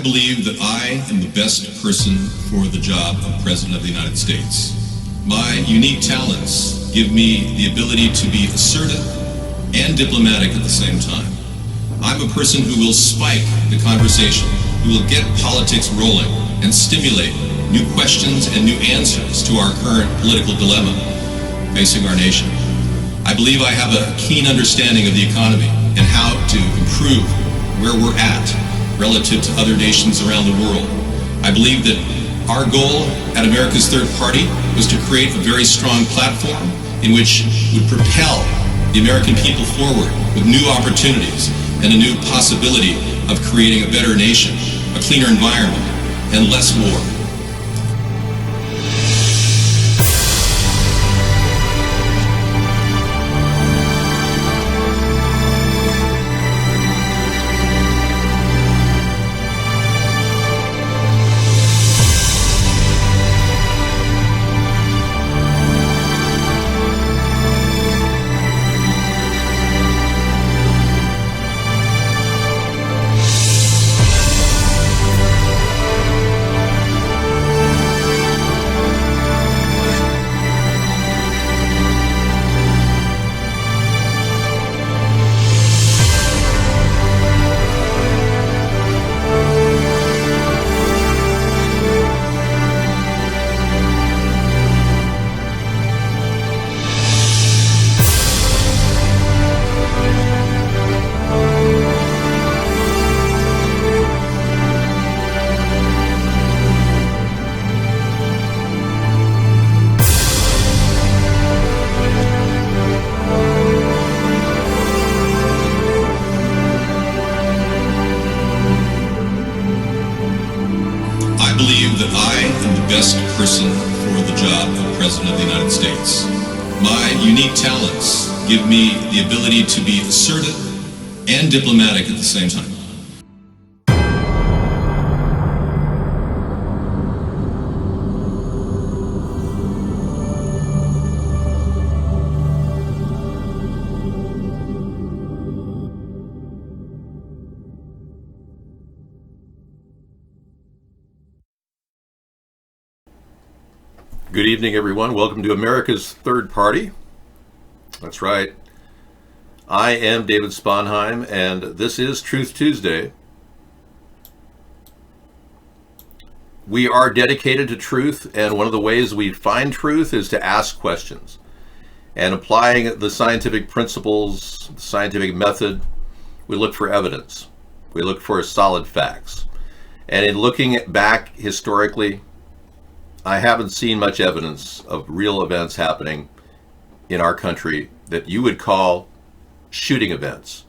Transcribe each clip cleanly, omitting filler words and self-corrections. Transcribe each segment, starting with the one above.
believe that I am the best person for the job of President of the United States. My unique talents give me the ability to be assertive and diplomatic at the same time. I'm a person who will spike the conversation, who will get politics rolling and stimulate new questions and new answers to our current political dilemma facing our nation. I believe I have a keen understanding of the economy and how to improve where we're at relative to other nations around the world. I believe that our goal at America's Third Party was to create a very strong platform in which would propel the American people forward with new opportunities and a new possibility of creating a better nation, a cleaner environment, and less war. Person for the job of President of the United States. My unique talents give me the ability to be assertive and diplomatic at the same time. Good evening, everyone. Welcome to America's Third Party. That's right. I am David Sponheim, and this is Truth Tuesday. We are dedicated to truth, and one of the ways we find truth is to ask questions. And applying the scientific principles, the scientific method, we look for evidence. We look for solid facts. And in looking back historically, I haven't seen much evidence of real events happening in our country that you would call shooting events.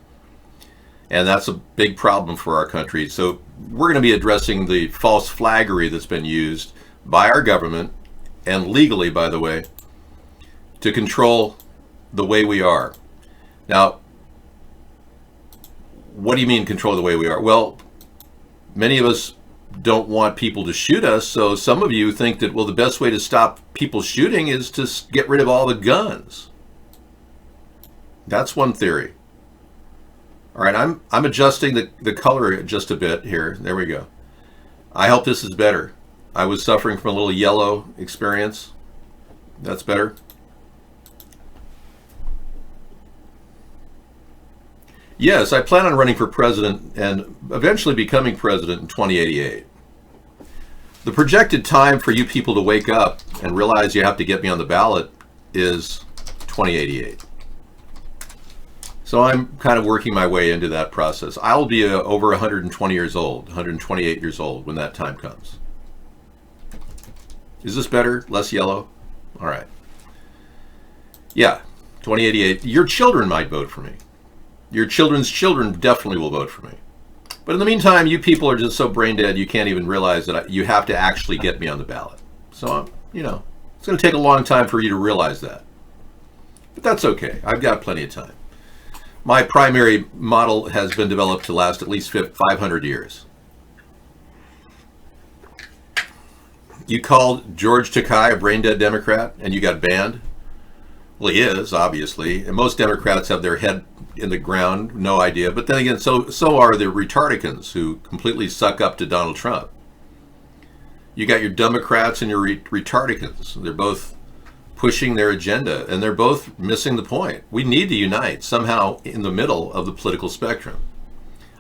And that's a big problem for our country. So we're going to be addressing the false flaggery that's been used by our government, and legally, by the way, to control the way we are. Now, what do you mean control the way we are? Well, many of us don't want people to shoot us, so some of you think that, well, the best way to stop people shooting is to get rid of all the guns. That's one theory. All right, I'm adjusting the color just a bit here. There we go. I hope this is better. I was suffering from a little yellow experience. That's better. Yes, I plan on running for president and eventually becoming president in 2088. The projected time for you people to wake up and realize you have to get me on the ballot is 2088. So I'm kind of working my way into that process. I'll be over 120 years old, 128 years old when that time comes. Is this better? Less yellow? All right. Yeah, 2088. Your children might vote for me. Your children's children definitely will vote for me. But in the meantime, you people are just so brain dead you can't even realize that you have to actually get me on the ballot. So, it's going to take a long time for you to realize that. But that's okay. I've got plenty of time. My primary model has been developed to last at least 500 years. You called George Takei a brain dead Democrat and you got banned? Well, he is, obviously. And most Democrats have their head in the ground, no idea. But then again, so are the retardicans who completely suck up to Donald Trump. You got your Democrats and your retardicans. They're both pushing their agenda, and they're both missing the point. We need to unite somehow in the middle of the political spectrum.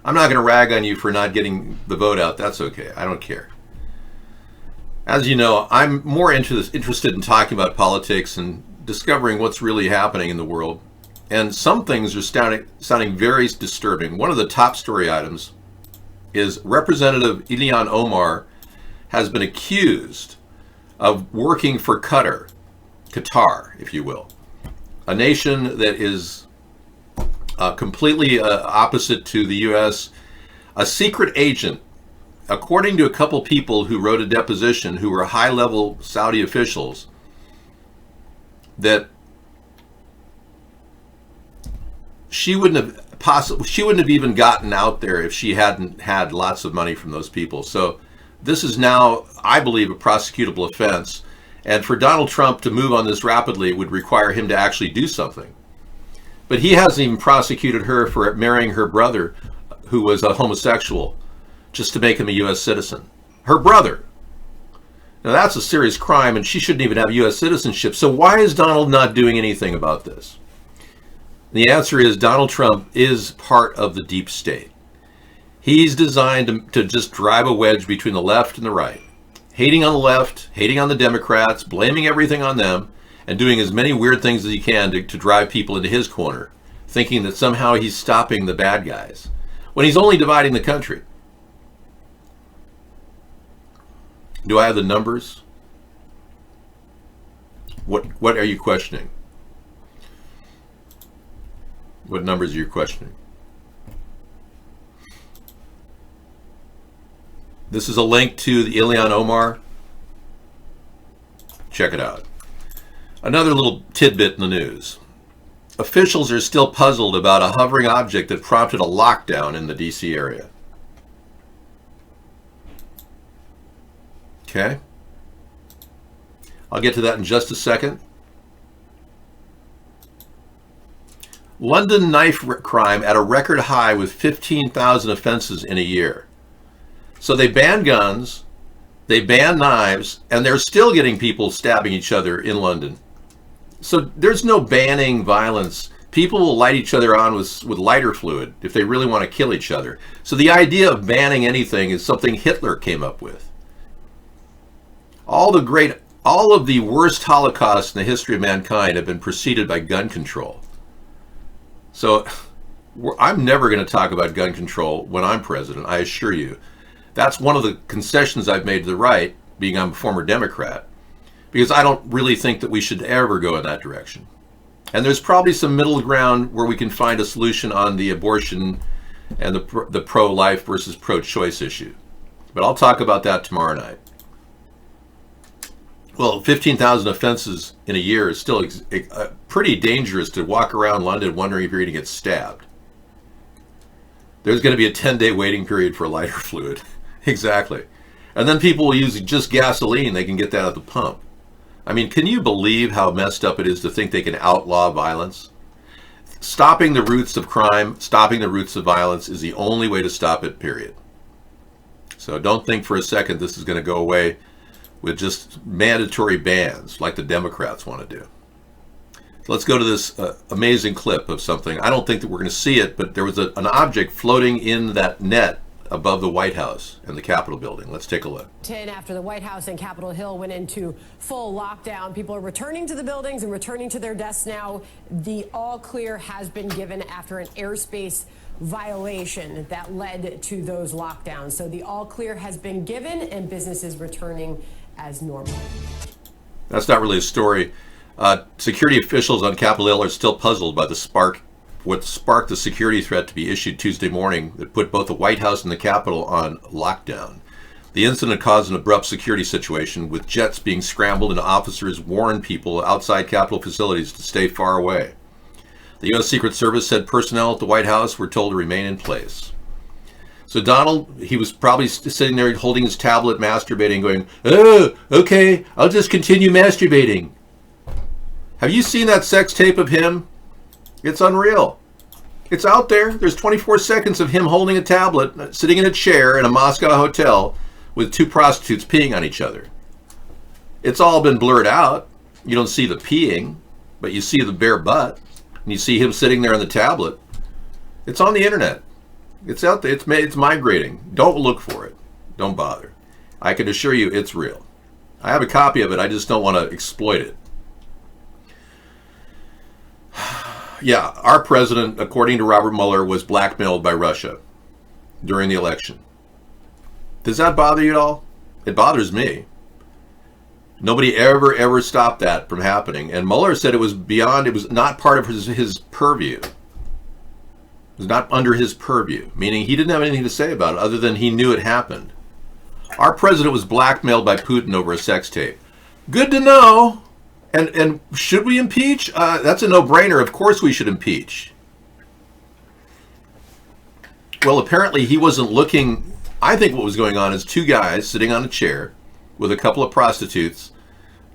I'm not going to rag on you for not getting the vote out. That's okay. I don't care. As you know, I'm more interested in talking about politics and discovering what's really happening in the world. And some things are sounding very disturbing. One of the top story items is Representative Ilhan Omar has been accused of working for Qatar, if you will, a nation that is completely opposite to the U.S., a secret agent, according to a couple people who wrote a deposition who were high-level Saudi officials, that she wouldn't have even gotten out there if she hadn't had lots of money from those people. So this is now, I believe, a prosecutable offense. And for Donald Trump to move on this rapidly would require him to actually do something. But he hasn't even prosecuted her for marrying her brother, who was a homosexual, just to make him a U.S. citizen. Her brother. Now that's a serious crime, and she shouldn't even have U.S. citizenship. So why is Donald not doing anything about this? The answer is Donald Trump is part of the deep state. He's designed to just drive a wedge between the left and the right. Hating on the left, hating on the Democrats, blaming everything on them, and doing as many weird things as he can to drive people into his corner, thinking that somehow he's stopping the bad guys, when he's only dividing the country. Do I have the numbers? What are you questioning? What numbers are you questioning? This is a link to the Ilhan Omar. Check it out. Another little tidbit in the news. Officials are still puzzled about a hovering object that prompted a lockdown in the D.C. area. Okay. I'll get to that in just a second. London knife crime at a record high with 15,000 offenses in a year. So they ban guns, they ban knives, and they're still getting people stabbing each other in London. So there's no banning violence. People will light each other on with lighter fluid if they really want to kill each other. So the idea of banning anything is something Hitler came up with. All of the worst Holocausts in the history of mankind have been preceded by gun control. So I'm never going to talk about gun control when I'm president, I assure you. That's one of the concessions I've made to the right, being I'm a former Democrat, because I don't really think that we should ever go in that direction. And there's probably some middle ground where we can find a solution on the abortion and the pro-life versus pro-choice issue. But I'll talk about that tomorrow night. Well, 15,000 offenses in a year is still pretty dangerous to walk around London wondering if you're going to get stabbed. There's going to be a 10-day waiting period for lighter fluid. Exactly. And then people will use just gasoline. They can get that at the pump. I mean, can you believe how messed up it is to think they can outlaw violence? Stopping the roots of crime, stopping the roots of violence is the only way to stop it, period. So don't think for a second this is going to go away with just mandatory bans like the Democrats want to do. So let's go to this amazing clip of something. I don't think that we're going to see it, but there was an object floating in that net above the White House and the Capitol building. Let's take a look. 10 after the White House and Capitol Hill went into full lockdown. People are returning to the buildings and returning to their desks now. The all clear has been given after an airspace violation that led to those lockdowns. So the all clear has been given and business is returning as normal. That's not really a story. Security officials on Capitol Hill are still puzzled by what sparked the security threat to be issued Tuesday morning that put both the White House and the Capitol on lockdown. The incident caused an abrupt security situation, with jets being scrambled and officers warned people outside Capitol facilities to stay far away. The U.S. Secret Service said personnel at the White House were told to remain in place. So Donald, he was probably sitting there holding his tablet, masturbating, going, "Oh, okay, I'll just continue masturbating." Have you seen that sex tape of him? It's unreal. It's out there. There's 24 seconds of him holding a tablet, sitting in a chair in a Moscow hotel with two prostitutes peeing on each other. It's all been blurred out. You don't see the peeing, but you see the bare butt, and you see him sitting there on the tablet. It's on the internet. It's out there. It's migrating. Don't look for it. Don't bother. I can assure you it's real. I have a copy of it. I just don't want to exploit it. Yeah, our president, according to Robert Mueller, was blackmailed by Russia during the election. Does that bother you at all? It bothers me. Nobody ever stopped that from happening. And Mueller said it was not part of his purview. It was not under his purview, meaning he didn't have anything to say about it other than he knew it happened. Our president was blackmailed by Putin over a sex tape. Good to know. And should we impeach? That's a no-brainer. Of course we should impeach. Well, apparently he wasn't looking. I think what was going on is two guys sitting on a chair with a couple of prostitutes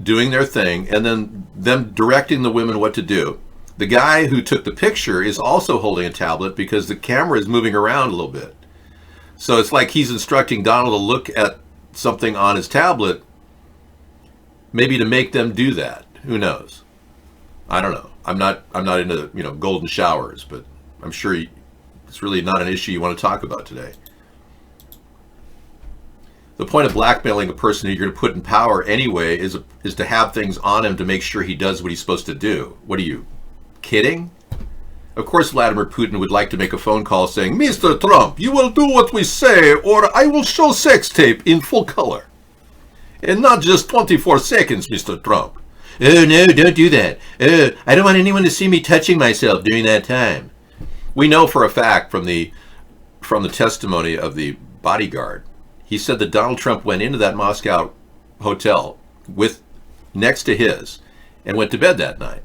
doing their thing, and then them directing the women what to do. The guy who took the picture is also holding a tablet because the camera is moving around a little bit. So it's like he's instructing Donald to look at something on his tablet, maybe to make them do that. Who knows? I don't know. I'm not into golden showers, but I'm sure it's really not an issue you want to talk about today. The point of blackmailing a person who you're going to put in power anyway is to have things on him to make sure he does what he's supposed to do. What are you, kidding? Of course Vladimir Putin would like to make a phone call saying, "Mr. Trump, you will do what we say or I will show sex tape in full color. And not just 24 seconds, Mr. Trump. Oh, no, don't do that. Oh, I don't want anyone to see me touching myself during that time." We know for a fact from the testimony of the bodyguard, he said that Donald Trump went into that Moscow hotel next to his and went to bed that night.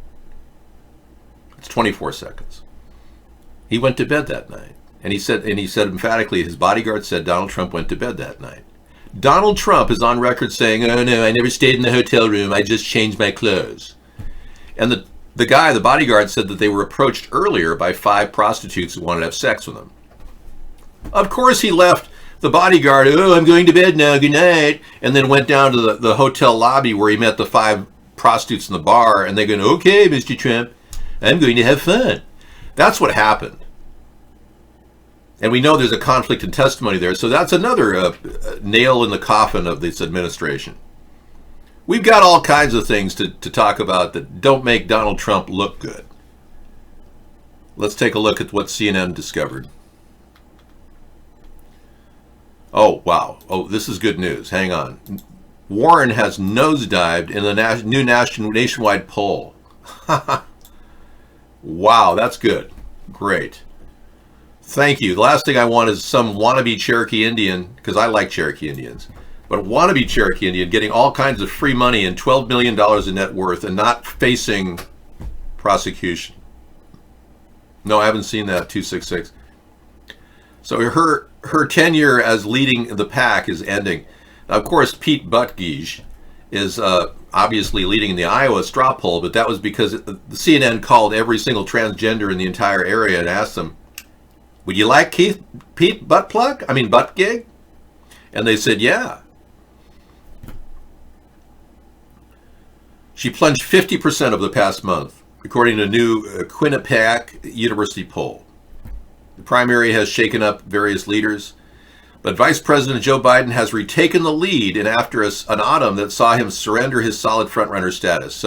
It's 24 seconds. He went to bed that night. And he said emphatically, his bodyguard said Donald Trump went to bed that night. Donald Trump is on record saying, "Oh no, I never stayed in the hotel room. I just changed my clothes." And the bodyguard said that they were approached earlier by 5 prostitutes who wanted to have sex with him. Of course he left the bodyguard, "Oh, I'm going to bed now, good night," and then went down to the hotel lobby where he met the 5 prostitutes in the bar, and they're going, "Okay, Mr. Trump, I'm going to have fun." That's what happened. And we know there's a conflict in testimony there, so that's another nail in the coffin of this administration. We've got all kinds of things to talk about that don't make Donald Trump look good. Let's take a look at what CNN discovered. Oh, wow. Oh, this is good news. Hang on. Warren has nosedived in the new nationwide poll. Wow, that's good. Great. Thank you. The last thing I want is some wannabe Cherokee Indian, because I like Cherokee Indians, but wannabe Cherokee Indian getting all kinds of free money and $12 million in net worth and not facing prosecution. No, I haven't seen that, 266. So her tenure as leading the pack is ending. Now, of course, Pete Buttigieg is obviously leading in the Iowa straw poll, but that was because the CNN called every single transgender in the entire area and asked them, "Would you like Pete Buttigieg?" And they said, yeah. She plunged 50% over the past month, according to a new Quinnipiac University poll. The primary has shaken up various leaders, but Vice President Joe Biden has retaken the lead in after an autumn that saw him surrender his solid frontrunner status.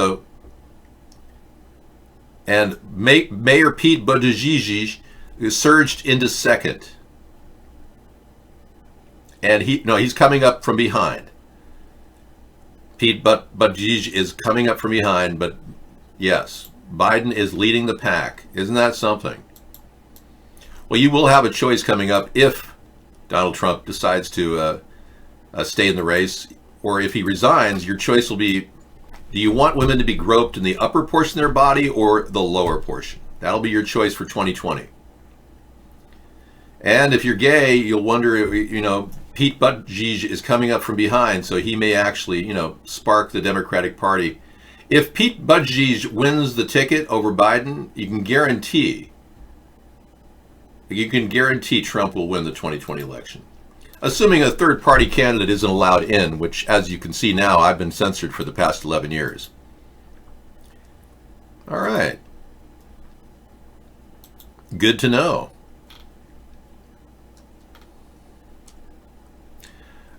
And Mayor Pete Buttigieg surged into second. And he's coming up from behind. Pete Buttigieg is coming up from behind, but yes, Biden is leading the pack. Isn't that something? Well, you will have a choice coming up if Donald Trump decides to stay in the race, or if he resigns. Your choice will be, do you want women to be groped in the upper portion of their body or the lower portion? That'll be your choice for 2020. And if you're gay, you'll wonder, Pete Buttigieg is coming up from behind, so he may actually, spark the Democratic Party If Pete Buttigieg wins the ticket over Biden, you can guarantee Trump will win the 2020 election. Assuming a third-party candidate isn't allowed in, which, as you can see now, I've been censored for the past 11 years. All right. Good to know.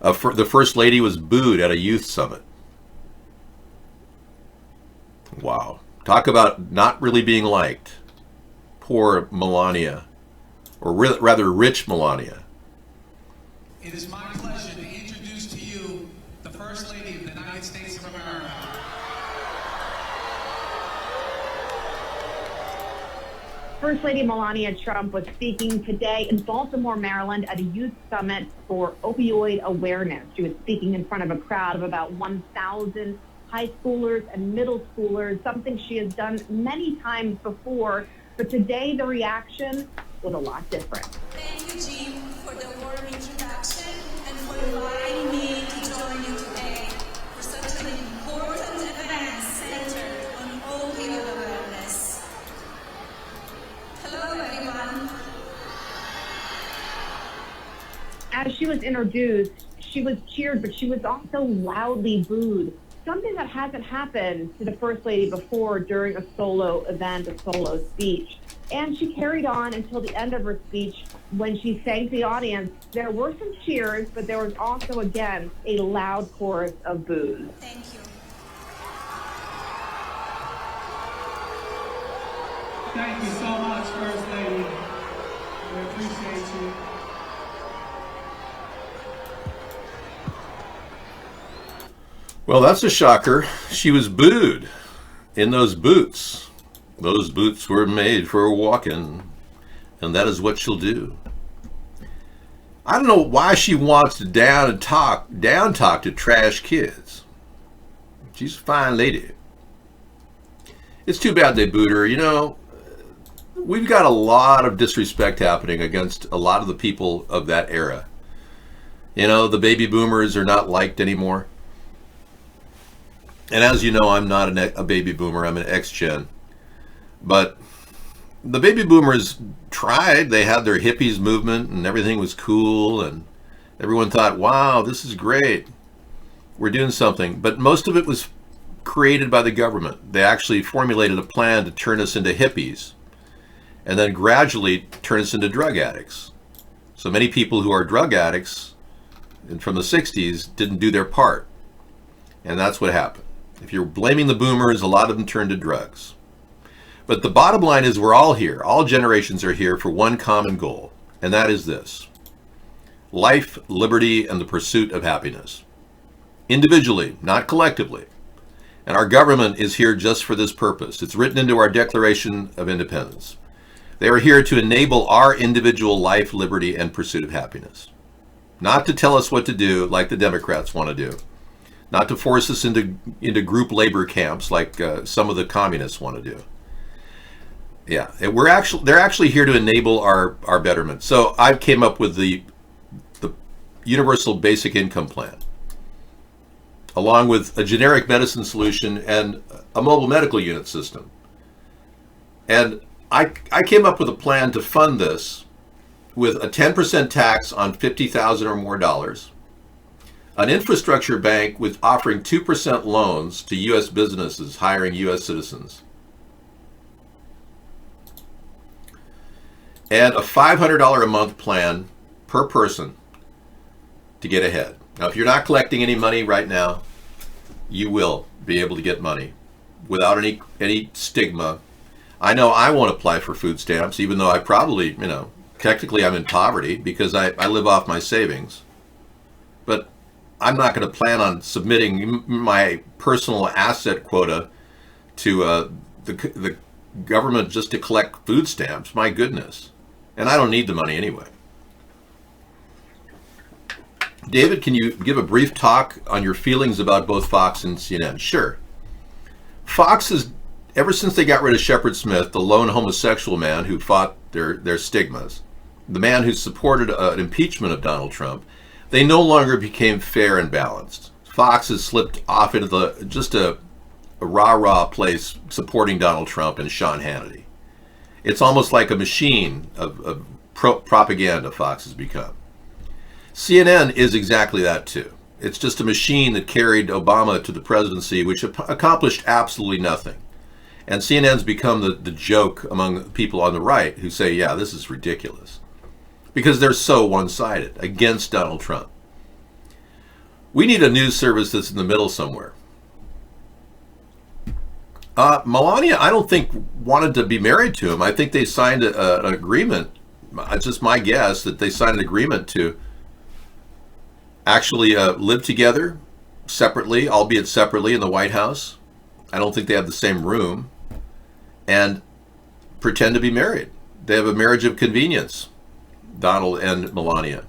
The First Lady was booed at a youth summit. Wow. Talk about not really being liked. Poor Melania. Or rather, rich Melania. It is my pleasure to introduce to you the First Lady of the United States of America. First Lady Melania Trump was speaking today in Baltimore, Maryland at a youth summit for opioid awareness. She was speaking in front of a crowd of about 1,000 high schoolers and middle schoolers, something she has done many times before. But today the reaction was a lot different. Thank you, Jim, for the warm introduction and for inviting me to join you today for such an important event centered on opioid awareness. Hello, everyone. As she was introduced, she was cheered, but she was also loudly booed, something that hasn't happened to the First Lady before during a solo event, a solo speech. And she carried on until the end of her speech when she sang to the audience. There were some cheers, but there was also, again, a loud chorus of boos. Thank you. Thank you so much, First Lady. We appreciate you. Well, that's a shocker. She was booed in those boots. Those boots were made for walking, and that is what she'll do. I don't know why she wants to down talk to trash kids. She's a fine lady. It's too bad they booed her. You know, we've got a lot of disrespect happening against a lot of the people of that era. You know, the baby boomers are not liked anymore. And as you know, I'm not a baby boomer. I'm an ex-gen. But the baby boomers tried. They had their hippies movement and everything was cool. And everyone thought, wow, this is great. We're doing something. But most of it was created by the government. They actually formulated a plan to turn us into hippies and then gradually turn us into drug addicts. So many people who are drug addicts and from the 60s didn't do their part. And that's what happened. If you're blaming the boomers, a lot of them turned to drugs. But the bottom line is we're all here. All generations are here for one common goal, and that is this: life, liberty, and the pursuit of happiness. Individually, not collectively. And our government is here just for this purpose. It's written into our Declaration of Independence. They are here to enable our individual life, liberty, and pursuit of happiness. Not to tell us what to do like the Democrats want to do. Not to force us into group labor camps like some of the communists want to do. Yeah, they're actually here to enable our betterment. So I came up with the Universal Basic Income Plan, along with a generic medicine solution and a mobile medical unit system. And I came up with a plan to fund this with a 10% tax on $50,000 or more dollars, an infrastructure bank with offering 2% loans to U.S. businesses hiring U.S. citizens, and a $500 a month plan per person to get ahead. Now, if you're not collecting any money right now, you will be able to get money without any stigma. I know I won't apply for food stamps, even though I probably, technically I'm in poverty because I live off my savings. But I'm not going to plan on submitting my personal asset quota to the government just to collect food stamps. My goodness. And I don't need the money anyway. David, can you give a brief talk on your feelings about both Fox and CNN? Sure. Fox has, ever since they got rid of Shepard Smith, the lone homosexual man who fought their stigmas, the man who supported an impeachment of Donald Trump, they no longer became fair and balanced. Fox has slipped off into just a rah-rah place supporting Donald Trump and Sean Hannity. It's almost like a machine of propaganda Fox has become. CNN is exactly that too. It's just a machine that carried Obama to the presidency, which accomplished absolutely nothing. And CNN's become the joke among people on the right who say, yeah, this is ridiculous. Because they're so one-sided against Donald Trump. We need a news service that's in the middle somewhere. Melania, I don't think, wanted to be married to him. I think they signed an agreement. It's just my guess that they signed an agreement to actually live together separately, albeit separately, in the White House. I don't think they have the same room. And pretend to be married. They have a marriage of convenience, Donald and Melania.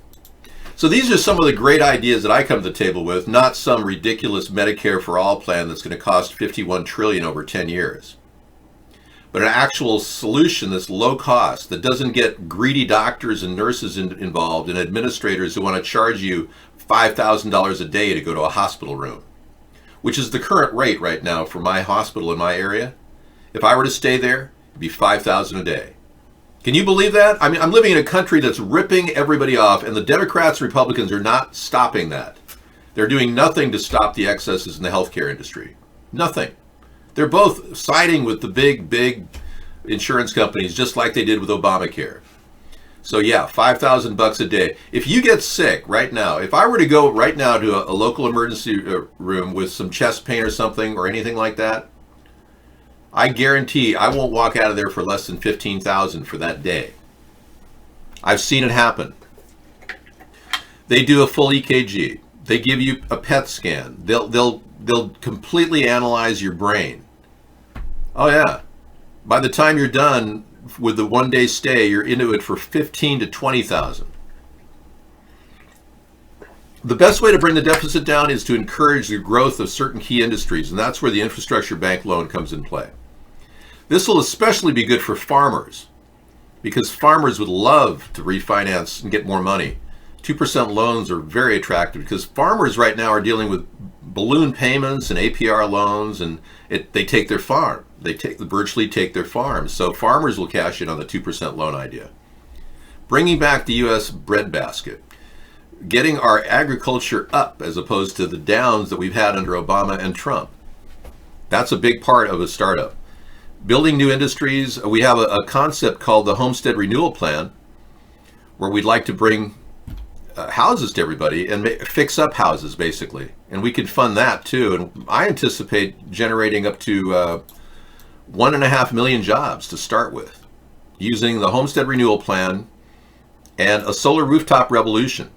So these are some of the great ideas that I come to the table with, not some ridiculous Medicare for All plan that's going to cost $51 trillion over 10 years. But an actual solution that's low cost, that doesn't get greedy doctors and nurses involved and administrators who want to charge you $5,000 a day to go to a hospital room, which is the current rate right now for my hospital in my area. If I were to stay there, it'd be $5,000 a day. Can you believe that? I mean, I'm living in a country that's ripping everybody off, and the Democrats and Republicans are not stopping that. They're doing nothing to stop the excesses in the healthcare industry. Nothing. They're both siding with the big insurance companies, just like they did with Obamacare. So yeah, $5,000 a day. If you get sick right now, if I were to go right now to a local emergency room with some chest pain or something or anything like that, I guarantee I won't walk out of there for less than $15,000 for that day. I've seen it happen. They do a full EKG. They give you a PET scan. They'll completely analyze your brain. Oh yeah. By the time you're done with the one-day stay, you're into it for $15,000 to $20,000. The best way to bring the deficit down is to encourage the growth of certain key industries, and that's where the infrastructure bank loan comes in play. This will especially be good for farmers, because farmers would love to refinance and get more money. 2% loans are very attractive because farmers right now are dealing with balloon payments and APR loans, and they take their farm. They virtually take their farms. So farmers will cash in on the 2% loan idea. Bringing back the U.S. breadbasket. Getting our agriculture up as opposed to the downs that we've had under Obama and Trump. That's a big part of a startup. Building new industries. We have a concept called the Homestead Renewal Plan, where we'd like to bring houses to everybody and fix up houses, basically. And we can fund that too. And I anticipate generating up to 1.5 million jobs to start with, using the Homestead Renewal Plan and a solar rooftop revolution.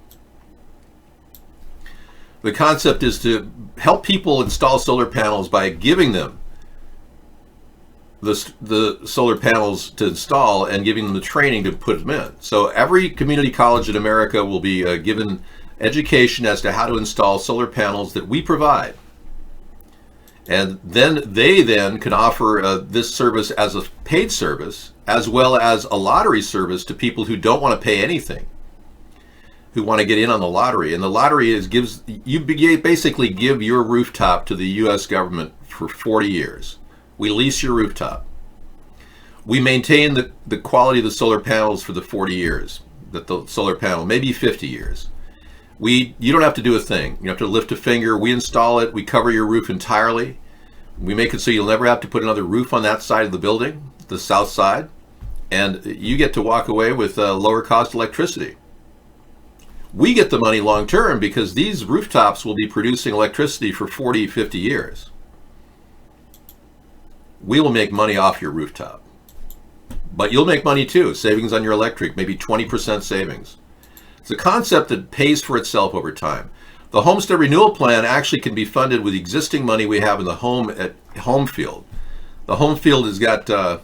The concept is to help people install solar panels by giving them the solar panels to install and giving them the training to put them in. So every community college in America will be given education as to how to install solar panels that we provide. And then they can offer this service as a paid service, as well as a lottery service to people who don't want to pay anything, who want to get in on the lottery. And the lottery you basically give your rooftop to the U.S. government for 40 years. We lease your rooftop. We maintain the quality of the solar panels for the 40 years, that the solar panel, maybe 50 years. You don't have to do a thing. You don't have to lift a finger. We install it. We cover your roof entirely. We make it so you'll never have to put another roof on that side of the building, the south side. And you get to walk away with lower cost electricity. We get the money long term because these rooftops will be producing electricity for 40, 50 years. We will make money off your rooftop. But you'll make money too, savings on your electric, maybe 20% savings. It's a concept that pays for itself over time. The Homestead Renewal Plan actually can be funded with existing money we have in the home at Home Field. The Home Field has got, I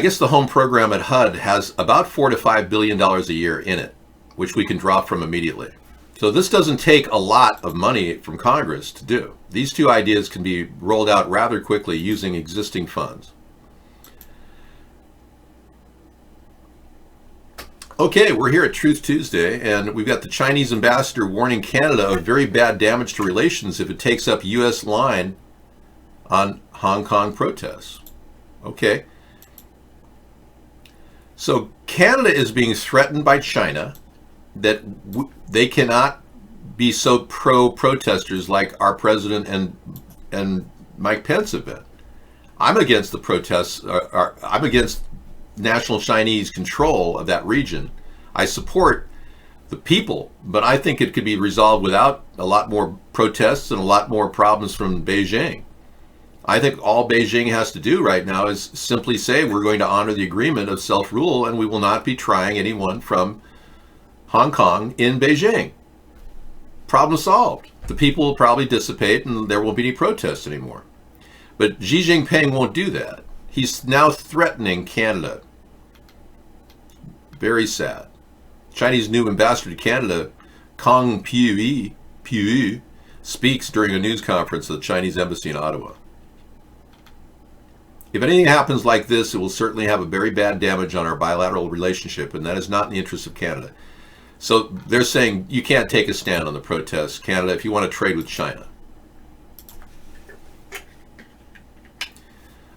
guess the home program at HUD has about $4 to $5 billion a year in it, which we can draw from immediately. So this doesn't take a lot of money from Congress to do. These two ideas can be rolled out rather quickly using existing funds. Okay, we're here at Truth Tuesday, and we've got the Chinese ambassador warning Canada of very bad damage to relations if it takes up U.S. line on Hong Kong protests. Okay. So Canada is being threatened by China that they cannot be so pro-protesters like our president and Mike Pence have been. I'm against the protests. I'm against national Chinese control of that region. I support the people, but I think it could be resolved without a lot more protests and a lot more problems from Beijing. I think all Beijing has to do right now is simply say we're going to honor the agreement of self-rule and we will not be trying anyone from Hong Kong in Beijing. Problem solved. The people will probably dissipate and there won't be any protests anymore. But Xi Jinping won't do that. He's now threatening Canada. Very sad. Chinese new ambassador to Canada, Kang Piu, speaks during a news conference at the Chinese embassy in Ottawa. If anything happens like this, it will certainly have a very bad damage on our bilateral relationship, and that is not in the interest of Canada. So they're saying you can't take a stand on the protests, Canada, if you want to trade with China.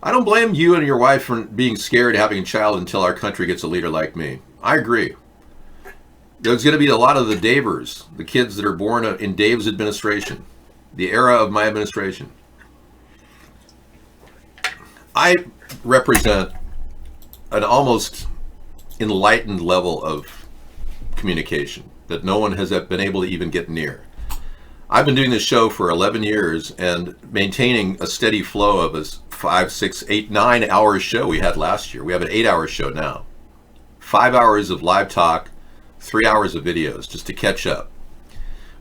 I don't blame you and your wife for being scared of having a child until our country gets a leader like me. I agree. There's going to be a lot of the Davers, the kids that are born in Dave's administration, the era of my administration. I represent an almost enlightened level of communication that no one has been able to even get near. I've been doing this show for 11 years and maintaining a steady flow of a 5, 6, 8, 9 hour show we had last year. We have an 8-hour show now. 5 hours of live talk, 3 hours of videos just to catch up.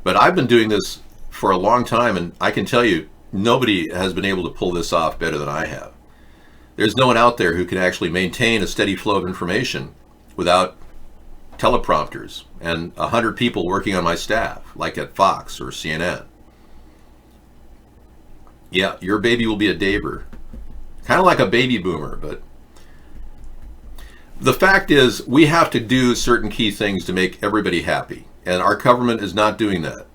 But I've been doing this for a long time, and I can tell you nobody has been able to pull this off better than I have. There's no one out there who can actually maintain a steady flow of information without teleprompters and 100 people working on my staff, like at Fox or CNN. Yeah, your baby will be a Daver. Kind of like a baby boomer, but the fact is we have to do certain key things to make everybody happy, and our government is not doing that.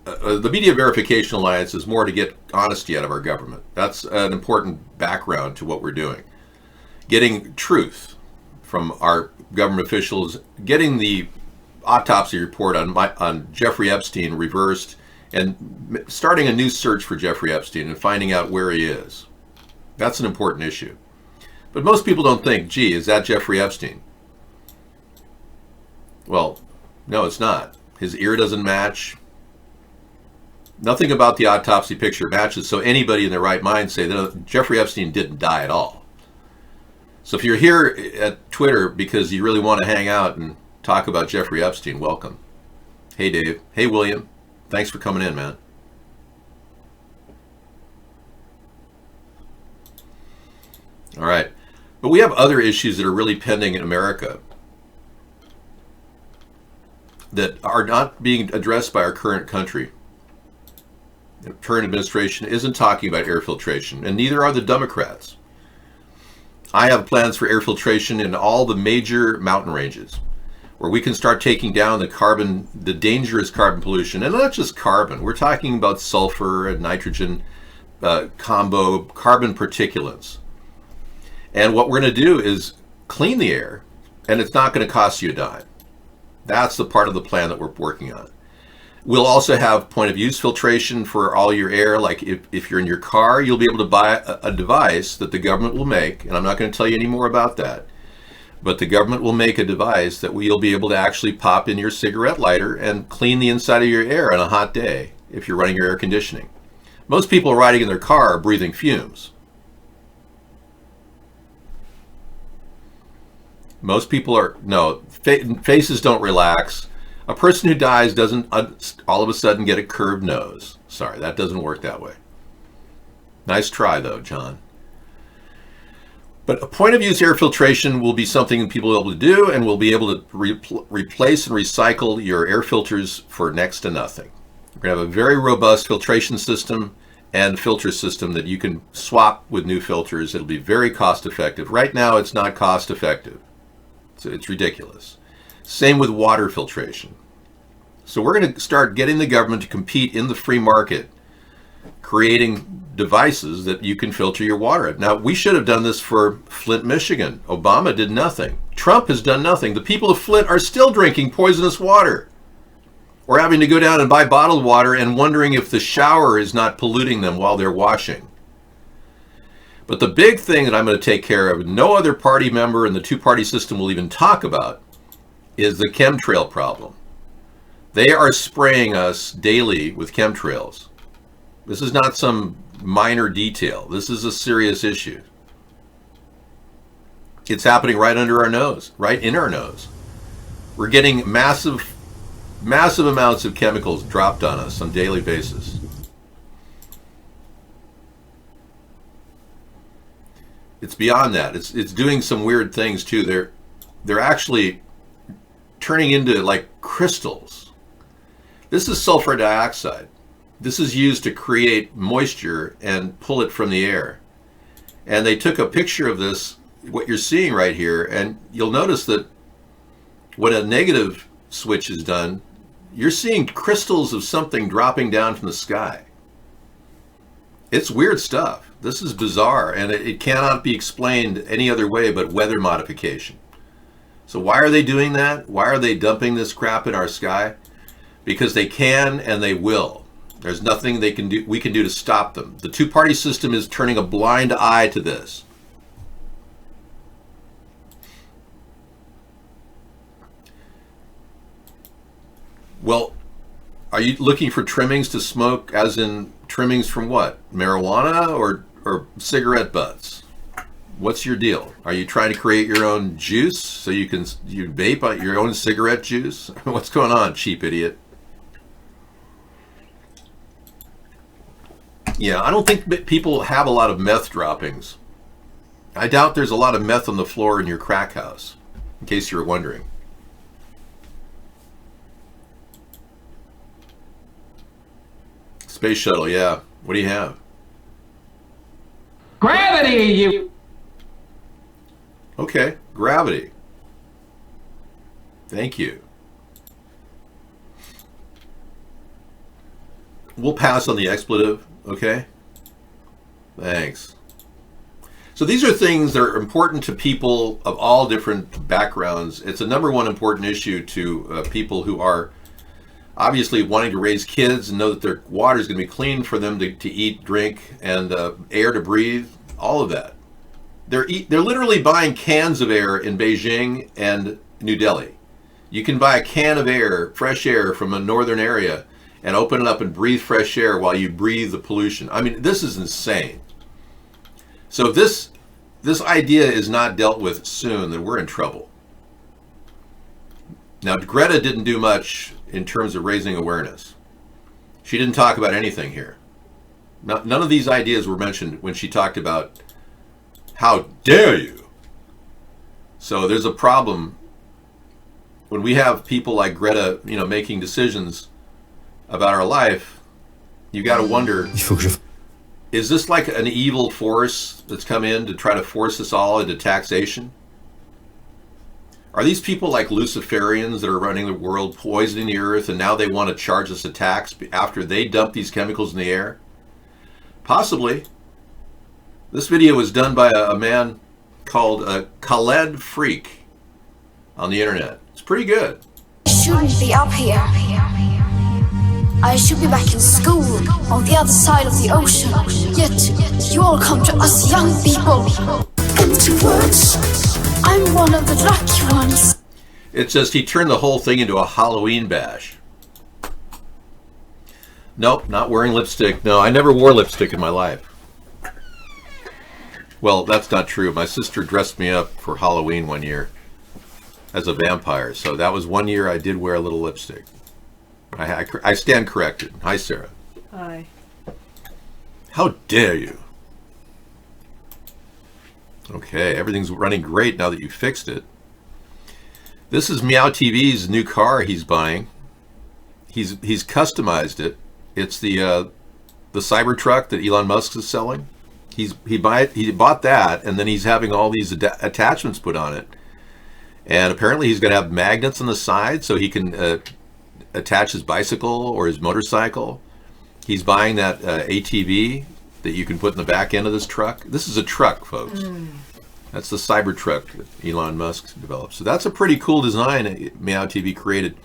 The Media Verification Alliance is more to get honesty out of our government. That's an important background to what we're doing. Getting truth from our government officials, getting the autopsy report on Jeffrey Epstein reversed, and starting a new search for Jeffrey Epstein and finding out where he is. That's an important issue. But most people don't think, gee, is that Jeffrey Epstein? Well, no, it's not. His ear doesn't match. Nothing about the autopsy picture matches, so anybody in their right mind say that Jeffrey Epstein didn't die at all. So if you're here at Twitter because you really want to hang out and talk about Jeffrey Epstein, welcome. Hey, Dave. Hey, William. Thanks for coming in, man. All right. But we have other issues that are really pending in America that are not being addressed by our current country. The current administration isn't talking about air filtration, and neither are the Democrats. I have plans for air filtration in all the major mountain ranges, where we can start taking down the dangerous carbon pollution, and not just carbon. We're talking about sulfur and nitrogen combo carbon particulates. And what we're going to do is clean the air, and it's not going to cost you a dime. That's the part of the plan that we're working on. We'll also have point of use filtration for all your air. Like if you're in your car, you'll be able to buy a device that the government will make, and I'm not going to tell you any more about that, but the government will make a device that you'll be able to actually pop in your cigarette lighter and clean the inside of your air on a hot day if you're running your air conditioning. Most people riding in their car are breathing fumes. Most people are, no, faces don't relax. A person who dies doesn't all of a sudden get a curved nose. Sorry, that doesn't work that way. Nice try, though, John. But a point of use air filtration will be something people will be able to do, and we'll be able to replace and recycle your air filters for next to nothing. We're going to have a very robust filtration system and filter system that you can swap with new filters. It'll be very cost effective. Right now, it's not cost effective. It's ridiculous. Same with water filtration. So we're going to start getting the government to compete in the free market, creating devices that you can filter your water. Now, we should have done this for Flint, Michigan. Obama did nothing. Trump has done nothing. The people of Flint are still drinking poisonous water, or having to go down and buy bottled water and wondering if the shower is not polluting them while they're washing. But the big thing that I'm going to take care of, no other party member in the two-party system will even talk about, is the chemtrail problem. They are spraying us daily with chemtrails. This is not some minor detail. This is a serious issue. It's happening right under our nose, right in our nose. We're getting massive amounts of chemicals dropped on us on a daily basis. It's beyond that. It's doing some weird things too. They're actually turning into like crystals. This is sulfur dioxide. This is used to create moisture and pull it from the air. And they took a picture of this, what you're seeing right here, and you'll notice that when a negative switch is done, you're seeing crystals of something dropping down from the sky. It's weird stuff. This is bizarre, and it cannot be explained any other way but weather modification. So why are they doing that? Why are they dumping this crap in our sky? Because they can and they will. There's nothing we can do to stop them. The two-party system is turning a blind eye to this. Well, are you looking for trimmings to smoke, as in trimmings from what? Marijuana or cigarette butts? What's your deal? Are you trying to create your own juice so you vape your own cigarette juice? What's going on, cheap idiot? Yeah, I don't think people have a lot of meth droppings. I doubt there's a lot of meth on the floor in your crack house, in case you were wondering. Space shuttle, yeah. What do you have? Gravity, you... Okay, gravity. Thank you. We'll pass on the expletive, okay? Thanks. So these are things that are important to people of all different backgrounds. It's a number one important issue to people who are obviously wanting to raise kids and know that their water is going to be clean for them to eat, drink, and air to breathe, all of that. They're literally buying cans of air in Beijing and New Delhi. You can buy a can of air, fresh air from a northern area, and open it up and breathe fresh air while you breathe the pollution. I mean, this is insane. So if this idea is not dealt with soon, then we're in trouble. Now, Greta didn't do much in terms of raising awareness. She didn't talk about anything here. None of these ideas were mentioned when she talked about how dare you. So there's a problem when we have people like Greta, making decisions about our life. You got to wonder, is this like an evil force that's come in to try to force us all into taxation? Are these people like Luciferians that are running the world, poisoning the earth, and now they want to charge us a tax after they dump these chemicals in the air? Possibly. This video was done by a man called Khaled Freak on the internet. It's pretty good. I shouldn't be up here. I should be back in school on the other side of the ocean. Yet you all come to us young people. Empty words. I'm one of the lucky ones. It's just he turned the whole thing into a Halloween bash. Nope, not wearing lipstick. No, I never wore lipstick in my life. Well, that's not true. My sister dressed me up for Halloween one year as a vampire. So that was one year I did wear a little lipstick. I stand corrected. Hi, Sarah. Hi. How dare you? Okay, everything's running great now that you fixed it. This is Meow TV's new car he's buying. He's customized it. It's the Cybertruck that Elon Musk is selling. He bought that, and then he's having all these attachments put on it. And apparently he's going to have magnets on the side so he can attach his bicycle or his motorcycle. He's buying that ATV that you can put in the back end of this truck. This is a truck, folks. That's the Cybertruck that Elon Musk developed. So that's a pretty cool design Meow TV created.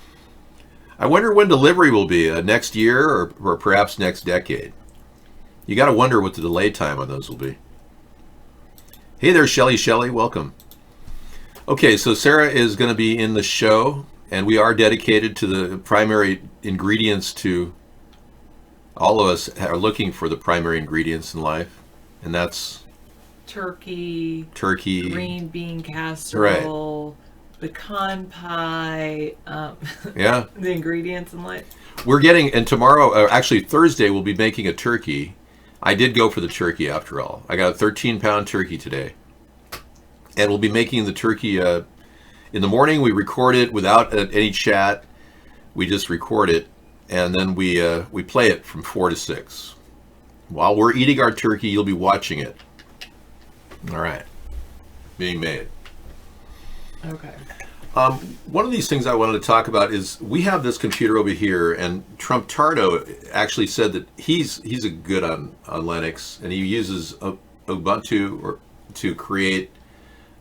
I wonder when delivery will be, next year or perhaps next decade. You got to wonder what the delay time on those will be. Hey there, Shelley, welcome. Okay, so Sarah is going to be in the show, and we are dedicated to the primary ingredients to... All of us are looking for the primary ingredients in life, and that's... Turkey, green bean casserole, pecan pie, yeah, the ingredients in life. We're getting, and tomorrow, actually Thursday, we'll be making a turkey. I did go for the turkey after all. I got a 13-pound turkey today. And we'll be making the turkey in the morning. We record it without any chat. We just record it, and then we play it from 4 to 6. While we're eating our turkey, you'll be watching it. All right. Being made. Okay. One of these things I wanted to talk about is we have this computer over here, and Trump Tardo actually said that he's a good on Linux, and he uses Ubuntu to create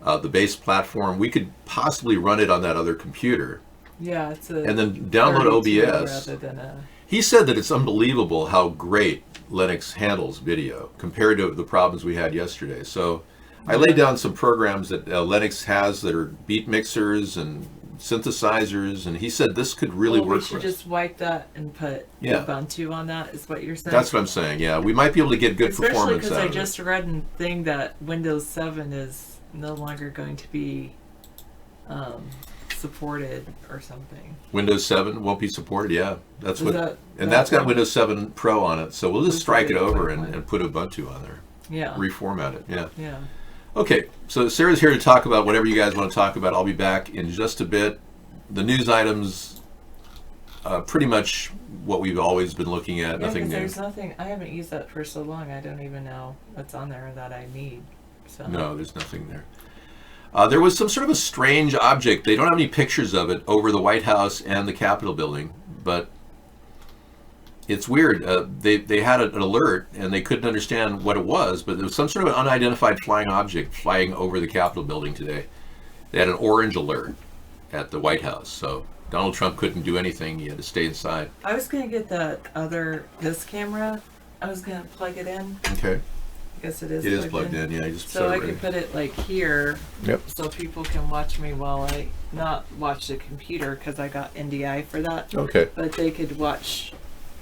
the base platform. We could possibly run it on that other computer. Yeah, it's a... And then download OBS. Rather than a... He said that it's unbelievable how great Linux handles video compared to the problems we had yesterday. So I laid down some programs that Linux has that are beat mixers and synthesizers, and he said this could really work for us. We should just wipe that and put Ubuntu on that, is what you're saying? That's what I'm saying, yeah. We might be able to get good performance out of it. Especially because I just read a thing that Windows 7 is no longer going to be supported or something. Windows 7 won't be supported, yeah. That's got Windows 7 Pro on it, so we'll just strike it over and put Ubuntu on there. Yeah. Reformat it, yeah. Yeah. Okay, so Sarah's here to talk about whatever you guys want to talk about. I'll be back in just a bit. The news items, pretty much what we've always been looking at, Yeah, nothing new. There's nothing, I haven't used that for so long, I don't even know what's on there that I need. So. No, there's nothing there. There was some sort of a strange object. They don't have any pictures of it over the White House and the Capitol building, but it's weird. They had an alert, and they couldn't understand what it was, but there was some sort of an unidentified flying object flying over the Capitol building today. They had an orange alert at the White House, so Donald Trump couldn't do anything. He had to stay inside. I was going to get this camera. I was going to plug it in. Okay. I guess it is. It is plugged in. Yeah. You just so I can put it like here. Yep. So people can watch me while I not watch the computer because I got NDI for that. Okay. But they could watch,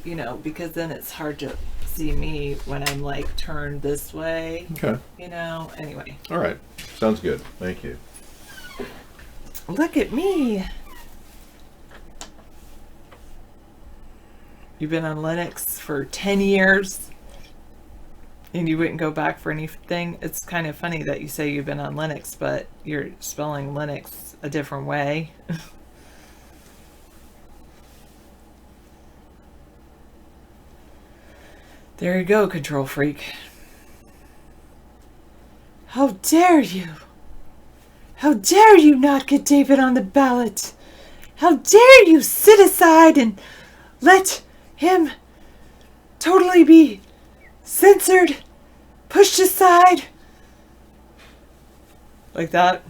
because then it's hard to see me when I'm like turned this way. Okay. Anyway. All right. Sounds good. Thank you. Look at me. You've been on Linux for 10 years and you wouldn't go back for anything. It's kind of funny that you say you've been on Linux, but you're spelling Linux a different way. There you go, control freak. How dare you? How dare you not get David on the ballot? How dare you sit aside and let him totally be censored, pushed aside? Like that.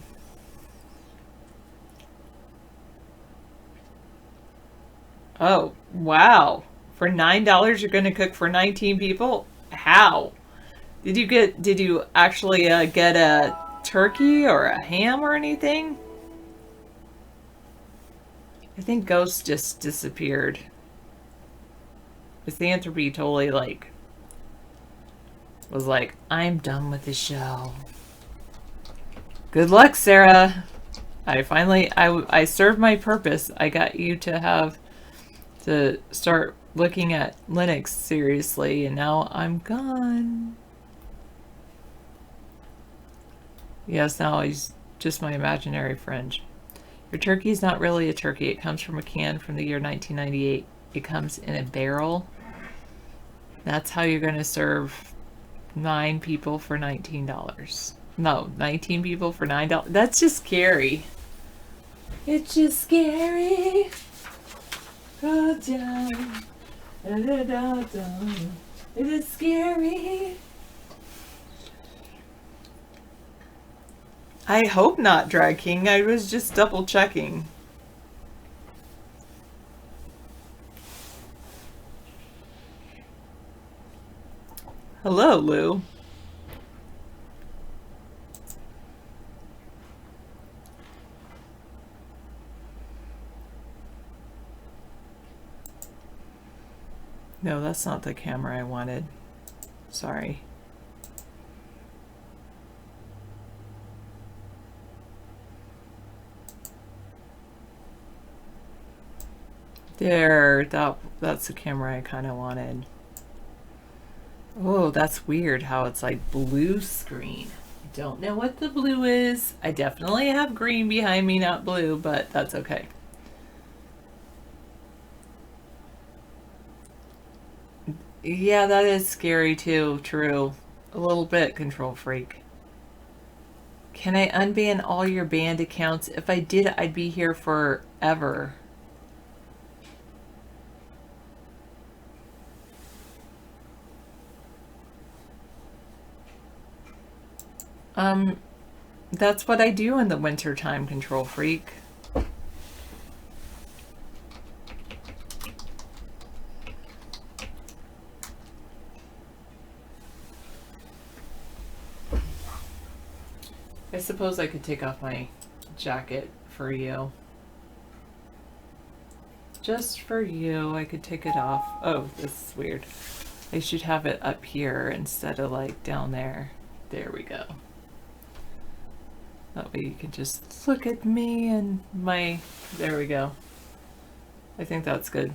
Oh, wow. For $9 you're going to cook for 19 people? How? Did you actually get a turkey or a ham or anything? I think Ghost just disappeared. Misanthropy totally was like, I'm done with the show. Good luck, Sarah. I served my purpose. I got you to start looking at Linux seriously, and now I'm gone. Yes, now he's just my imaginary friend. Your turkey is not really a turkey. It comes from a can from the year 1998. It comes in a barrel. That's how you're going to serve 9 people for $19. No, 19 people for $9. That's just scary. It's just scary. Go down. It is scary. I hope not, Drag King. I was just double checking. Hello, Lou. No, that's not the camera I wanted. Sorry. There, that's the camera I kind of wanted. Oh, that's weird how it's like blue screen. I don't know what the blue is. I definitely have green behind me, not blue, but that's okay. Yeah, that is scary too, true. A little bit, Control Freak. Can I unban all your banned accounts? If I did, I'd be here forever. That's what I do in the winter time, Control Freak. I suppose I could take off my jacket for you. Just for you, I could take it off. Oh, this is weird. I should have it up here instead of like down there. There we go. That way you can just look at me and my... There we go. I think that's good.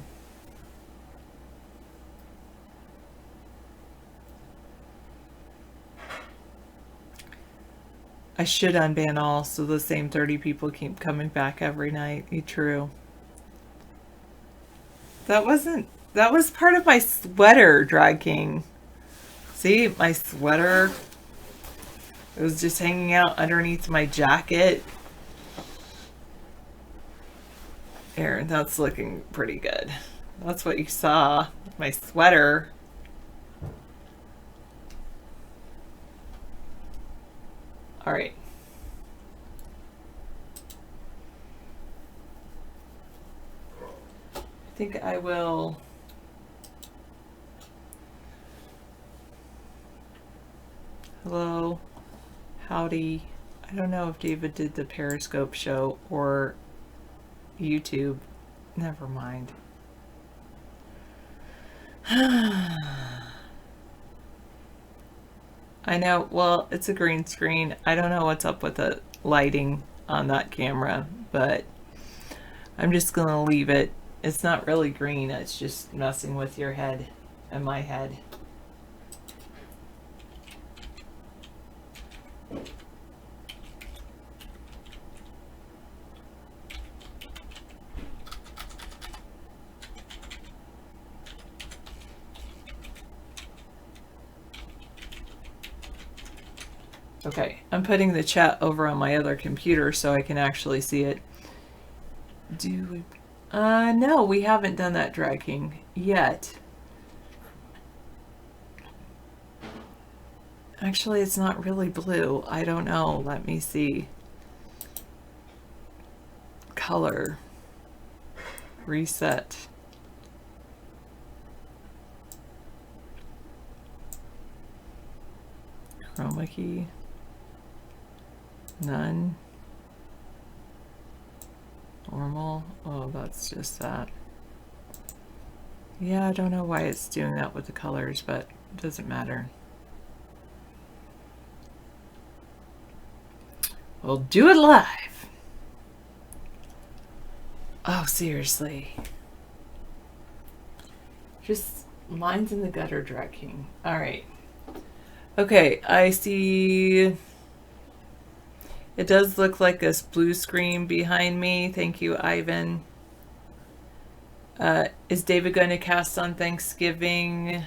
I should unban all so the same 30 people keep coming back every night. True. That was part of my sweater, Drag King. See, my sweater. It was just hanging out underneath my jacket. There, that's looking pretty good. That's what you saw. My sweater. All right. I think I will... Hello. Howdy. I don't know if David did the Periscope show or YouTube. Never mind. I know, well, it's a green screen. I don't know what's up with the lighting on that camera, but I'm just gonna leave it. It's not really green, it's just messing with your head and my head. Okay, I'm putting the chat over on my other computer so I can actually see it. No, we haven't done that, Drag King, yet. Actually, it's not really blue. I don't know. Let me see. Color. Reset. Chroma key. None. Normal. Oh, that's just that. Yeah, I don't know why it's doing that with the colors, but it doesn't matter. We'll do it live. Oh, seriously. Just mine's in the gutter, Drag King. All right. Okay, I see. It does look like this blue screen behind me. Thank you, Ivan. Is David going to cast on Thanksgiving?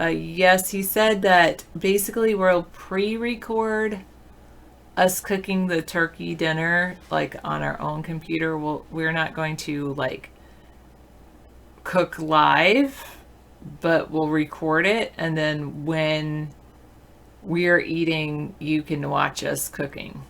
Yes, he said that basically we'll pre-record us cooking the turkey dinner like on our own computer, we're not going to like cook live, but we'll record it, and then when we're eating, you can watch us cooking.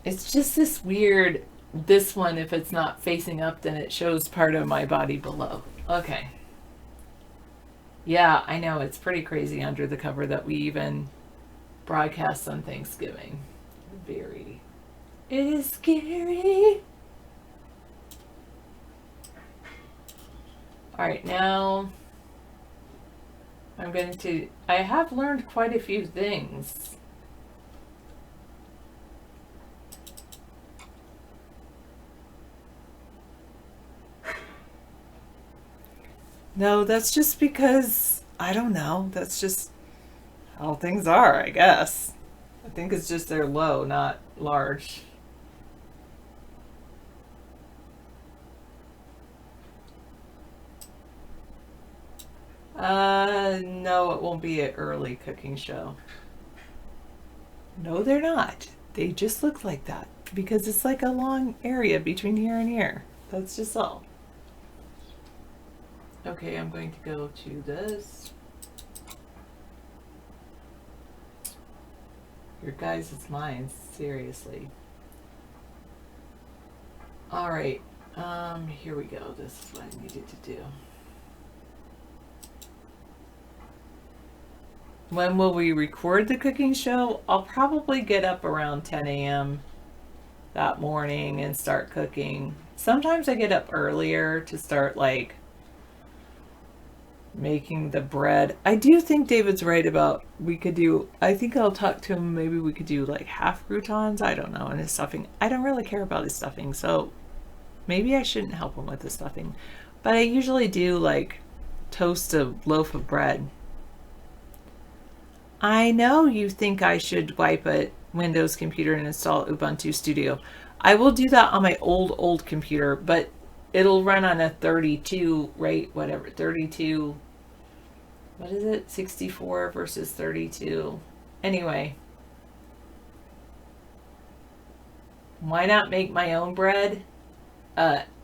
It's just this weird, this one, if it's not facing up, then it shows part of my body below. Okay. Yeah, I know, it's pretty crazy under the cover that we even broadcast on Thanksgiving. Very. It is scary. Alright, now I have learned quite a few things. No, that's just because, I don't know, that's just how things are, I guess. I think it's just they're low, not large. No, it won't be an early cooking show. No, they're not. They just look like that because it's like a long area between here and here. That's just all. Okay, I'm going to go to this. Your guys' minds, seriously. Alright, here we go. This is what I needed to do. When will we record the cooking show? I'll probably get up around 10 a.m. that morning and start cooking. Sometimes I get up earlier to start like making the bread. I do think David's right about we could do, I think I'll talk to him, maybe we could do like half croutons, I don't know, and his stuffing. I don't really care about his stuffing, so maybe I shouldn't help him with the stuffing. But I usually do like toast a loaf of bread. I know you think I should wipe a Windows computer and install Ubuntu Studio. I will do that on my old computer, but it'll run on a 32, right? Whatever, 32. What is it? 64 versus 32. Anyway. Why not make my own bread?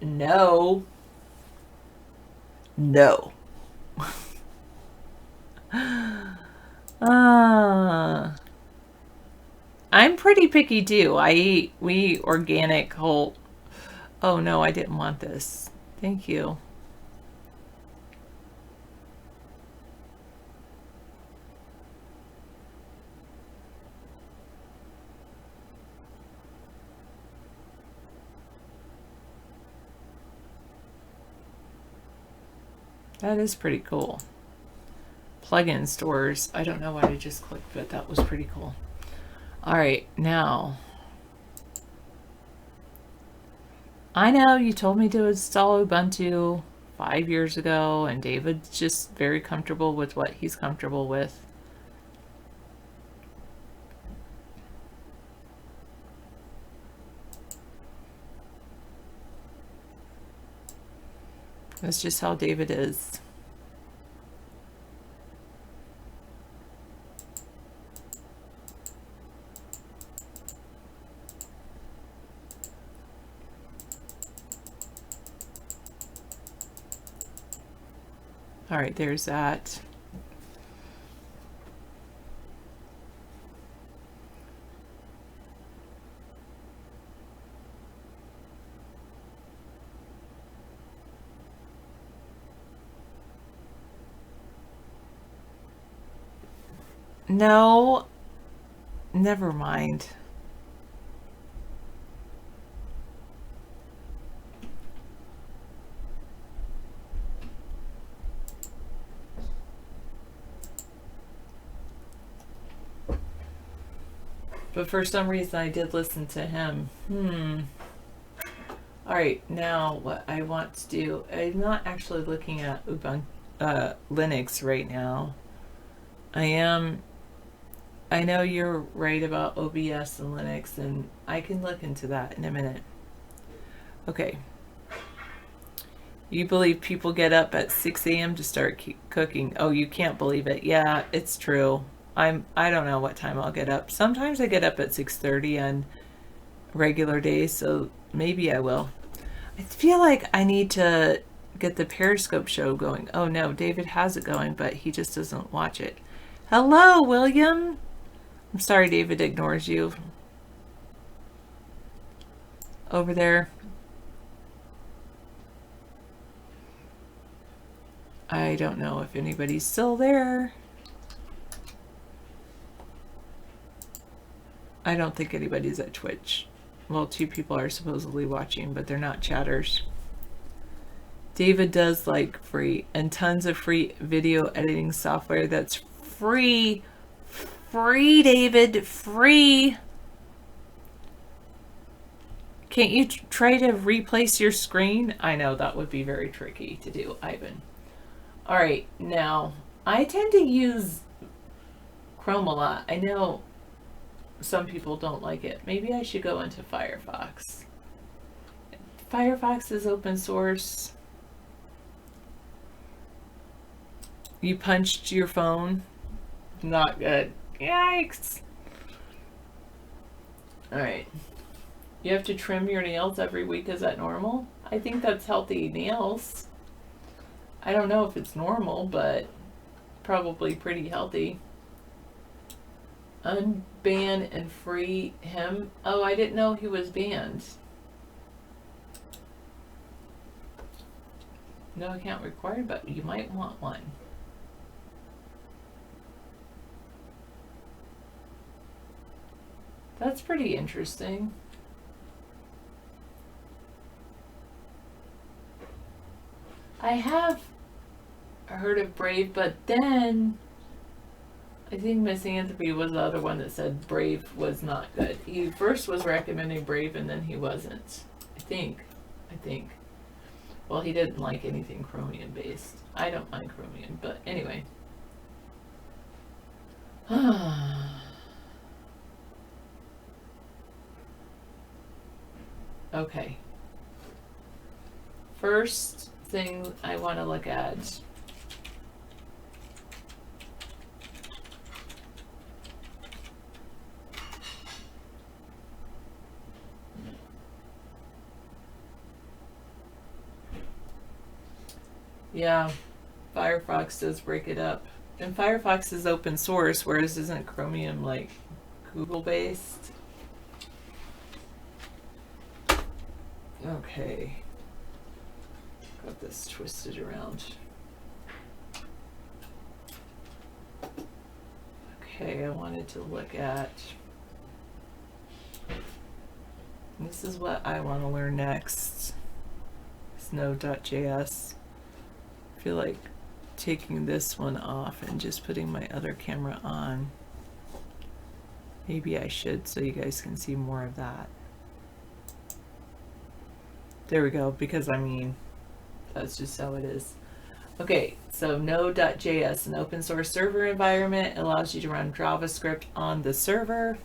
No. No. I'm pretty picky too. We organic whole. Oh no, I didn't want this. Thank you. That is pretty cool. Plugin stores. I don't know why I just clicked, but that was pretty cool. All right, now. I know you told me to install Ubuntu 5 years ago, and David's just very comfortable with what he's comfortable with. That's just how David is. All right, there's that. No, never mind. But for some reason I did listen to him. Alright, now what I want to do, I'm not actually looking at Ubuntu Linux right now. I know you're right about OBS and Linux, and I can look into that in a minute. Okay. You believe people get up at 6 a.m. to start cooking. Oh, you can't believe it. Yeah, it's true. I don't know what time I'll get up. Sometimes I get up at 6:30 on regular days, so maybe I will. I feel like I need to get the Periscope show going. Oh no, David has it going, but he just doesn't watch it. Hello, William. I'm sorry David ignores you. Over there. I don't know if anybody's still there. I don't think anybody's at Twitch. Well, 2 people are supposedly watching, but they're not chatters. David does like free and tons of free video editing software that's free. Free, David, free. Can't you try to replace your screen? I know that would be very tricky to do, Ivan. All right, now I tend to use Chrome a lot. I know some people don't like it. Maybe I should go into Firefox. Firefox is open source. You punched your phone. Not good. Yikes. All right. You have to trim your nails every week. Is that normal? I think that's healthy nails. I don't know if it's normal, but probably pretty healthy. Unban and free him. Oh, I didn't know he was banned. No account required, but you might want one. That's pretty interesting. I have heard of Brave, but then I think Misanthropy was the other one that said Brave was not good. He first was recommending Brave and then he wasn't. I think. Well, he didn't like anything Chromium based. I don't mind Chromium, but anyway. Okay. First thing I want to look at. Yeah, Firefox does break it up. And Firefox is open source, whereas isn't Chromium like Google based? Okay. Got this twisted around. Okay, I wanted to look at. This is what I want to learn next. Node.js. I feel like taking this one off and just putting my other camera on. Maybe I should so you guys can see more of that. There we go, because I mean, that's just how it is. Okay, so Node.js, an open source server environment, allows you to run JavaScript on the server.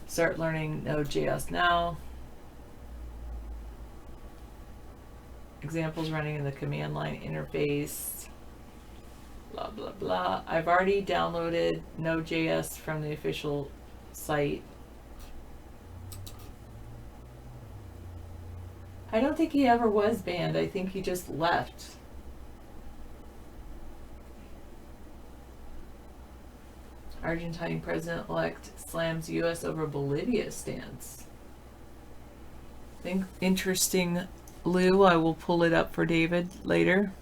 Start learning Node.js now. Examples running in the command line interface. Blah, blah, blah. I've already downloaded Node.js from the official site. I don't think he ever was banned. I think he just left. Argentine president-elect slams U.S. over Bolivia stance. Think interesting, Lou. I will pull it up for David later.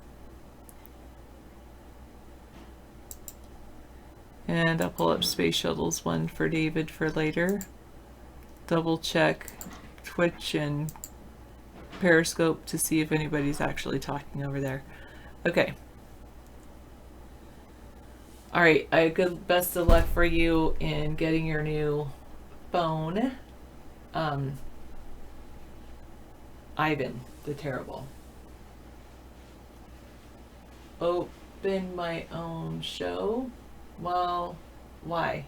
And I'll pull up Space Shuttle's one for David for later. Double check Twitch and Periscope to see if anybody's actually talking over there. Okay. All right, best of luck for you in getting your new phone. Ivan the Terrible. Open my own show? Well, why?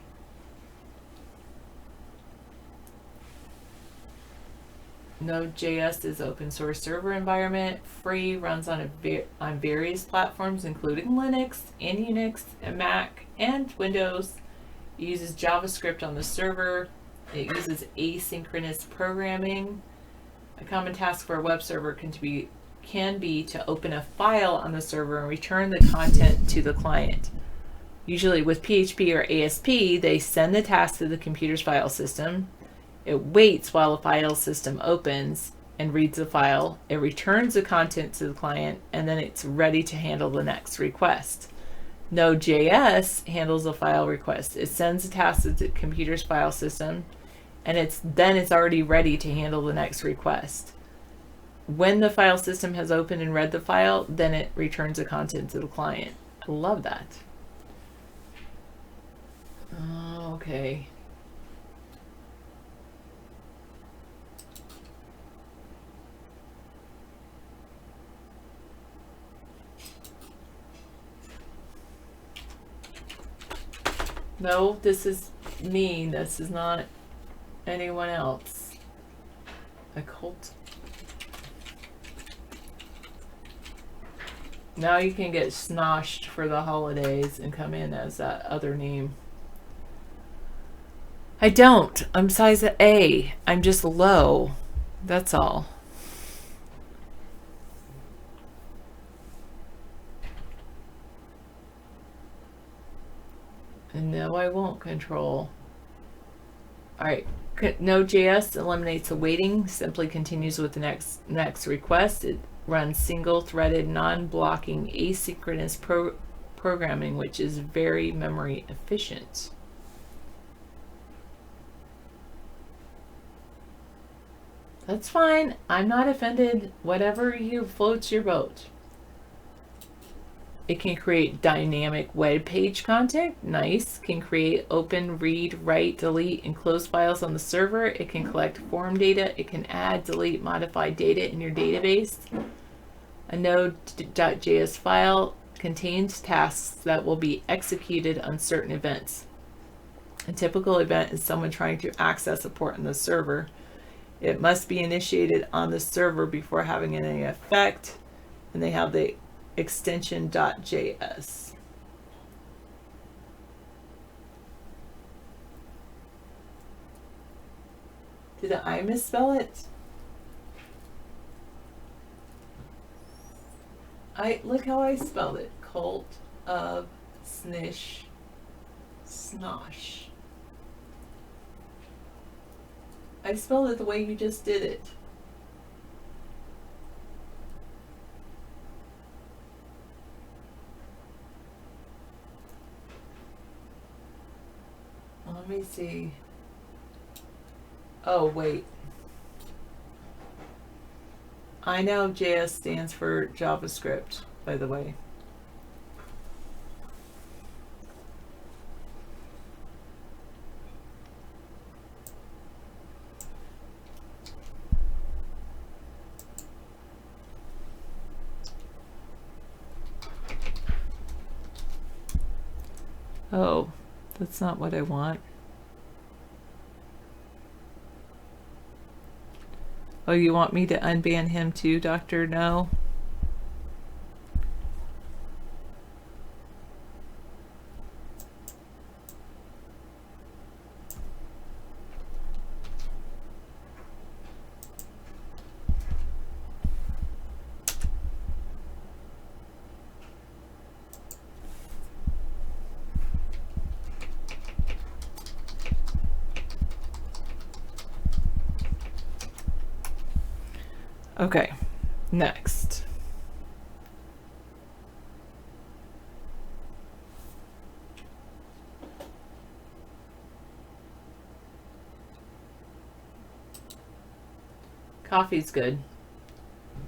Node.js is open source server environment, free, runs on various platforms including Linux and Unix and Mac and Windows. It uses JavaScript on the server. It uses asynchronous programming. A common task for a web server can be to open a file on the server and return the content to the client. Usually with PHP or ASP, they send the task to the computer's file system. It waits while the file system opens and reads the file. It returns the content to the client, and then it's ready to handle the next request. Node.js handles the file request. It sends the task to the computer's file system, and it's already ready to handle the next request. When the file system has opened and read the file, then it returns the content to the client. I love that. Okay. No, this is me. This is not anyone else. A cult. Now you can get snoshed for the holidays and come in as that other name. I don't. I'm size A. I'm just low. That's all. And no, I won't control. Alright, Node.js eliminates the waiting, simply continues with the next request. It runs single-threaded, non-blocking, asynchronous programming, which is very memory efficient. That's fine. I'm not offended. Whatever floats your boat. It can create dynamic web page content. Nice. Can create open, read, write, delete, and close files on the server. It can collect form data. It can add, delete, modify data in your database. A Node.js file contains tasks that will be executed on certain events. A typical event is someone trying to access a port on the server. It must be initiated on the server before having any effect, and they have the extension .js. Did I misspell it? Look how I spelled it. Cult of Snosh. I spelled it the way you just did it. Let me see. Oh, wait. I know JS stands for JavaScript, by the way. Oh, that's not what I want. Oh, you want me to unban him too, Dr. No? Okay, next. Coffee's good.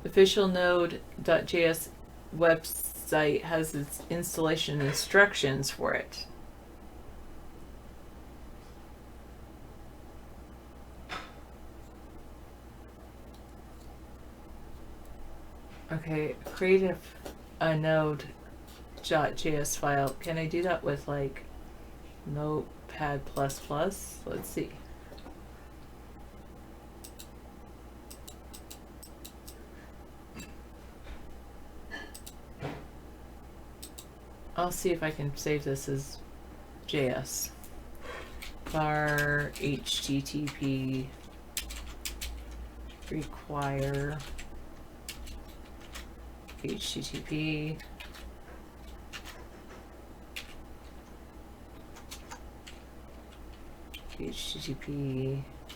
Official Node.js website has its installation instructions for it. Okay, create a Node.js file. Can I do that with like Notepad++? Let's see. I'll see if I can save this as JS. Var HTTP require HTTP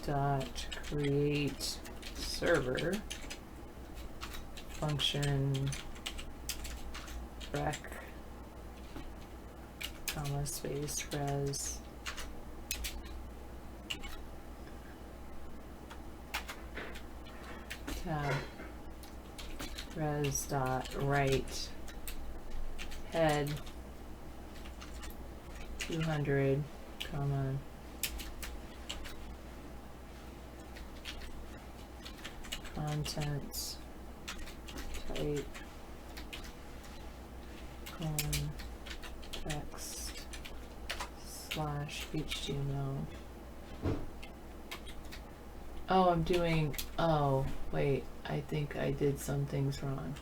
dot create server function rec comma space res tab res dot write head 200 comma contents type text / HTML. Oh, I'm doing, oh, wait, I think I did some things wrong.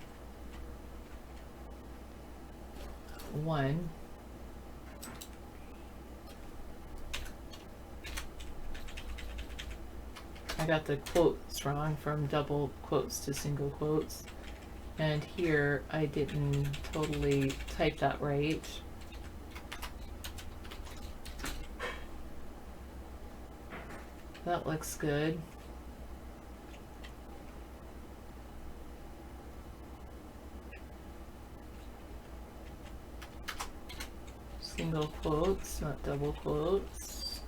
One. I got the quotes wrong from double quotes to single quotes. And here I didn't totally type that right. That looks good. Single quotes, not double quotes.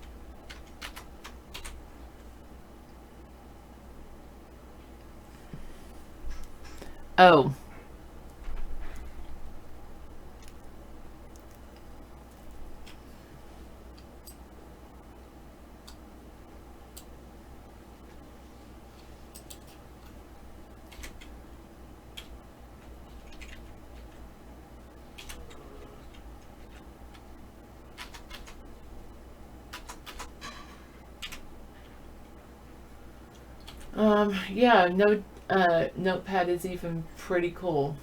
Oh. Yeah, Notepad is even pretty cool.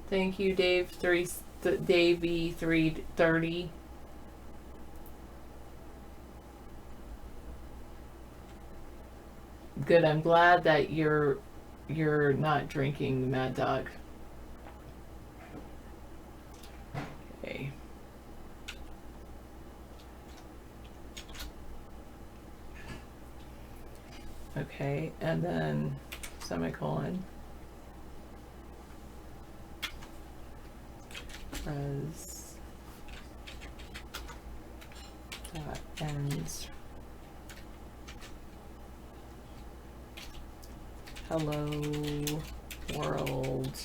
Thank you, Dave E330. Good. I'm glad that you're not drinking Mad Dog. Okay. Okay, and then semicolon. Res dot ends. Hello world.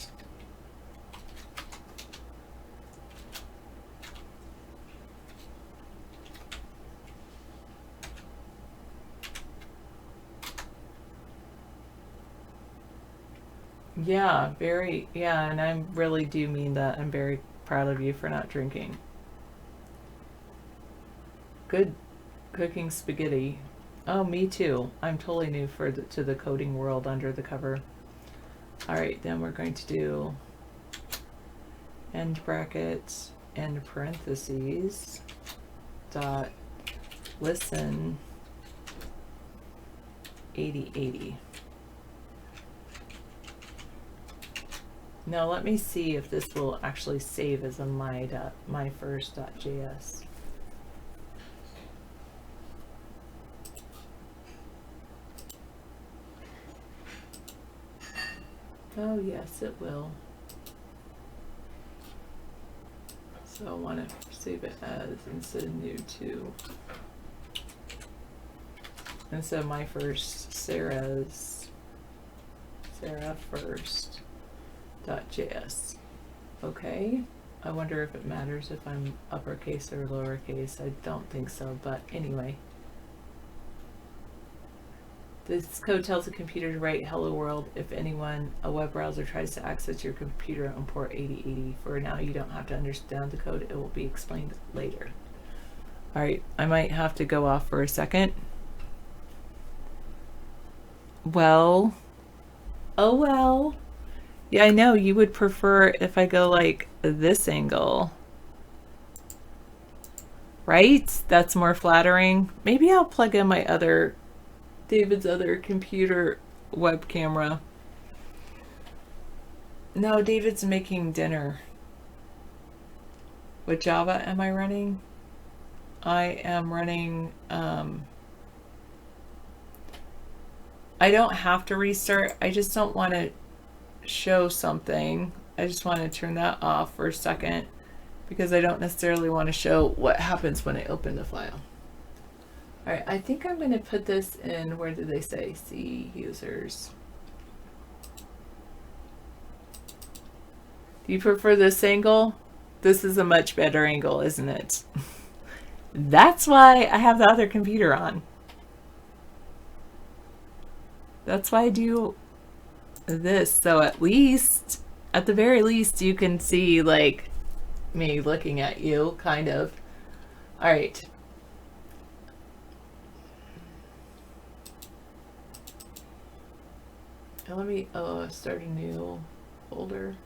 Yeah, and I really do mean that. I'm very proud of you for not drinking. Good cooking spaghetti. Oh, me too. I'm totally new to the coding world under the cover. All right, then we're going to do end brackets, end parentheses, dot listen 8080. Now let me see if this will actually save as a my first.js. Oh yes, it will. So I want to save it as instead of new to. And so my first Sarah first. .js. Okay, I wonder if it matters if I'm uppercase or lowercase. I don't think so, but anyway. This code tells the computer to write hello world if anyone, a web browser, tries to access your computer on port 8080. For now, you don't have to understand the code. It will be explained later. All right, I might have to go off for a second. Well, oh well. Yeah, I know you would prefer if I go like this angle. Right? That's more flattering. Maybe I'll plug in my other, David's other computer web camera. No, David's making dinner. What Java am I running? I am running, I don't have to restart. I just don't want to show something. I just want to turn that off for a second because I don't necessarily want to show what happens when I open the file. All right, I think I'm going to put this in, where did they say? See users. Do you prefer this angle? This is a much better angle, isn't it? That's why I have the other computer on. That's why I do this. So at least, at the very least, you can see like me looking at you, kind of. All right. Let me start a new folder.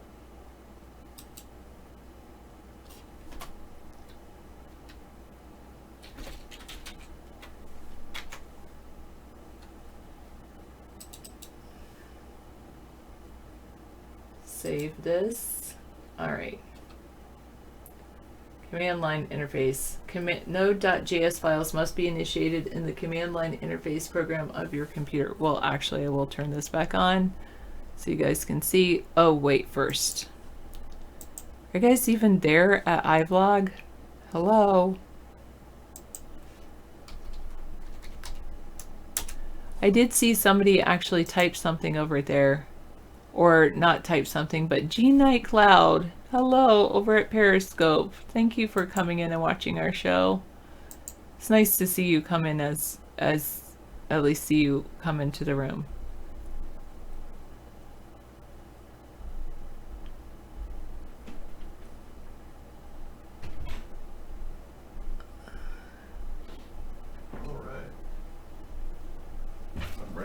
Save this. All right. Command line interface. Node.js files must be initiated in the command line interface program of your computer. Well, actually, I will turn this back on so you guys can see. Oh, wait, first. Are you guys even there at iVlog? Hello? I did see somebody actually type something over there. Or not type something, but G Night Cloud. Hello, over at Periscope. Thank you for coming in and watching our show. It's nice to see you come in as at least see you come into the room.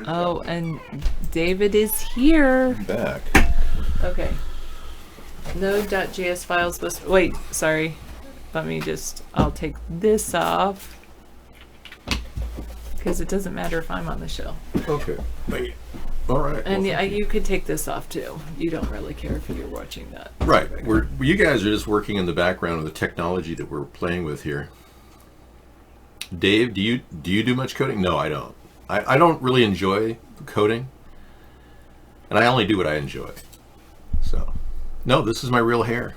Oh, and David is here. Back. Okay. Node.js files must, wait, sorry. Let me just, I'll take this off. Because it doesn't matter if I'm on the show. Okay. Wait. All right. And well, yeah, you could take this off too. You don't really care if you're watching that. right. You guys are just working in the background of the technology that we're playing with here. Dave, do you do much coding? No, I don't. I don't really enjoy coding, and I only do what I enjoy. So, no, this is my real hair.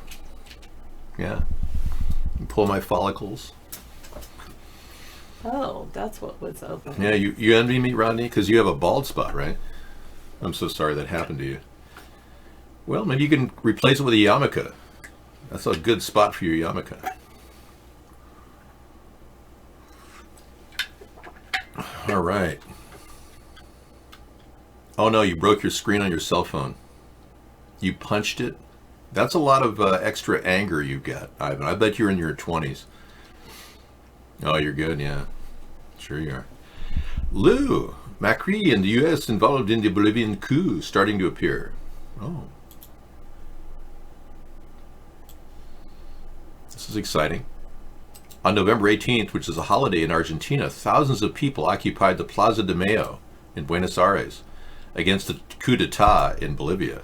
Yeah, pull my follicles. Oh, that's what was open. Yeah, you envy me, Rodney, because you have a bald spot, right? I'm so sorry that happened to you. Well, maybe you can replace it with a yarmulke. That's a good spot for your yarmulke. All right. Oh no, you broke your screen on your cell phone. You punched it? That's a lot of extra anger you've got, Ivan. I bet you're in your 20s. Oh, you're good, yeah. Sure you are. Lou, Macri and the U.S. involved in the Bolivian coup starting to appear. Oh. This is exciting. On November 18th, which is a holiday in Argentina, thousands of people occupied the Plaza de Mayo in Buenos Aires against the coup d'etat in Bolivia,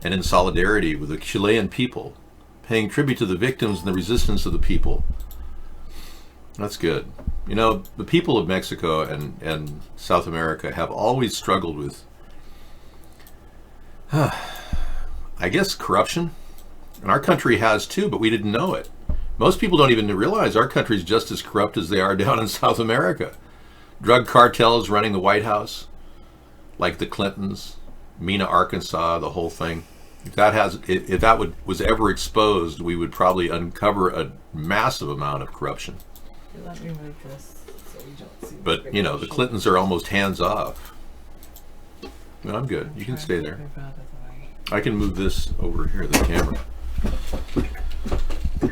and in solidarity with the Chilean people, paying tribute to the victims and the resistance of the people. That's good. You know, the people of Mexico and South America have always struggled with, I guess, corruption. And our country has too, but we didn't know it. Most people don't even realize our country's just as corrupt as they are down in South America. Drug cartels running the White House, like the Clintons, Mena, Arkansas, the whole thing. If that was ever exposed, we would probably uncover a massive amount of corruption. Let me move this so you don't see. But you know, the Clintons are almost hands off. No, I'm good. You can stay there. I can move this over here, the camera.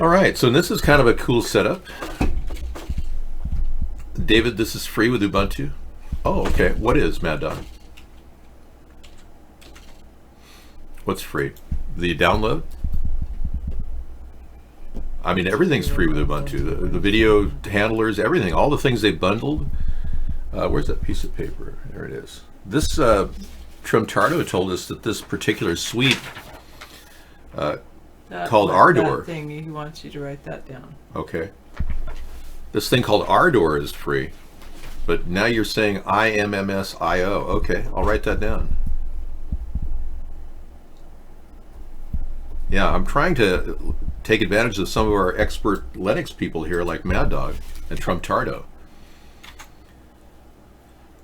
All right, so this is kind of a cool setup. David, this is free with Ubuntu. Oh, okay. What is Mad Dog? What's free? The download? I mean, everything's free with Ubuntu. The video handlers, everything, all the things they bundled. Where's that piece of paper? There it is. This Trumtardo told us that this particular suite called Ardor. That thing, he wants you to write that down. Okay. This thing called Ardor is free. But now you're saying IMMSIO. Okay, I'll write that down. Yeah, I'm trying to take advantage of some of our expert Linux people here like Mad Dog and Trumtardo.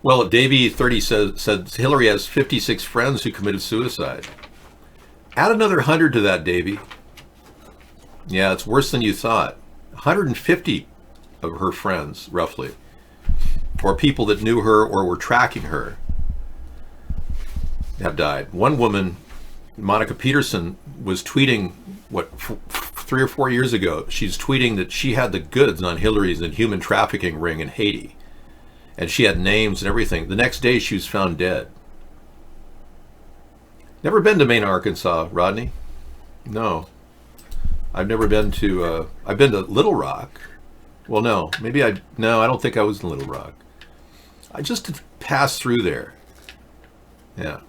Well, Davey30 said Hillary has 56 friends who committed suicide. Add another 100 to that, Davey. Yeah, it's worse than you thought. 150 of her friends, roughly, or people that knew her or were tracking her, have died. One woman, Monica Peterson, was tweeting, 3 or 4 years ago, she's tweeting that she had the goods on Hillary's and human trafficking ring in Haiti. And she had names and everything. The next day, she was found dead. Never been to Maine, Arkansas, Rodney? No. I've never been to, I've been to Little Rock. Well, no, I don't think I was in Little Rock. I just passed through there. Yeah.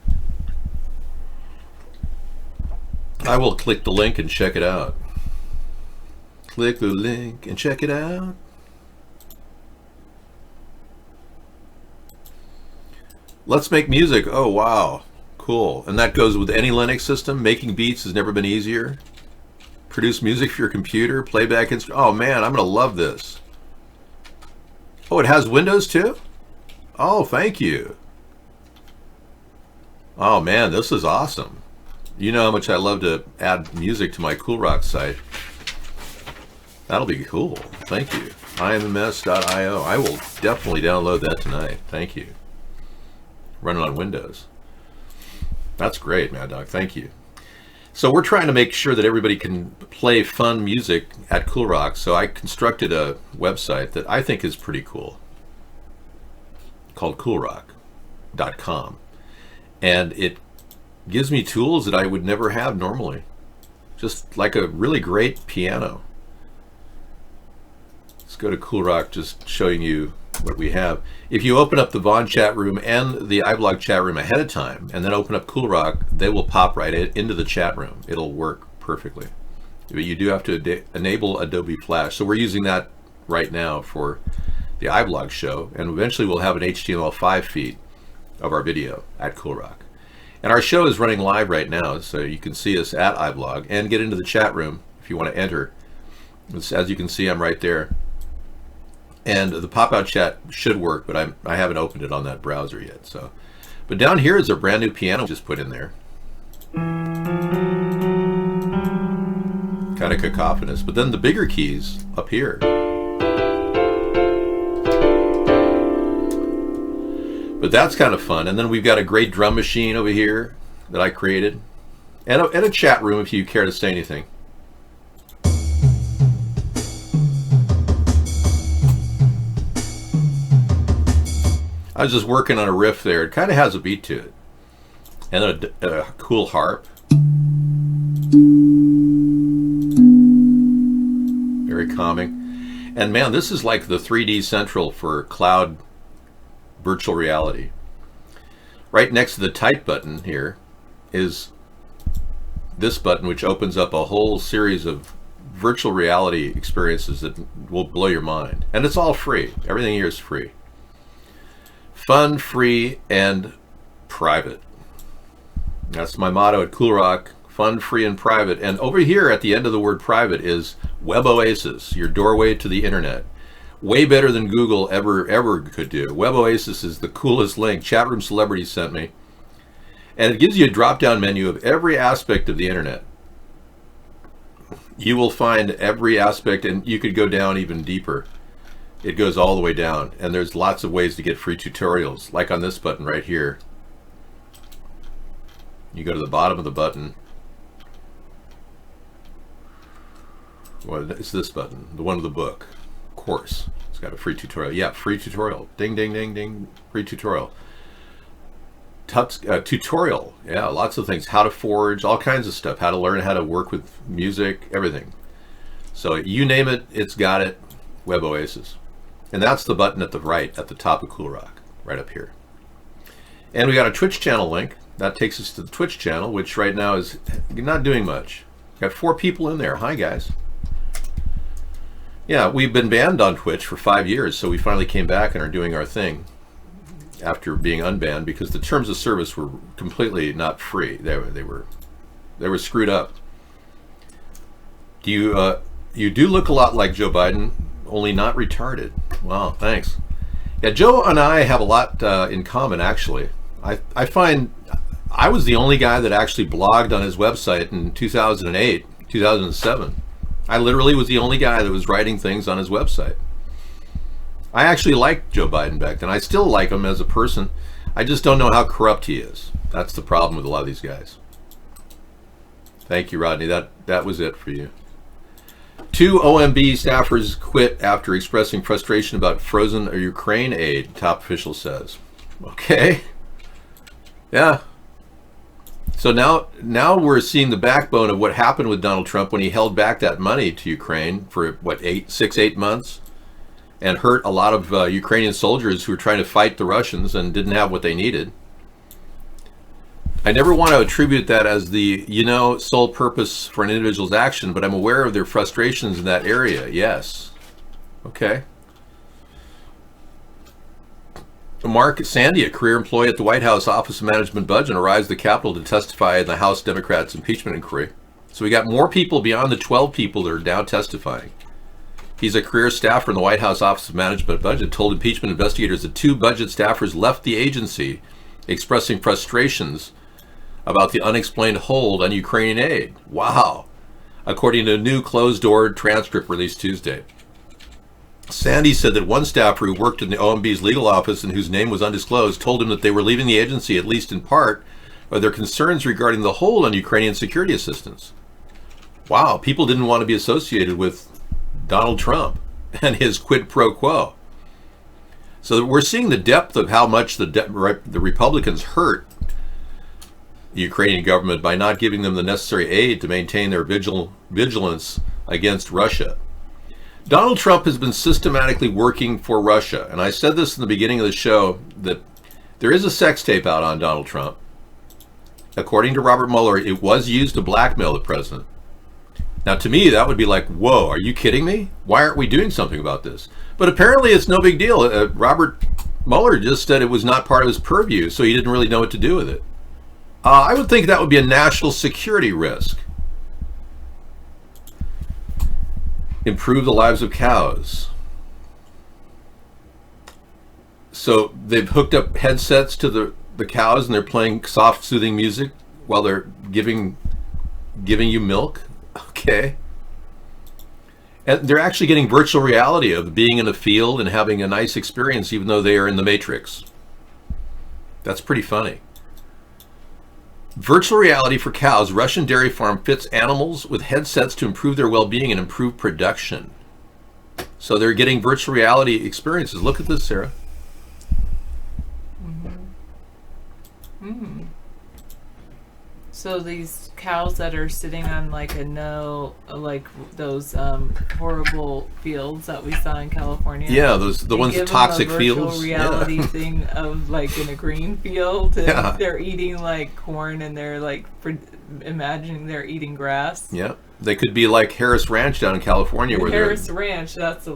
I will click the link and check it out. Click the link and check it out. Let's make music. Oh, wow. Cool. And that goes with any Linux system. Making beats has never been easier. Produce music for your computer. Playback instrument. Oh, man, I'm going to love this. Oh, it has Windows too? Oh, thank you. Oh, man, this is awesome. You know how much I love to add music to my Cool Rock site. That'll be cool. Thank you. IMMS.io. I will definitely download that tonight. Thank you. Run it on Windows. That's great, Mad Dog. Thank you. So we're trying to make sure that everybody can play fun music at Cool Rock. So I constructed a website that I think is pretty cool called coolrock.com. And it gives me tools that I would never have normally. Just like a really great piano. Let's go to Cool Rock, just showing you what we have. If you open up the Vaughn chat room and the iBlog chat room ahead of time, and then open up Cool Rock, they will pop right into the chat room. It'll work perfectly. But you do have to enable Adobe Flash. So we're using that right now for the iBlog show, and eventually we'll have an HTML5 feed of our video at Cool Rock. And our show is running live right now, so you can see us at iBlog and get into the chat room if you want to enter. As you can see, I'm right there. And the pop-out chat should work, but I haven't opened it on that browser yet. So, but down here is a brand new piano just put in there. Kind of cacophonous. But then the bigger keys up here. But that's kind of fun. And then we've got a great drum machine over here that I created. And a chat room if you care to say anything. I was just working on a riff there. It kind of has a beat to it. And a cool harp. Very calming. And man, this is like the 3D Central for cloud virtual reality. Right next to the type button here is this button, which opens up a whole series of virtual reality experiences that will blow your mind. And it's all free. Everything here is free. Fun, free, and private. That's my motto at Cool Rock. Fun, free, and private. And over here at the end of the word private is Web Oasis, your doorway to the internet. Way better than Google ever could do. Web Oasis is the coolest link. Chatroom Celebrity sent me. And it gives you a drop-down menu of every aspect of the internet. You will find every aspect, and you could go down even deeper. It goes all the way down, and there's lots of ways to get free tutorials, like on this button right here. You go to the bottom of the button. Well, it's this button, the one with the book. Course. It's got a free tutorial. Yeah, free tutorial. Ding, ding, ding, ding. Free tutorial. tutorial. Yeah, lots of things. How to forge, all kinds of stuff. How to learn how to work with music, everything. So you name it, it's got it. Web Oasis. And that's the button at the right, at the top of Cool Rock, right up here. And we got a Twitch channel link. That takes us to the Twitch channel, which right now is not doing much. Got 4 people in there. Hi, guys. Yeah, we've been banned on Twitch for 5 years, so we finally came back and are doing our thing after being unbanned because the terms of service were completely not free. They were screwed up. You do look a lot like Joe Biden, only not retarded. Wow, thanks. Yeah, Joe and I have a lot in common, actually. I find I was the only guy that actually blogged on his website in 2008, 2007. I literally was the only guy that was writing things on his website. I actually liked Joe Biden back then. I still like him as a person. I just don't know how corrupt he is. That's the problem with a lot of these guys. Thank you, Rodney. That was it for you. 2 OMB staffers quit after expressing frustration about frozen Ukraine aid, top official says. Okay. Yeah. So now we're seeing the backbone of what happened with Donald Trump when he held back that money to Ukraine for, what, 8 months? And hurt a lot of Ukrainian soldiers who were trying to fight the Russians and didn't have what they needed. I never want to attribute that as the, sole purpose for an individual's action, but I'm aware of their frustrations in that area, yes. Okay. Mark Sandy, a career employee at the White House Office of Management Budget, arrives at the Capitol to testify in the House Democrats' impeachment inquiry. So we got more people beyond the 12 people that are now testifying. He's a career staffer in the White House Office of Management Budget, told impeachment investigators that 2 budget staffers left the agency expressing frustrations about the unexplained hold on Ukrainian aid. Wow. According to a new closed-door transcript released Tuesday. Sandy said that one staffer who worked in the OMB's legal office and whose name was undisclosed told him that they were leaving the agency, at least in part, of their concerns regarding the hold on Ukrainian security assistance. Wow, people didn't want to be associated with Donald Trump and his quid pro quo. So we're seeing the depth of how much the Republicans hurt the Ukrainian government by not giving them the necessary aid to maintain their vigilance against Russia. Donald Trump has been systematically working for Russia, and I said this in the beginning of the show, that there is a sex tape out on Donald Trump. According to Robert Mueller, it was used to blackmail the president. Now, to me, that would be like, whoa, are you kidding me? Why aren't we doing something about this? But apparently it's no big deal. Robert Mueller just said it was not part of his purview, so he didn't really know what to do with it. I would think that would be a national security risk. Improve the lives of cows. So they've hooked up headsets to the cows and they're playing soft, soothing music while they're giving you milk. Okay. And they're actually getting virtual reality of being in a field and having a nice experience even though they are in the Matrix. That's pretty funny. Virtual reality for cows. Russian dairy farm fits animals with headsets to improve their well-being and improve production. So they're getting virtual reality experiences. Look at this, Sarah. So these cows that are sitting on like those horrible fields that we saw in California. Yeah, the ones with toxic fields. Virtual reality thing of like in a green field. And Yeah. They're eating like corn and they're like imagining they're eating grass. Yeah, they could be like Harris Ranch down in California. Harris Ranch, that's the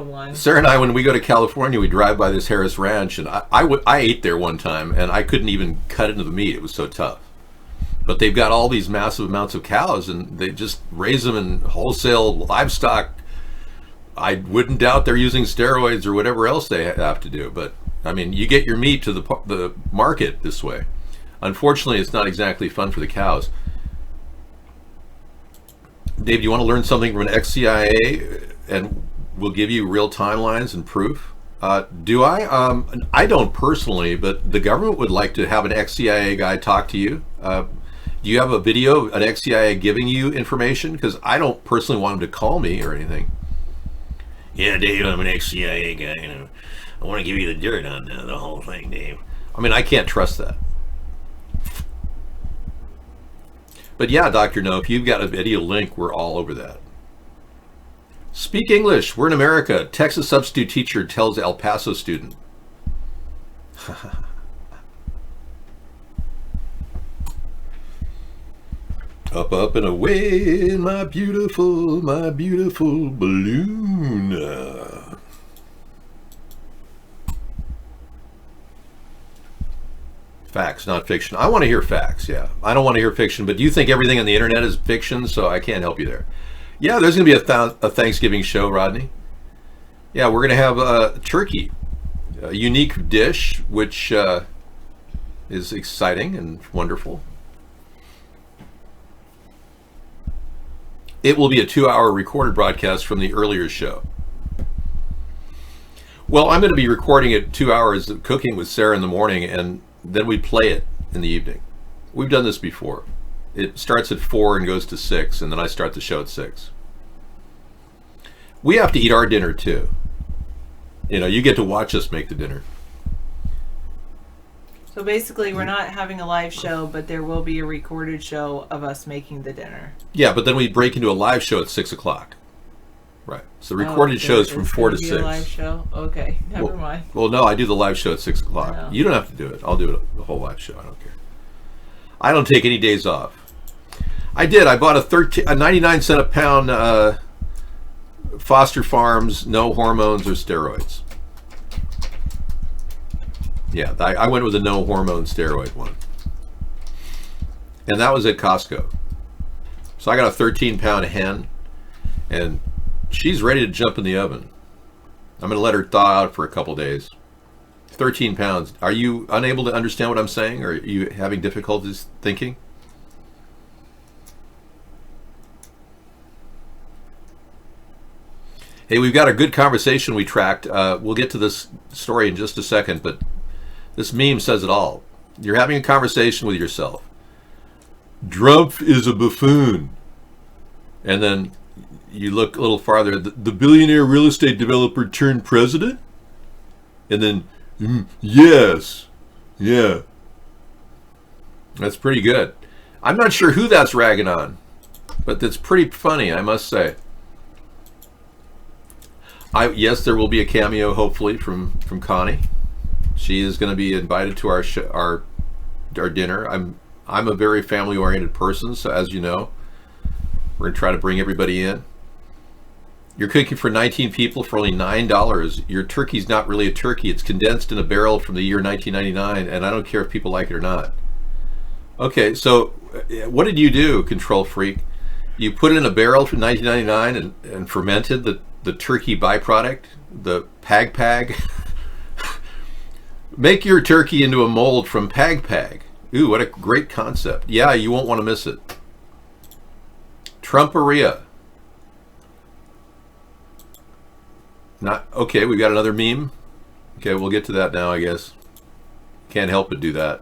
one. Sarah and I, when we go to California, we drive by this Harris Ranch, and I ate there one time, and I couldn't even cut into the meat. It was so tough. But they've got all these massive amounts of cows, and they just raise them in wholesale livestock. I wouldn't doubt they're using steroids or whatever else they have to do. But, I mean, you get your meat to the market this way. Unfortunately, it's not exactly fun for the cows. Dave, do you want to learn something from an ex-CIA, and we'll give you real timelines and proof? Do I? I don't personally, but the government would like to have an ex-CIA guy talk to you. Do you have a video of an ex-CIA giving you information? Because I don't personally want him to call me or anything. Yeah, Dave, I'm an ex-CIA guy. I want to give you the dirt on the whole thing, Dave. I mean, I can't trust that. But yeah, Dr. No, if you've got a video link, we're all over that. Speak English. We're in America. Texas substitute teacher tells El Paso student. Up, up, and away in my beautiful balloon. Facts, not fiction. I want to hear facts, yeah. I don't want to hear fiction, but do you think everything on the internet is fiction? So I can't help you there. Yeah, there's going to be a Thanksgiving show, Rodney. Yeah, we're going to have turkey, a unique dish, which is exciting and wonderful. It will be a 2-hour recorded broadcast from the earlier show. Well, I'm going to be recording it 2 hours of cooking with Sarah in the morning, and then we play it in the evening. We've done this before. It starts at 4 and goes to 6, and then I start the show at 6. We have to eat our dinner too. You know, you get to watch us make the dinner. So basically, we're not having a live show, but there will be a recorded show of us making the dinner. Yeah, but then we break into a live show at 6 o'clock. Right. So the recorded shows from 4 to 6. A live show? Okay, never mind. Well, no, I do the live show at 6 o'clock. You don't have to do it. I'll do it the whole live show. I don't care. I don't take any days off. I did. I bought a 99 cent a pound Foster Farms, no hormones or steroids. Yeah, I went with a no hormone steroid one. And that was at Costco. So I got a 13-pound hen, and she's ready to jump in the oven. I'm going to let her thaw out for a couple days. 13 pounds. Are you unable to understand what I'm saying? Or are you having difficulties thinking? Hey, we've got a good conversation we tracked. We'll get to this story in just a second, but this meme says it all. You're having a conversation with yourself. Trump is a buffoon. And then you look a little farther. The billionaire real estate developer turned president? And then, yes. Yeah. That's pretty good. I'm not sure who that's ragging on, but that's pretty funny, I must say. Yes, there will be a cameo, hopefully, from Connie. She is going to be invited to our dinner. I'm a very family-oriented person, so as you know, we're going to try to bring everybody in. You're cooking for 19 people for only $9. Your turkey's not really a turkey. It's condensed in a barrel from the year 1999, and I don't care if people like it or not. Okay, so what did you do, Control Freak? You put it in a barrel from 1999 and fermented the turkey byproduct, the pag. Make your turkey into a mold from pag. Ooh, what a great concept. Yeah, you won't want to miss it. Trumperia. Okay, we've got another meme. Okay, we'll get to that now, I guess. Can't help but do that.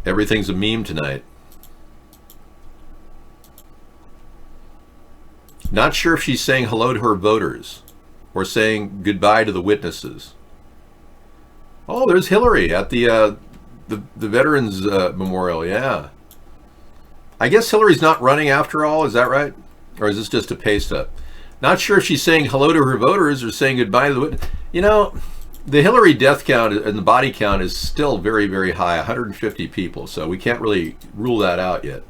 Everything's a meme tonight. Not sure if she's saying hello to her voters or saying goodbye to the witnesses. Oh, there's Hillary at the Veterans Memorial. Yeah. I guess Hillary's not running after all. Is that right? Or is this just a paste up? Not sure if she's saying hello to her voters or saying goodbye to the witnesses. You know, the Hillary death count and the body count is still very, very high, 150 people. So we can't really rule that out yet.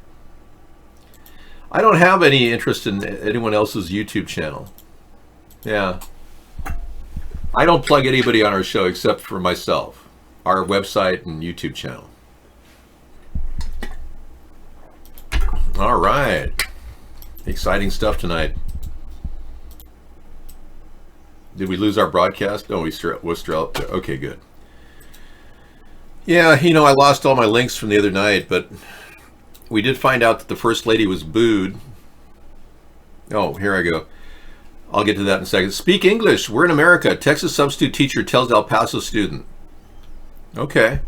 I don't have any interest in anyone else's YouTube channel. Yeah. I don't plug anybody on our show except for myself, our website and YouTube channel. All right. Exciting stuff tonight. Did we lose our broadcast? No, we're still up there. Okay, good. Yeah, you know, I lost all my links from the other night, but we did find out that the First Lady was booed. Oh, here I go. I'll get to that in a second. Speak English. We're in America. Texas substitute teacher tells El Paso student. Okay.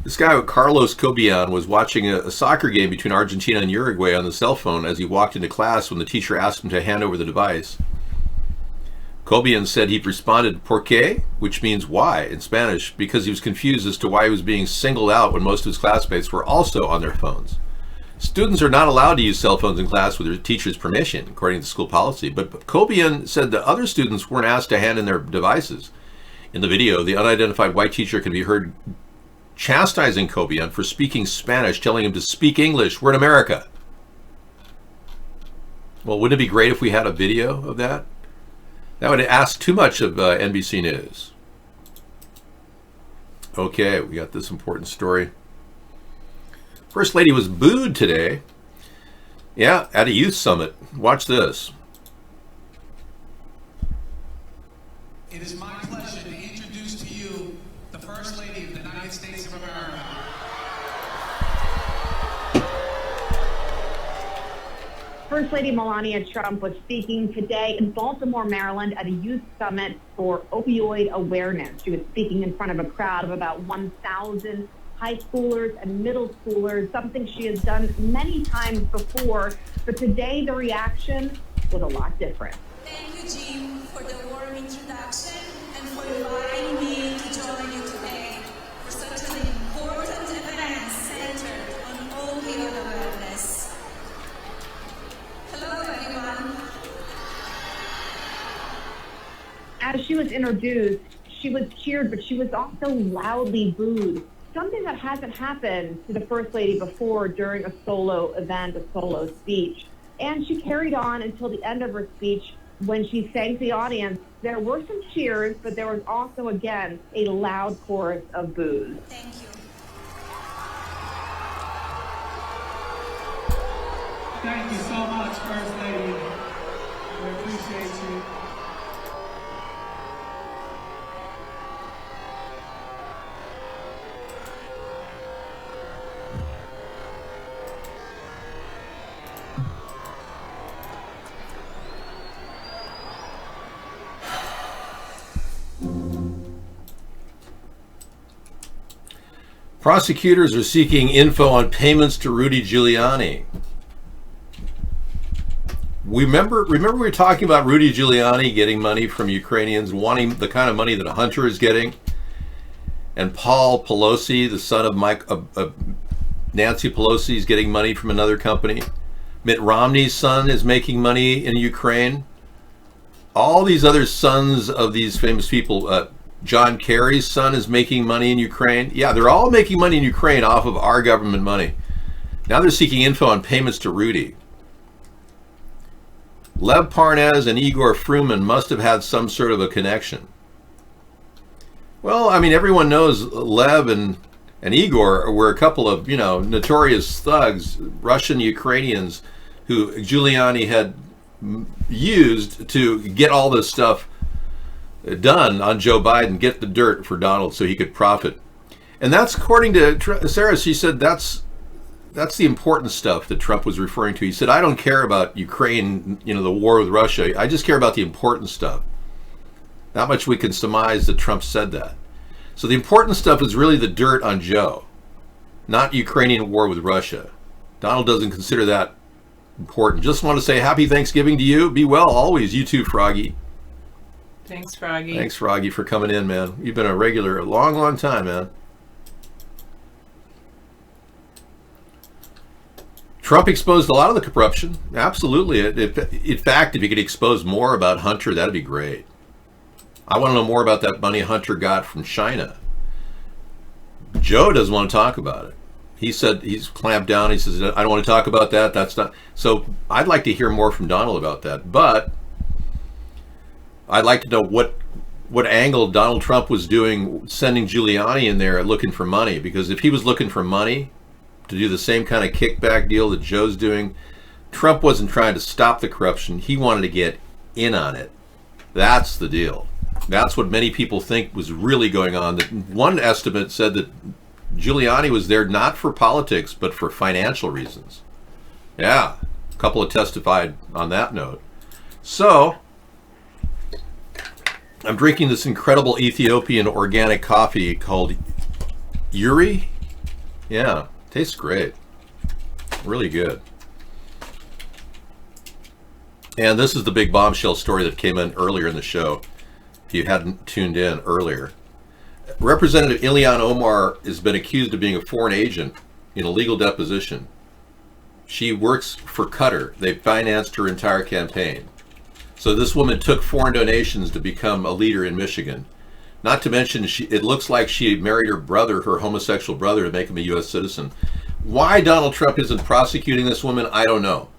This guy, Carlos Cobian, was watching a soccer game between Argentina and Uruguay on the cell phone as he walked into class when the teacher asked him to hand over the device. Cobian said he'd responded "por qué," which means why in Spanish, because he was confused as to why he was being singled out when most of his classmates were also on their phones. Students are not allowed to use cell phones in class with their teacher's permission, according to school policy, but Cobian said that other students weren't asked to hand in their devices. In the video, the unidentified white teacher can be heard chastising Cobian for speaking Spanish, telling him to speak English. We're in America. Well, wouldn't it be great if we had a video of that? That would ask too much of NBC News. Okay, we got this important story. First Lady was booed today. Yeah, at a youth summit. Watch this. It is my pleasure to introduce to you the First Lady of the United States of America. First Lady Melania Trump was speaking today in Baltimore, Maryland at a youth summit for opioid awareness. She was speaking in front of a crowd of about 1,000 high schoolers and middle schoolers, something she has done many times before, but today the reaction was a lot different. Thank you, Jim, for the warm introduction and for inviting me to join you today for such an important event centered on opioid awareness. Hello, everyone. As she was introduced, she was cheered, but she was also loudly booed. Something that hasn't happened to the First Lady before during a solo event, a solo speech. And she carried on until the end of her speech when she thanked the audience. There were some cheers, but there was also, again, a loud chorus of boos. Thank you. Thank you so much, First Lady. We appreciate you. Prosecutors are seeking info on payments to Rudy Giuliani. Remember we were talking about Rudy Giuliani getting money from Ukrainians, wanting the kind of money that Hunter is getting, and Paul Pelosi, the son of Nancy Pelosi, is getting money from another company. Mitt Romney's son is making money in Ukraine. All these other sons of these famous people, John Kerry's son is making money in Ukraine. Yeah, they're all making money in Ukraine off of our government money. Now they're seeking info on payments to Rudy. Lev Parnas and Igor Fruman must have had some sort of a connection. Well, I mean, everyone knows Lev and Igor were a couple of, notorious thugs, Russian Ukrainians, who Giuliani had used to get all this stuff done on Joe Biden, get the dirt for Donald so he could profit. And that's, according to Sarah, she said that's the important stuff that Trump was referring to. He said, I don't care about Ukraine, the war with Russia. I just care about the important stuff. Not much we can surmise that Trump said that. So the important stuff is really the dirt on Joe, not Ukrainian war with Russia. Donald doesn't consider that important. Just want to say happy Thanksgiving to you. Be well always. You too, Froggy. Thanks, Froggy. Thanks, Froggy, for coming in, man. You've been a regular a long, long time, man. Trump exposed a lot of the corruption. Absolutely. In fact, if he could expose more about Hunter, that'd be great. I want to know more about that money Hunter got from China. Joe doesn't want to talk about it. He said he's clamped down. He says, I don't want to talk about that. That's not. So I'd like to hear more from Donald about that. But I'd like to know what angle Donald Trump was doing, sending Giuliani in there looking for money. Because if he was looking for money to do the same kind of kickback deal that Joe's doing, Trump wasn't trying to stop the corruption. He wanted to get in on it. That's the deal. That's what many people think was really going on. That one estimate said that Giuliani was there not for politics, but for financial reasons. Yeah, a couple have testified on that note. So I'm drinking this incredible Ethiopian organic coffee called Uri. Yeah, tastes great. Really good. And this is the big bombshell story that came in earlier in the show, if you hadn't tuned in earlier. Representative Ilhan Omar has been accused of being a foreign agent in a legal deposition. She works for Qatar. They financed her entire campaign. So this woman took foreign donations to become a leader in Michigan. Not to mention, it looks like she married her brother, her homosexual brother, to make him a U.S. citizen. Why Donald Trump isn't prosecuting this woman, I don't know.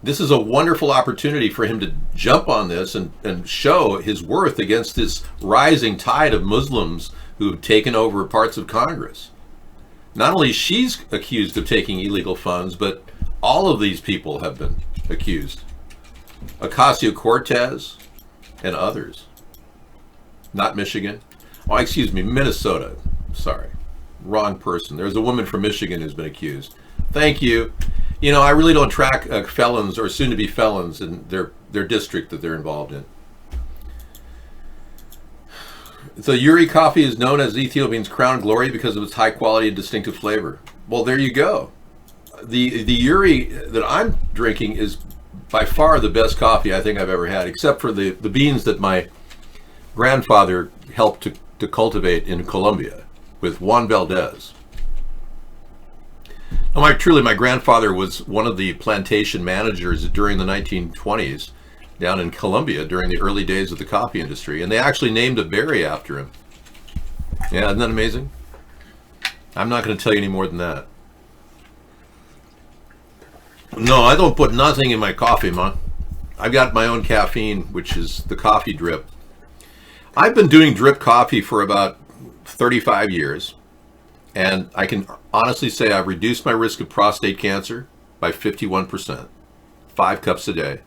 This is a wonderful opportunity for him to jump on this and show his worth against this rising tide of Muslims who have taken over parts of Congress. Not only she's accused of taking illegal funds, but all of these people have been accused. Ocasio-Cortez and others. Not Michigan. Oh, excuse me, Minnesota. Sorry. Wrong person. There's a woman from Michigan who's been accused. Thank you. You know, I really don't track felons or soon-to-be felons in their district that they're involved in. So Uri coffee is known as Ethiopian's crown glory because of its high quality and distinctive flavor. Well, there you go. The Uri that I'm drinking is by far the best coffee I think I've ever had, except for the beans that my grandfather helped to cultivate in Colombia with Juan Valdez. Now, my grandfather was one of the plantation managers during the 1920s down in Colombia during the early days of the coffee industry, and they actually named a berry after him. Yeah, isn't that amazing? I'm not going to tell you any more than that. No, I don't put nothing in my coffee, man. I've got my own caffeine, which is the coffee drip. I've been doing drip coffee for about 35 years. And I can honestly say I've reduced my risk of prostate cancer by 51%, 5 cups a day.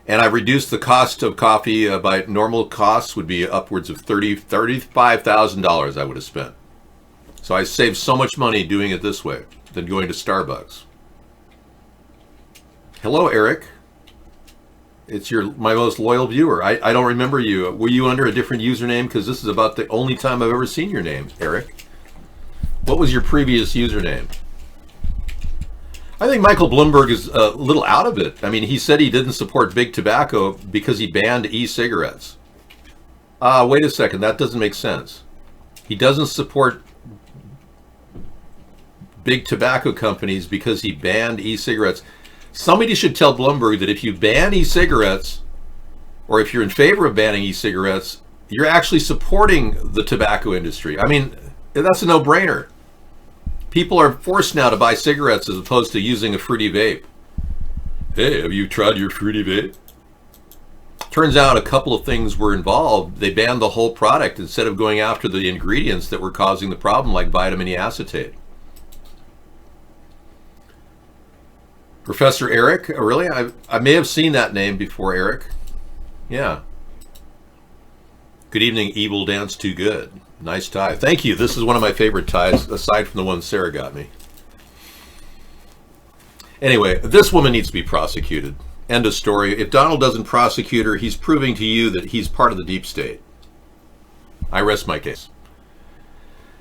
And I've reduced the cost of coffee by normal costs would be upwards of $35,000 I would have spent. So I saved so much money doing it this way than going to Starbucks. Hello, Eric. It's my most loyal viewer. I don't remember you. Were you under a different username? Because this is about the only time I've ever seen your name, Eric. What was your previous username? I think Michael Bloomberg is a little out of it. I mean, he said he didn't support big tobacco because he banned e-cigarettes. Wait a second, that doesn't make sense. He doesn't support big tobacco companies because he banned e-cigarettes. Somebody should tell Bloomberg that if you ban e-cigarettes, or if you're in favor of banning e-cigarettes, you're actually supporting the tobacco industry. I mean, that's a no-brainer. People are forced now to buy cigarettes as opposed to using a fruity vape. Hey, have you tried your fruity vape? Turns out a couple of things were involved. They banned the whole product instead of going after the ingredients that were causing the problem, like vitamin E acetate. Professor Eric? Really? I may have seen that name before, Eric. Yeah. Good evening, Evil Dance Too Good. Nice tie. Thank you. This is one of my favorite ties, aside from the one Sarah got me. Anyway, this woman needs to be prosecuted. End of story. If Donald doesn't prosecute her, he's proving to you that he's part of the deep state. I rest my case.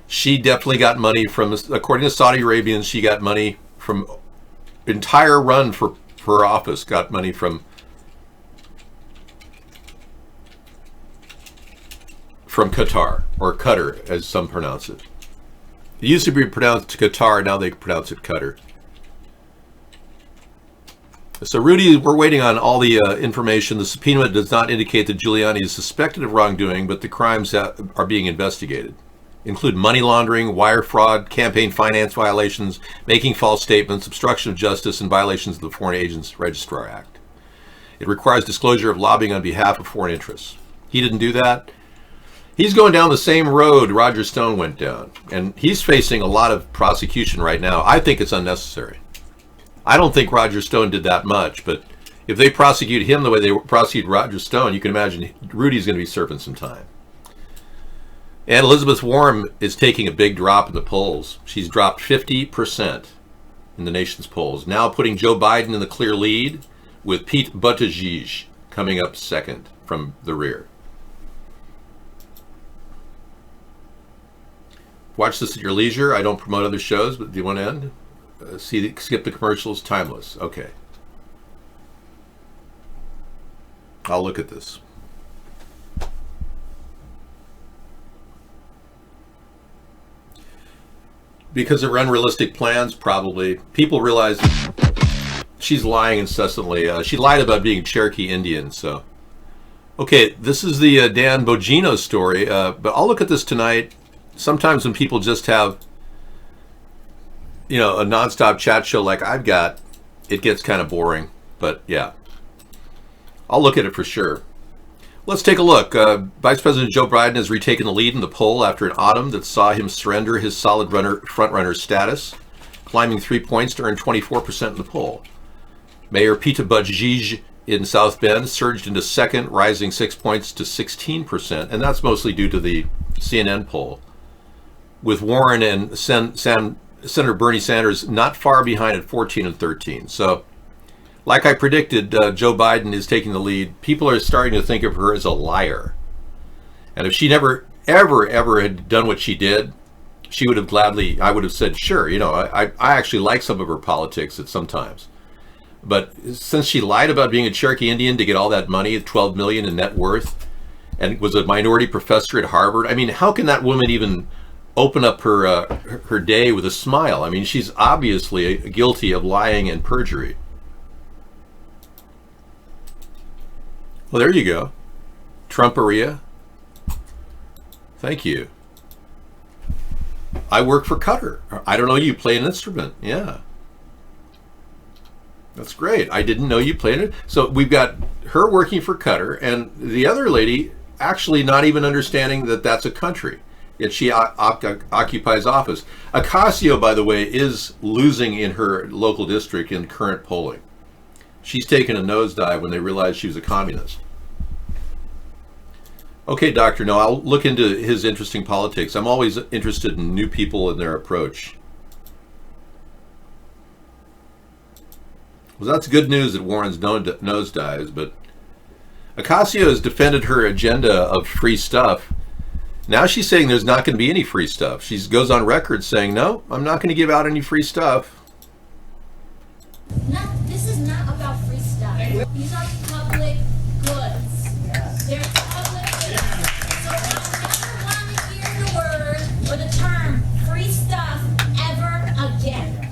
She definitely got money from, according to Saudi Arabians, she got money from, entire run for her office got money from Qatar, or Qatar, as some pronounce it. It used to be pronounced Qatar, now they pronounce it Qatar. So Rudy, we're waiting on all the information. The subpoena does not indicate that Giuliani is suspected of wrongdoing, but the crimes that are being investigated include money laundering, wire fraud, campaign finance violations, making false statements, obstruction of justice, and violations of the Foreign Agents Registrar Act. It requires disclosure of lobbying on behalf of foreign interests. He didn't do that. He's going down the same road Roger Stone went down, and he's facing a lot of prosecution right now. I think it's unnecessary. I don't think Roger Stone did that much, but if they prosecute him the way they prosecute Roger Stone, you can imagine Rudy's going to be serving some time. And Elizabeth Warren is taking a big drop in the polls. She's dropped 50% in the nation's polls, now putting Joe Biden in the clear lead, with Pete Buttigieg coming up second from the rear. Watch this at your leisure. I don't promote other shows, but do you want to end? Skip the commercials. Timeless. Okay. I'll look at this. Because of unrealistic plans, probably. People realize she's lying incessantly. She lied about being Cherokee Indian, so. Okay, this is the Dan Bongino story, but I'll look at this tonight. Sometimes when people just have, a nonstop chat show like I've got, it gets kind of boring. But yeah, I'll look at it for sure. Let's take a look. Vice President Joe Biden has retaken the lead in the poll after an autumn that saw him surrender his solid front-runner status, climbing 3 points to earn 24% in the poll. Mayor Pete Buttigieg in South Bend surged into second, rising 6 points to 16%, and that's mostly due to the CNN poll, with Warren and Senator Bernie Sanders not far behind at 14 and 13. So, like I predicted, Joe Biden is taking the lead. People are starting to think of her as a liar. And if she never, ever had done what she did, she would have I would have said, sure, I actually like some of her politics at sometimes. But since she lied about being a Cherokee Indian to get all that money, $12 million in net worth, and was a minority professor at Harvard, I mean, how can that woman even open up her day with a smile? I mean, she's obviously guilty of lying and perjury. Well, there you go. Trumperia. Thank you. I work for Qatar. I don't know you play an instrument. Yeah. That's great. I didn't know you played it. So we've got her working for Qatar and the other lady actually not even understanding that that's a country. Yet she occupies office. Ocasio, by the way, is losing in her local district in current polling. She's taken a nosedive when they realized she was a communist. Okay, Dr. No, I'll look into his interesting politics. I'm always interested in new people and their approach. Well, that's good news that Warren's nosedives, but Ocasio has defended her agenda of free stuff. Now she's saying there's not going to be any free stuff. She goes on record saying, no, I'm not going to give out any free stuff. No, this is not about free stuff. These are public goods. They're public goods. So I never want to hear the word or the term free stuff ever again.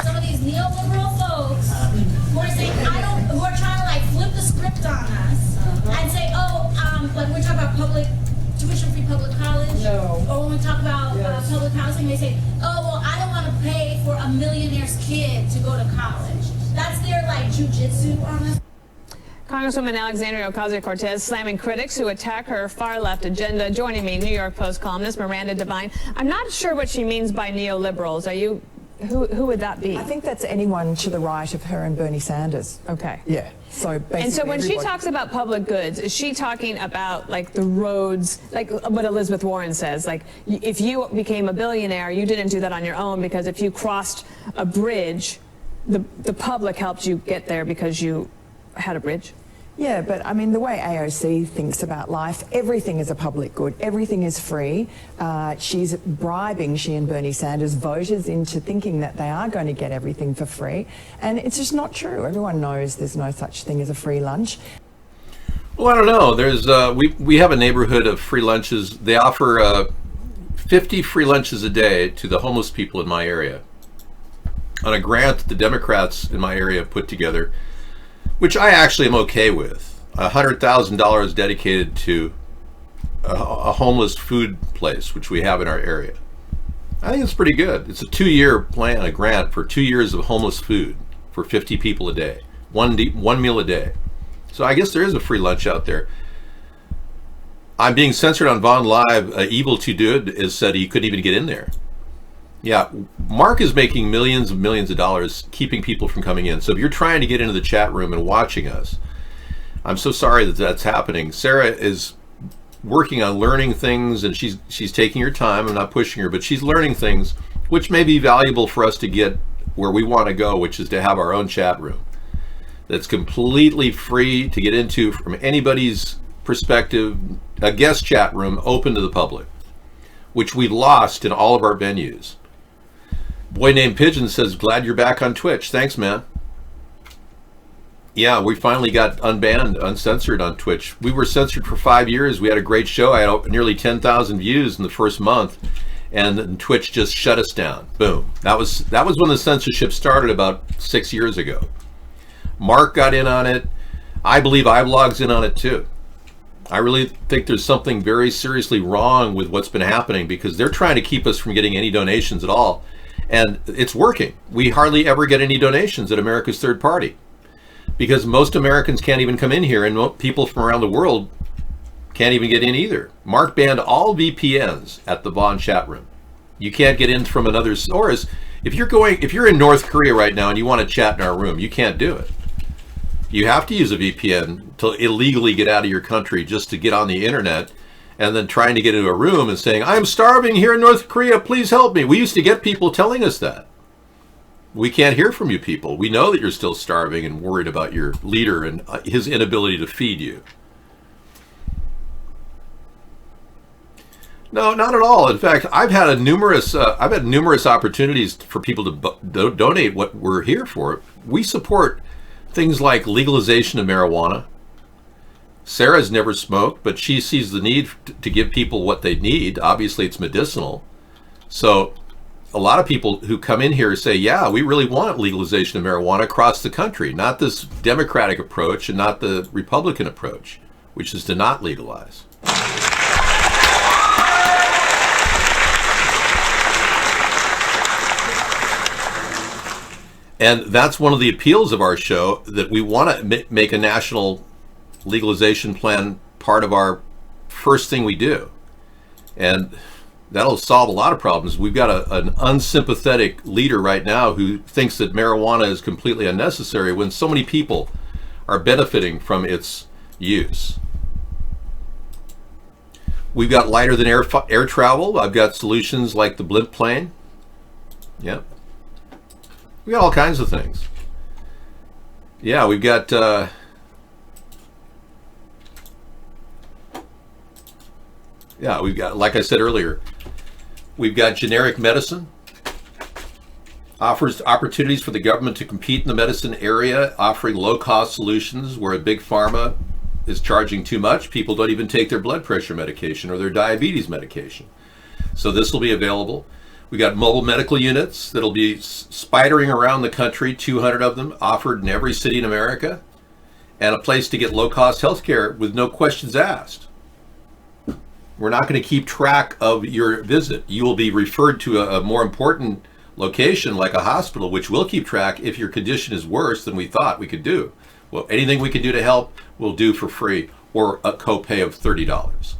Some of these neoliberal folks who are saying, who are trying to like flip the script on us and say, like we're talking about tuition-free public college. No. Or when we talk about public housing, they say, oh, well, I don't want to pay for a millionaire's kid to go to college. That's their, like, jujitsu on us. Congresswoman Alexandria Ocasio-Cortez slamming critics who attack her far-left agenda. Joining me, New York Post columnist Miranda Devine. I'm not sure what she means by neoliberals. Are you... Who would that be? I think that's anyone to the right of her and Bernie Sanders. Okay. Yeah. So basically, and so when she talks about public goods, is she talking about like the roads, like what Elizabeth Warren says, like if you became a billionaire, you didn't do that on your own because if you crossed a bridge, the public helped you get there because you had a bridge? Yeah, but I mean, the way AOC thinks about life, everything is a public good. Everything is free. She's bribing, she and Bernie Sanders, voters into thinking that they are going to get everything for free. And it's just not true. Everyone knows there's no such thing as a free lunch. Well, I don't know. There's we have a neighborhood of free lunches. They offer 50 free lunches a day to the homeless people in my area on a grant that the Democrats in my area put together, which I actually am okay with. $100,000 dedicated to a homeless food place, which we have in our area. I think it's pretty good. It's a 2-year plan, a grant for 2 years of homeless food for 50 people a day, one meal a day. So I guess there is a free lunch out there. I'm being censored on Vaughn Live. Evil to Do It has said he couldn't even get in there. Yeah, Mark is making millions and millions of dollars keeping people from coming in. So if you're trying to get into the chat room and watching us, I'm so sorry that that's happening. Sarah is working on learning things, and she's taking her time. I'm not pushing her, but she's learning things which may be valuable for us to get where we want to go, which is to have our own chat room that's completely free to get into from anybody's perspective, a guest chat room open to the public, which we've lost in all of our venues. Boy named Pigeon says, glad you're back on Twitch. Thanks, man. Yeah, we finally got unbanned, uncensored on Twitch. We were censored for 5 years. We had a great show. I had nearly 10,000 views in the first month, and then Twitch just shut us down. Boom. That was when the censorship started about 6 years ago. Mark got in on it. I believe iVlog's in on it too. I really think there's something very seriously wrong with what's been happening, because they're trying to keep us from getting any donations at all. And it's working. We hardly ever get any donations at America's Third Party, because most Americans can't even come in here, and people from around the world can't even get in either. Mark banned all VPNs at the Vaughn chat room. You can't get in from another source. If you're in North Korea right now and you want to chat in our room, you can't do it. You have to use a VPN to illegally get out of your country just to get on the internet, and then trying to get into a room and saying, I'm starving here in North Korea, please help me. We used to get people telling us that. We can't hear from you people. We know that you're still starving and worried about your leader and his inability to feed you. No, not at all. In fact, I've had numerous opportunities for people to donate what we're here for. We support things like legalization of marijuana. Sarah's never smoked, but she sees the need to give people what they need. Obviously, it's medicinal. So a lot of people who come in here say, yeah, we really want legalization of marijuana across the country, not this Democratic approach and not the Republican approach, which is to not legalize. And that's one of the appeals of our show, that we want to make a national legalization plan part of our first thing we do. And that'll solve a lot of problems. We've got an unsympathetic leader right now who thinks that marijuana is completely unnecessary when so many people are benefiting from its use. We've got lighter than air travel. I've got solutions like the blimp plane. Yep. We got all kinds of things. Yeah, we've got like I said earlier, we've got generic medicine. Offers opportunities for the government to compete in the medicine area, offering low-cost solutions where big pharma is charging too much. People don't even take their blood pressure medication or their diabetes medication. So this will be available. We got mobile medical units that'll be spidering around the country, 200 of them offered in every city in America, and a place to get low-cost health care with no questions asked. We're not going to keep track of your visit. You will be referred to a more important location like a hospital, which will keep track if your condition is worse than we thought we could do. Well, anything we can do to help, we'll do for free, or a copay of $30.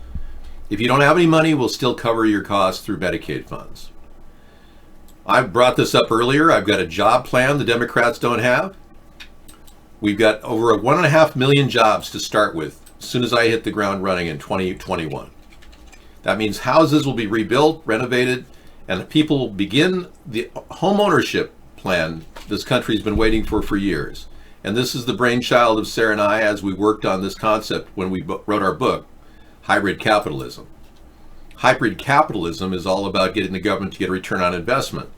If you don't have any money, we'll still cover your costs through Medicaid funds. I brought this up earlier. I've got a job plan the Democrats don't have. We've got over 1.5 million jobs to start with as soon as I hit the ground running in 2021. That means houses will be rebuilt, renovated, and people will begin the home ownership plan this country's been waiting for years. And this is the brainchild of Sarah and I as we worked on this concept when we wrote our book, Hybrid Capitalism. Hybrid capitalism is all about getting the government to get a return on investment.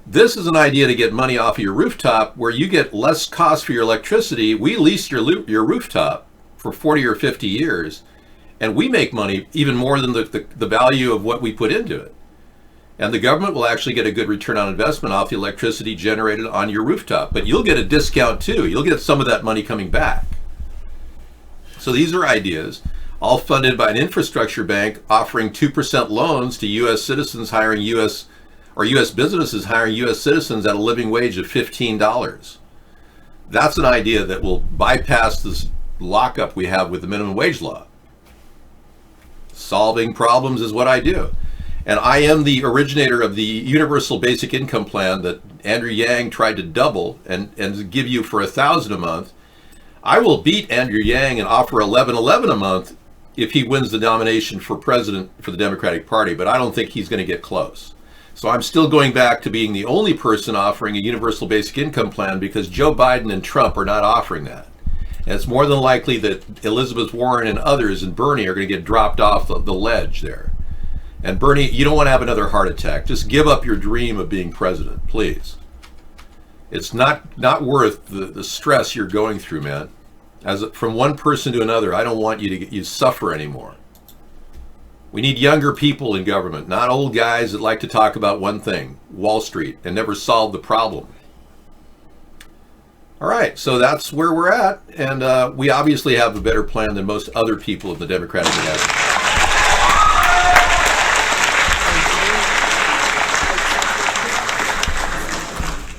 This is an idea to get money off of your rooftop where you get less cost for your electricity. We lease your rooftop for 40 or 50 years, and we make money even more than the value of what we put into it. And the government will actually get a good return on investment off the electricity generated on your rooftop, but you'll get a discount too. You'll get some of that money coming back. So these are ideas, all funded by an infrastructure bank offering 2% loans to U.S. citizens hiring U.S. businesses hiring U.S. citizens at a living wage of $15. That's an idea that will bypass this lockup we have with the minimum wage law. Solving problems is what I do. And I am the originator of the universal basic income plan that Andrew Yang tried to double and give you for $1,000 a month. I will beat Andrew Yang and offer $11.11 a month if he wins the nomination for president for the Democratic Party, but I don't think he's going to get close. So I'm still going back to being the only person offering a universal basic income plan because Joe Biden and Trump are not offering that. And it's more than likely that Elizabeth Warren and others and Bernie are going to get dropped off the ledge there. And Bernie, you don't want to have another heart attack. Just give up your dream of being president, please. It's not worth the stress you're going through, man. From one person to another, I don't want you to suffer anymore. We need younger people in government, not old guys that like to talk about one thing, Wall Street, and never solve the problem. All right, so that's where we're at, and we obviously have a better plan than most other people in the Democratic National.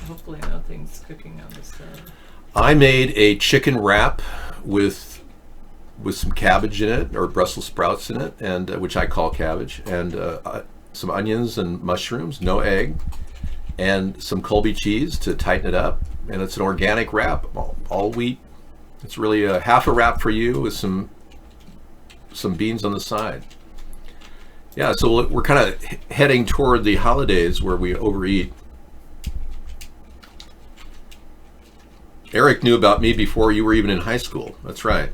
Hopefully nothing's cooking on the stove. I made a chicken wrap with some cabbage in it, or Brussels sprouts in it, and which I call cabbage, and some onions and mushrooms, no egg, and some Colby cheese to tighten it up. And it's an organic wrap, all wheat. It's really a half a wrap for you with some beans on the side. Yeah, so we're kind of heading toward the holidays where we overeat. Eric knew about me before you were even in high school. That's right.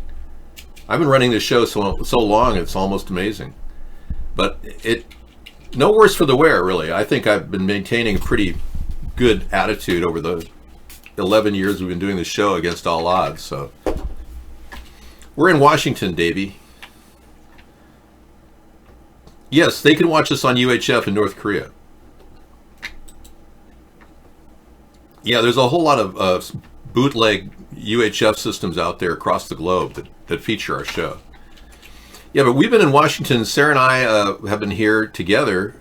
I've been running this show so long, it's almost amazing. But no worse for the wear, really. I think I've been maintaining a pretty good attitude over the 11 years we've been doing the show against all odds. So we're in Washington, Davey. Yes, they can watch us on UHF in North Korea. Yeah, there's a whole lot of bootleg UHF systems out there across the globe that feature our show. Yeah, but we've been in Washington. Sarah and I have been here together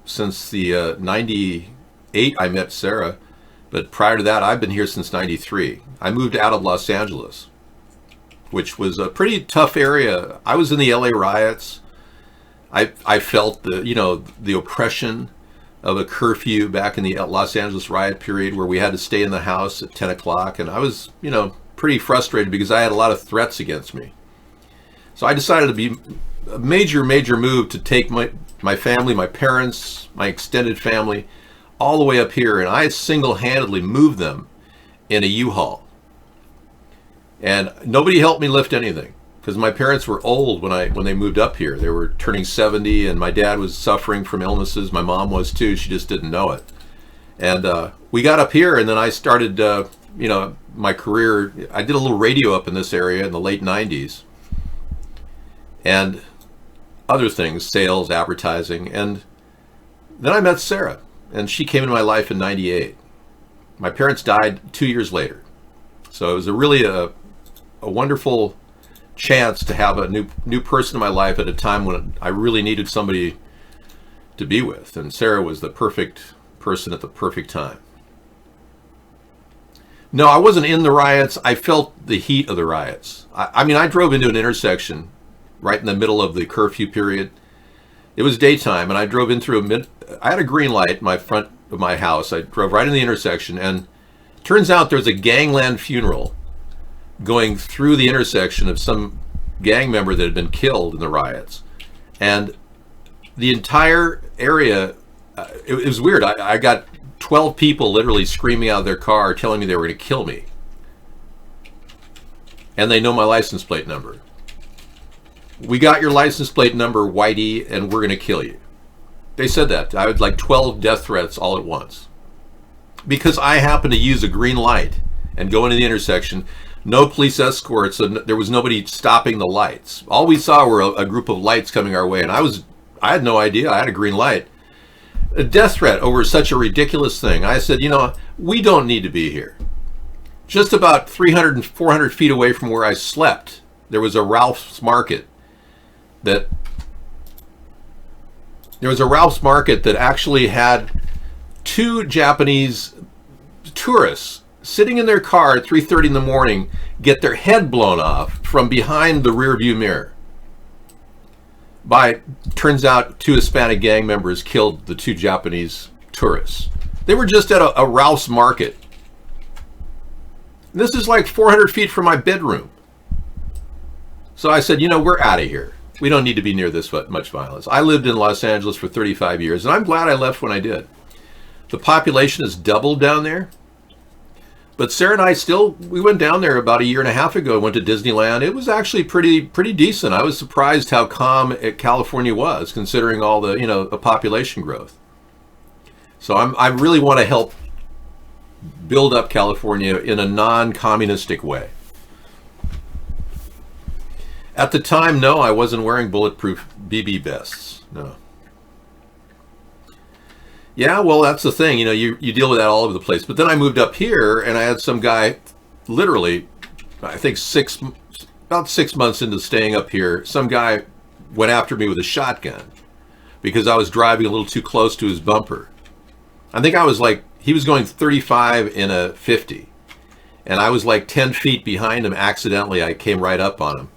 since the 98 I met Sarah. But prior to that, I've been here since 93. I moved out of Los Angeles, which was a pretty tough area. I was in the LA riots. I felt the oppression of a curfew back in the Los Angeles riot period where we had to stay in the house at 10 o'clock. And I was, pretty frustrated because I had a lot of threats against me. So I decided to be a major move to take my family, my parents, my extended family, all the way up here, and I single-handedly moved them in a U-Haul. And nobody helped me lift anything because my parents were old when they moved up here. They were turning 70, and my dad was suffering from illnesses. My mom was too. She just didn't know it. And we got up here, and then I started, my career. I did a little radio up in this area in the late 90s, and other things, sales, advertising, and then I met Sarah. And she came into my life in 98. My parents died 2 years later. So it was really a wonderful chance to have a new person in my life at a time when I really needed somebody to be with. And Sarah was the perfect person at the perfect time. No, I wasn't in the riots. I felt the heat of the riots. I drove into an intersection right in the middle of the curfew period. It was daytime, and I drove in through I had a green light in my front of my house. I drove right in the intersection, and turns out there's a gangland funeral going through the intersection of some gang member that had been killed in the riots. And the entire area, it was weird. I got 12 people literally screaming out of their car telling me they were going to kill me. And they know my license plate number. We got your license plate number, Whitey, and we're going to kill you. They said that. I had like 12 death threats all at once. Because I happened to use a green light and go into the intersection. No police escorts, so there was nobody stopping the lights. All we saw were a group of lights coming our way, and I had no idea. I had a green light. A death threat over such a ridiculous thing. I said, we don't need to be here. Just about 300 and 400 feet away from where I slept, there was a Ralph's Market that actually had 2 Japanese tourists sitting in their car at 3:30 in the morning get their head blown off from behind the rear view mirror. Turns out 2 Hispanic gang members killed the 2 Japanese tourists. They were just at a Ralph's Market. This is like 400 feet from my bedroom. So I said, we're out of here. We don't need to be near this much violence. I lived in Los Angeles for 35 years, and I'm glad I left when I did. The population has doubled down there. But Sarah and I we went down there about a year and a half ago, went to Disneyland. It was actually pretty decent. I was surprised how calm California was, considering all the population growth. So I really want to help build up California in a non-communistic way. At the time, no, I wasn't wearing bulletproof BB vests. No. Yeah, well, that's the thing. You know, you deal with that all over the place. But then I moved up here, and I had some guy, literally, I think about 6 months into staying up here, some guy went after me with a shotgun because I was driving a little too close to his bumper. I think I was like, he was going 35 in a 50, and I was like 10 feet behind him accidentally. I came right up on him,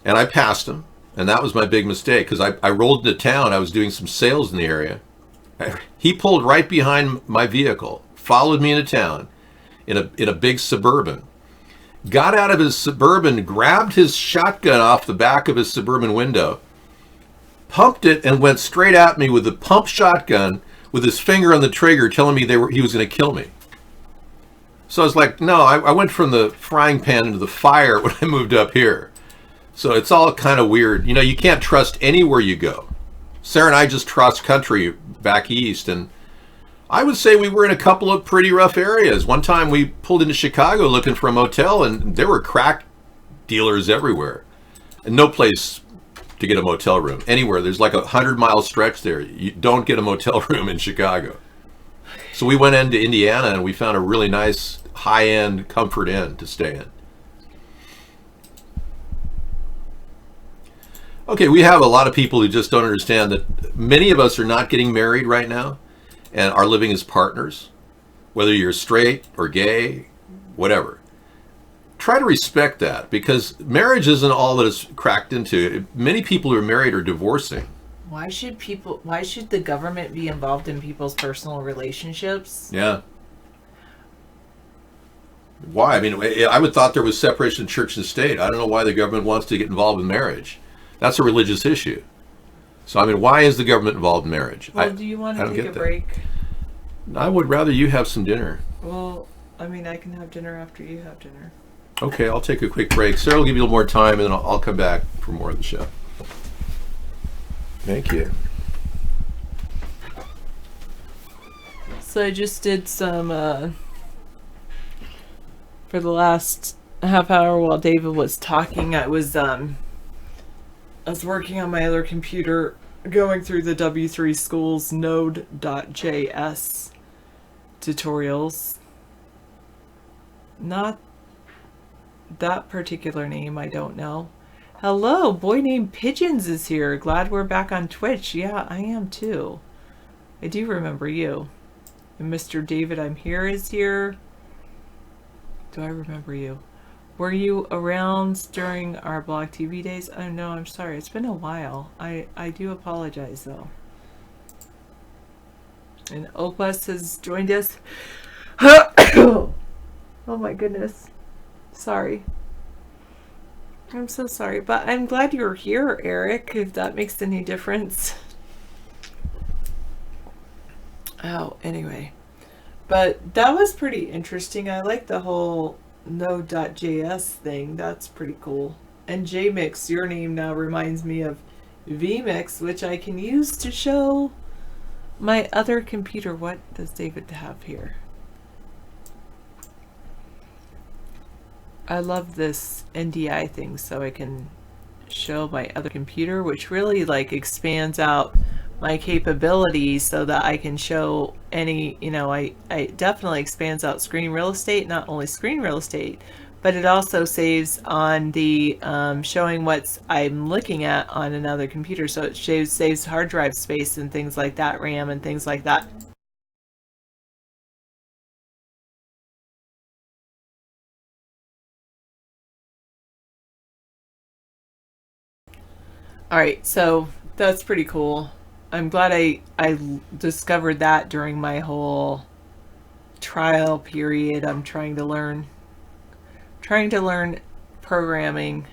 and I passed him, and that was my big mistake because I rolled into town. I was doing some sales in the area. He pulled right behind my vehicle, followed me into town in a big Suburban, got out of his Suburban, grabbed his shotgun off the back of his Suburban window, pumped it, and went straight at me with the pump shotgun with his finger on the trigger, telling me he was going to kill me. So I was like, no, I went from the frying pan into the fire when I moved up here. So it's all kind of weird. You know, you can't trust anywhere you go. Sarah and I just crossed country back east, and I would say we were in a couple of pretty rough areas. One time we pulled into Chicago looking for a motel, and there were crack dealers everywhere, and no place to get a motel room anywhere. There's like 100-mile stretch there. You don't get a motel room in Chicago. So we went into Indiana, and we found a really nice high-end Comfort Inn to stay in. Okay, we have a lot of people who just don't understand that many of us are not getting married right now and are living as partners, whether you're straight or gay, whatever. Try to respect that, because marriage isn't all that it's cracked into. Many people who are married are divorcing. Why should the government be involved in people's personal relationships? Yeah. Why? I mean, I would thought there was separation of church and state. I don't know why the government wants to get involved in marriage. That's a religious issue. So, I mean, why is the government involved in marriage? Well, do you want to take a break? I would rather you have some dinner. Well, I mean, I can have dinner after you have dinner. Okay, I'll take a quick break. Sarah will give you a little more time, and then I'll come back for more of the show. Thank you. So I just did some, for the last half hour while David was talking, I was working on my other computer, going through the W3 Schools Node.js tutorials. Not that particular name, I don't know. Hello, boy named Pigeons is here. Glad we're back on Twitch. Yeah, I am too. I do remember you. And Mr. David I'm Here is here. Do I remember you? Were you around during our Blog TV days? Oh no, I'm sorry. It's been a while. I do apologize though. And Opus has joined us. Oh my goodness. Sorry. I'm so sorry, but I'm glad you're here, Eric, if that makes any difference. Oh, anyway. But that was pretty interesting. I like the whole Node.js thing. That's pretty cool. And JMix, your name now reminds me of vMix, which I can use to show my other computer. What does David have here? I love this NDI thing, so I can show my other computer, which really like expands out my capabilities so that I can show any, you know, I definitely expands out screen real estate, not only screen real estate, but it also saves on the showing what I'm looking at on another computer. So it saves hard drive space and things like that, RAM and things like that. Alright, so that's pretty cool. I'm glad I discovered that during my whole trial period. I'm trying to learn programming.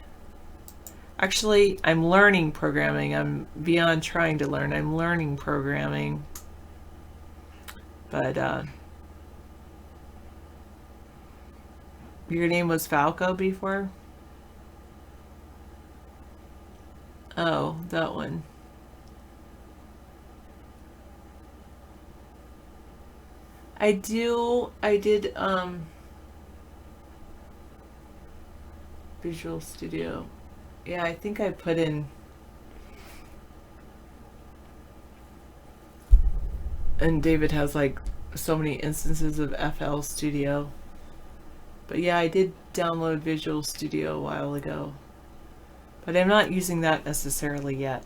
Actually, I'm learning programming. I'm beyond trying to learn. I'm learning programming. But your name was Falco before? Oh, that one. I did Visual Studio. Yeah, I think I put in, and David has like so many instances of FL Studio. But yeah, I did download Visual Studio a while ago. But I'm not using that necessarily yet.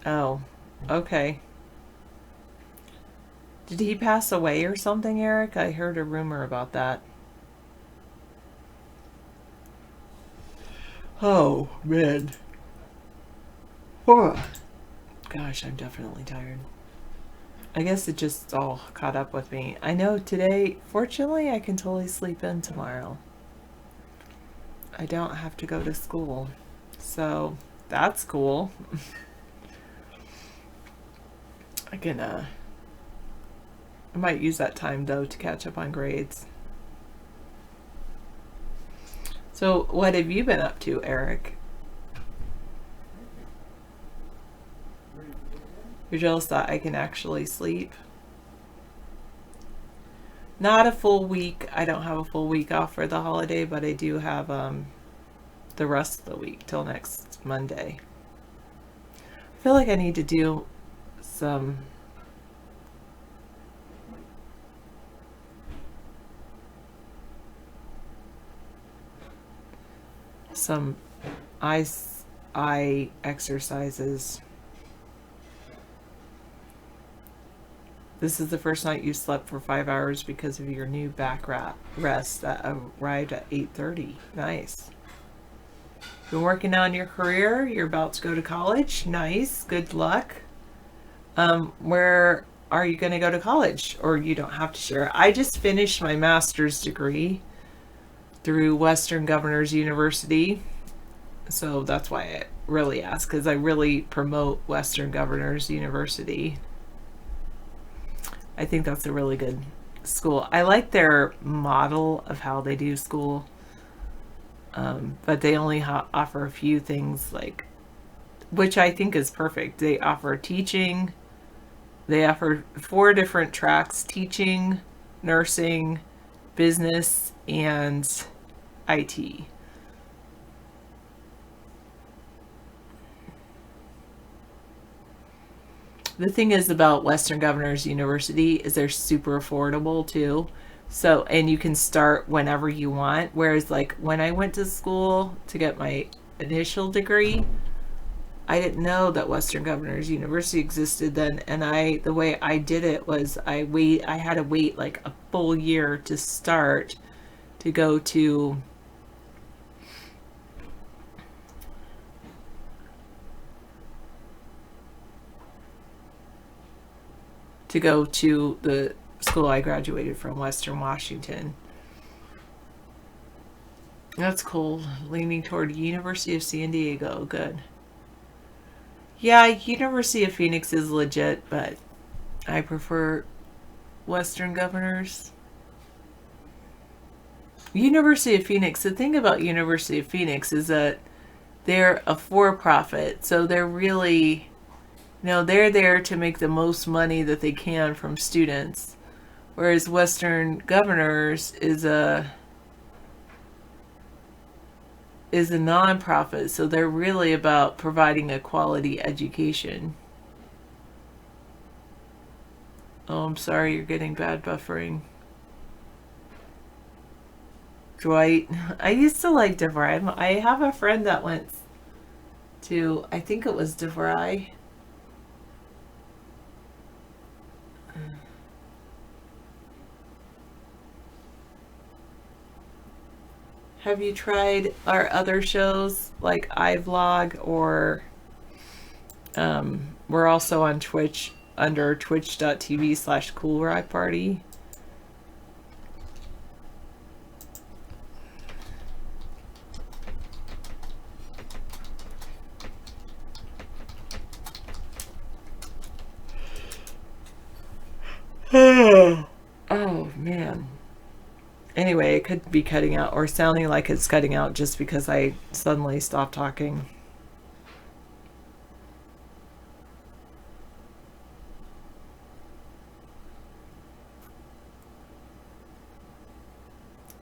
Oh, okay. Did he pass away or something, Eric? I heard a rumor about that. Oh, man. Gosh, I'm definitely tired. I guess it just all caught up with me. I know today, fortunately, I can totally sleep in tomorrow. I don't have to go to school. So, that's cool. I might use that time, though, to catch up on grades. So, what have you been up to, Eric? You're jealous that I can actually sleep? Not a full week. I don't have a full week off for the holiday, but I do have the rest of the week till next Monday. I feel like I need to do some eye exercises. This is the first night you slept for 5 hours because of your new back rest that arrived at 8:30. Nice. Been working on your career. You're about to go to college. Nice. Good luck. Where are you going to go to college? Or you don't have to share. I just finished my master's degree through Western Governors University. So that's why I really asked, because I really promote Western Governors University. I think that's a really good school. I like their model of how they do school. But they only offer a few things, like, which I think is perfect. They offer teaching. They offer 4 different tracks: teaching, nursing, business, and IT. The thing is about Western Governors University is they're super affordable too. So, and you can start whenever you want. Whereas like when I went to school to get my initial degree, I didn't know that Western Governors University existed then. And the way I did it was I had to wait like a full year to start to go to the school I graduated from, Western Washington. That's cool. Leaning toward University of San Diego. Good. Yeah, University of Phoenix is legit, but I prefer Western Governors. University of Phoenix, the thing about University of Phoenix is that they're a for-profit, so they're really, they're there to make the most money that they can from students, whereas Western Governors is a non-profit, so they're really about providing a quality education. Oh, I'm sorry, you're getting bad buffering. Dwight. I used to like DeVry. I have a friend that went to, I think it was DeVry. Have you tried our other shows like iVlog, or we're also on Twitch under twitch.tv/coolrockparty. Oh man. Anyway, it could be cutting out or sounding like it's cutting out just because I suddenly stopped talking.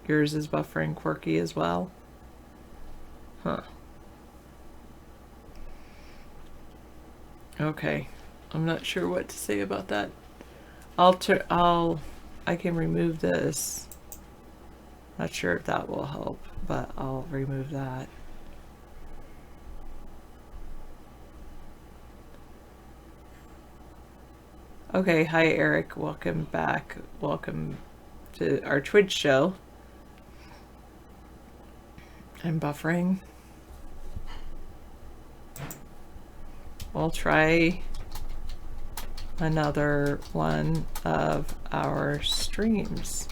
yours is buffering quirky as well. Huh. Okay. I'm not sure what to say about that. I can remove this. Not sure if that will help, but I'll remove that. Okay, hi Eric, welcome back. Welcome to our Twitch show. I'm buffering. We'll try another one of our streams.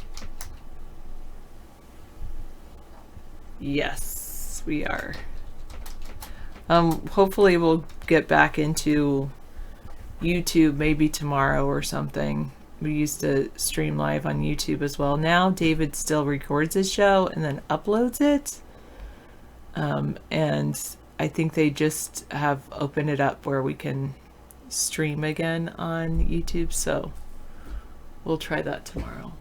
Yes, we are. Hopefully we'll get back into YouTube maybe tomorrow or something. We used to stream live on YouTube as well. Now David still records his show and then uploads it. And I think they just have opened it up where we can stream again on YouTube, so we'll try that tomorrow.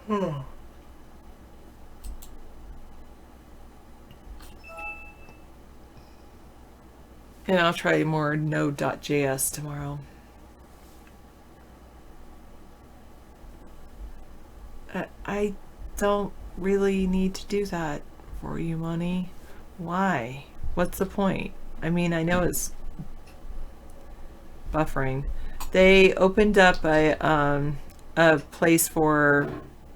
And I'll try more Node.js tomorrow. I don't really need to do that for you, Money. Why? What's the point? I mean, I know it's buffering. They opened up a place for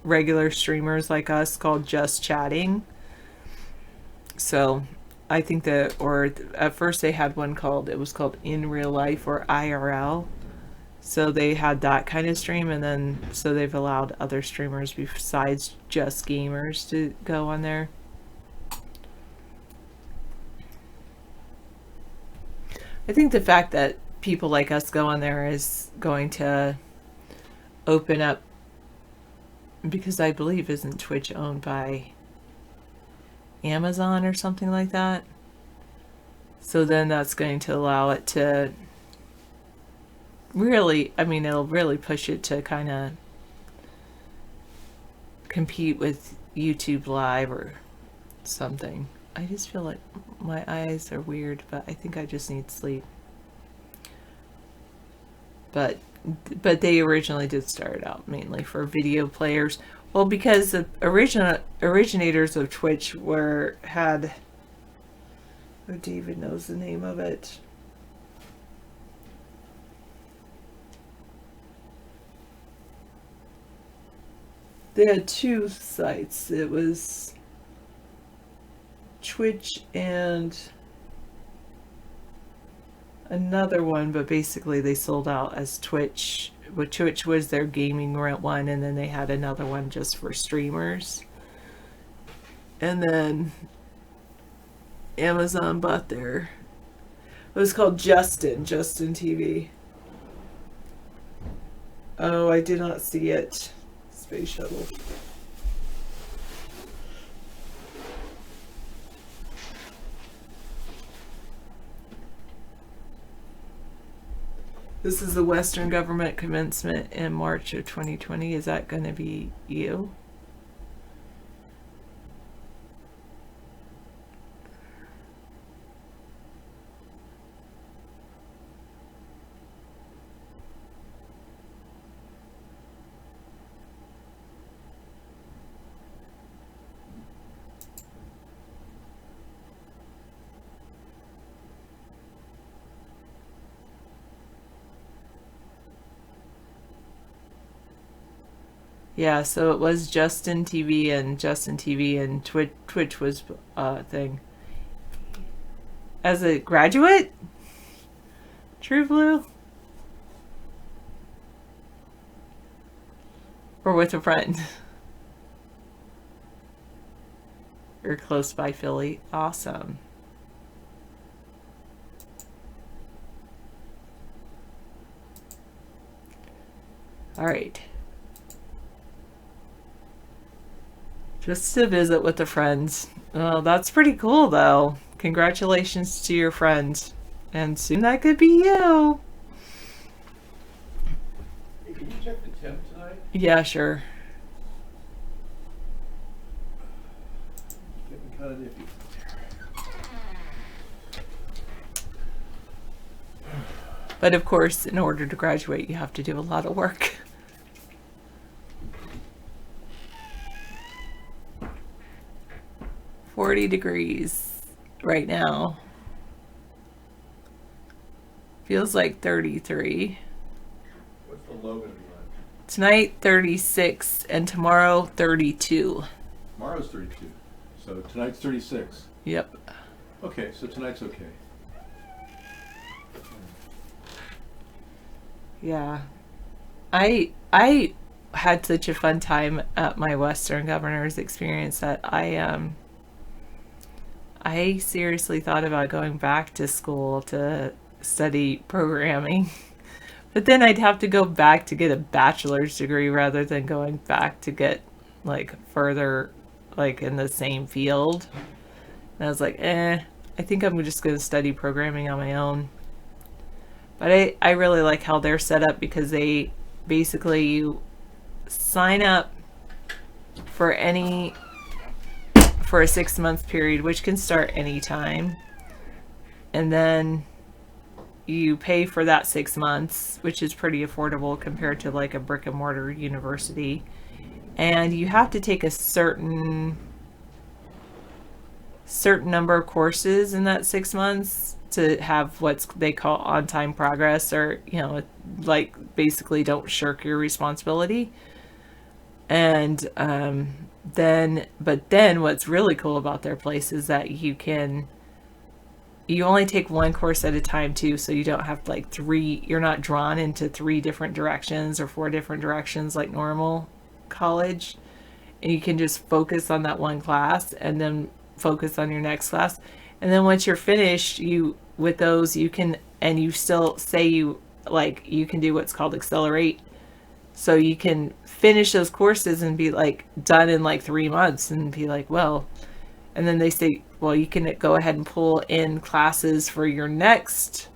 regular streamers like us called Just Chatting. So I think that, or at first they had one called, it was called In Real Life or IRL. So they had that kind of stream, and then so they've allowed other streamers besides just gamers to go on there. I think the fact that people like us go on there is going to open up, because I believe isn't Twitch owned by Amazon or something like that? So then that's going to allow it to really, I mean, it'll really push it to kind of compete with YouTube Live or something. I just feel like my eyes are weird, but I think I just need sleep. But they originally did start out mainly for video players. Well, because the originators of Twitch had, oh, David knows the name of it. They had two sites. It was Twitch and another one, but basically they sold out as Twitch. Well, Twitch was their gaming one, and then they had another one just for streamers. And then Amazon bought their, it was called Justin TV. Oh, I did not see it. Space Shuttle. This is the Western government commencement in March of 2020. Is that going to be you? Yeah, so it was Justin TV and Twitch was a thing. As a graduate? True Blue? Or with a friend? You're close by Philly. Awesome. All right. Just to visit with the friends. Oh, that's pretty cool, though. Congratulations to your friends. And soon that could be you. Can you check the temp tonight? Yeah, sure. Getting kind of nippy. But of course, in order to graduate, you have to do a lot of work. $40 degrees right now. Feels like 33. What's the low going to be like? Tonight, 36, and tomorrow, 32. Tomorrow's 32. So tonight's 36. Yep. Okay, so tonight's okay. Yeah. I had such a fun time at my Western Governors experience that I seriously thought about going back to school to study programming. But then I'd have to go back to get a bachelor's degree rather than going back to get like further like in the same field. And I was like, I think I'm just going to study programming on my own. But I really like how they're set up because they basically you sign up for a 6-month period, which can start anytime. And then you pay for that 6 months, which is pretty affordable compared to like a brick and mortar university. And you have to take a certain number of courses in that 6 months to have what they call on-time progress, or like basically don't shirk your responsibility. And then what's really cool about their place is that you only take one course at a time too, so you don't have like you're not drawn into 3 different directions or 4 different directions like normal college, and you can just focus on that one class and then focus on your next class. And then once you're finished with those, you can still say you can do what's called accelerate. So you can finish those courses and be like done in like 3 months and be like, well, and then they say, well, you can go ahead and pull in classes for your next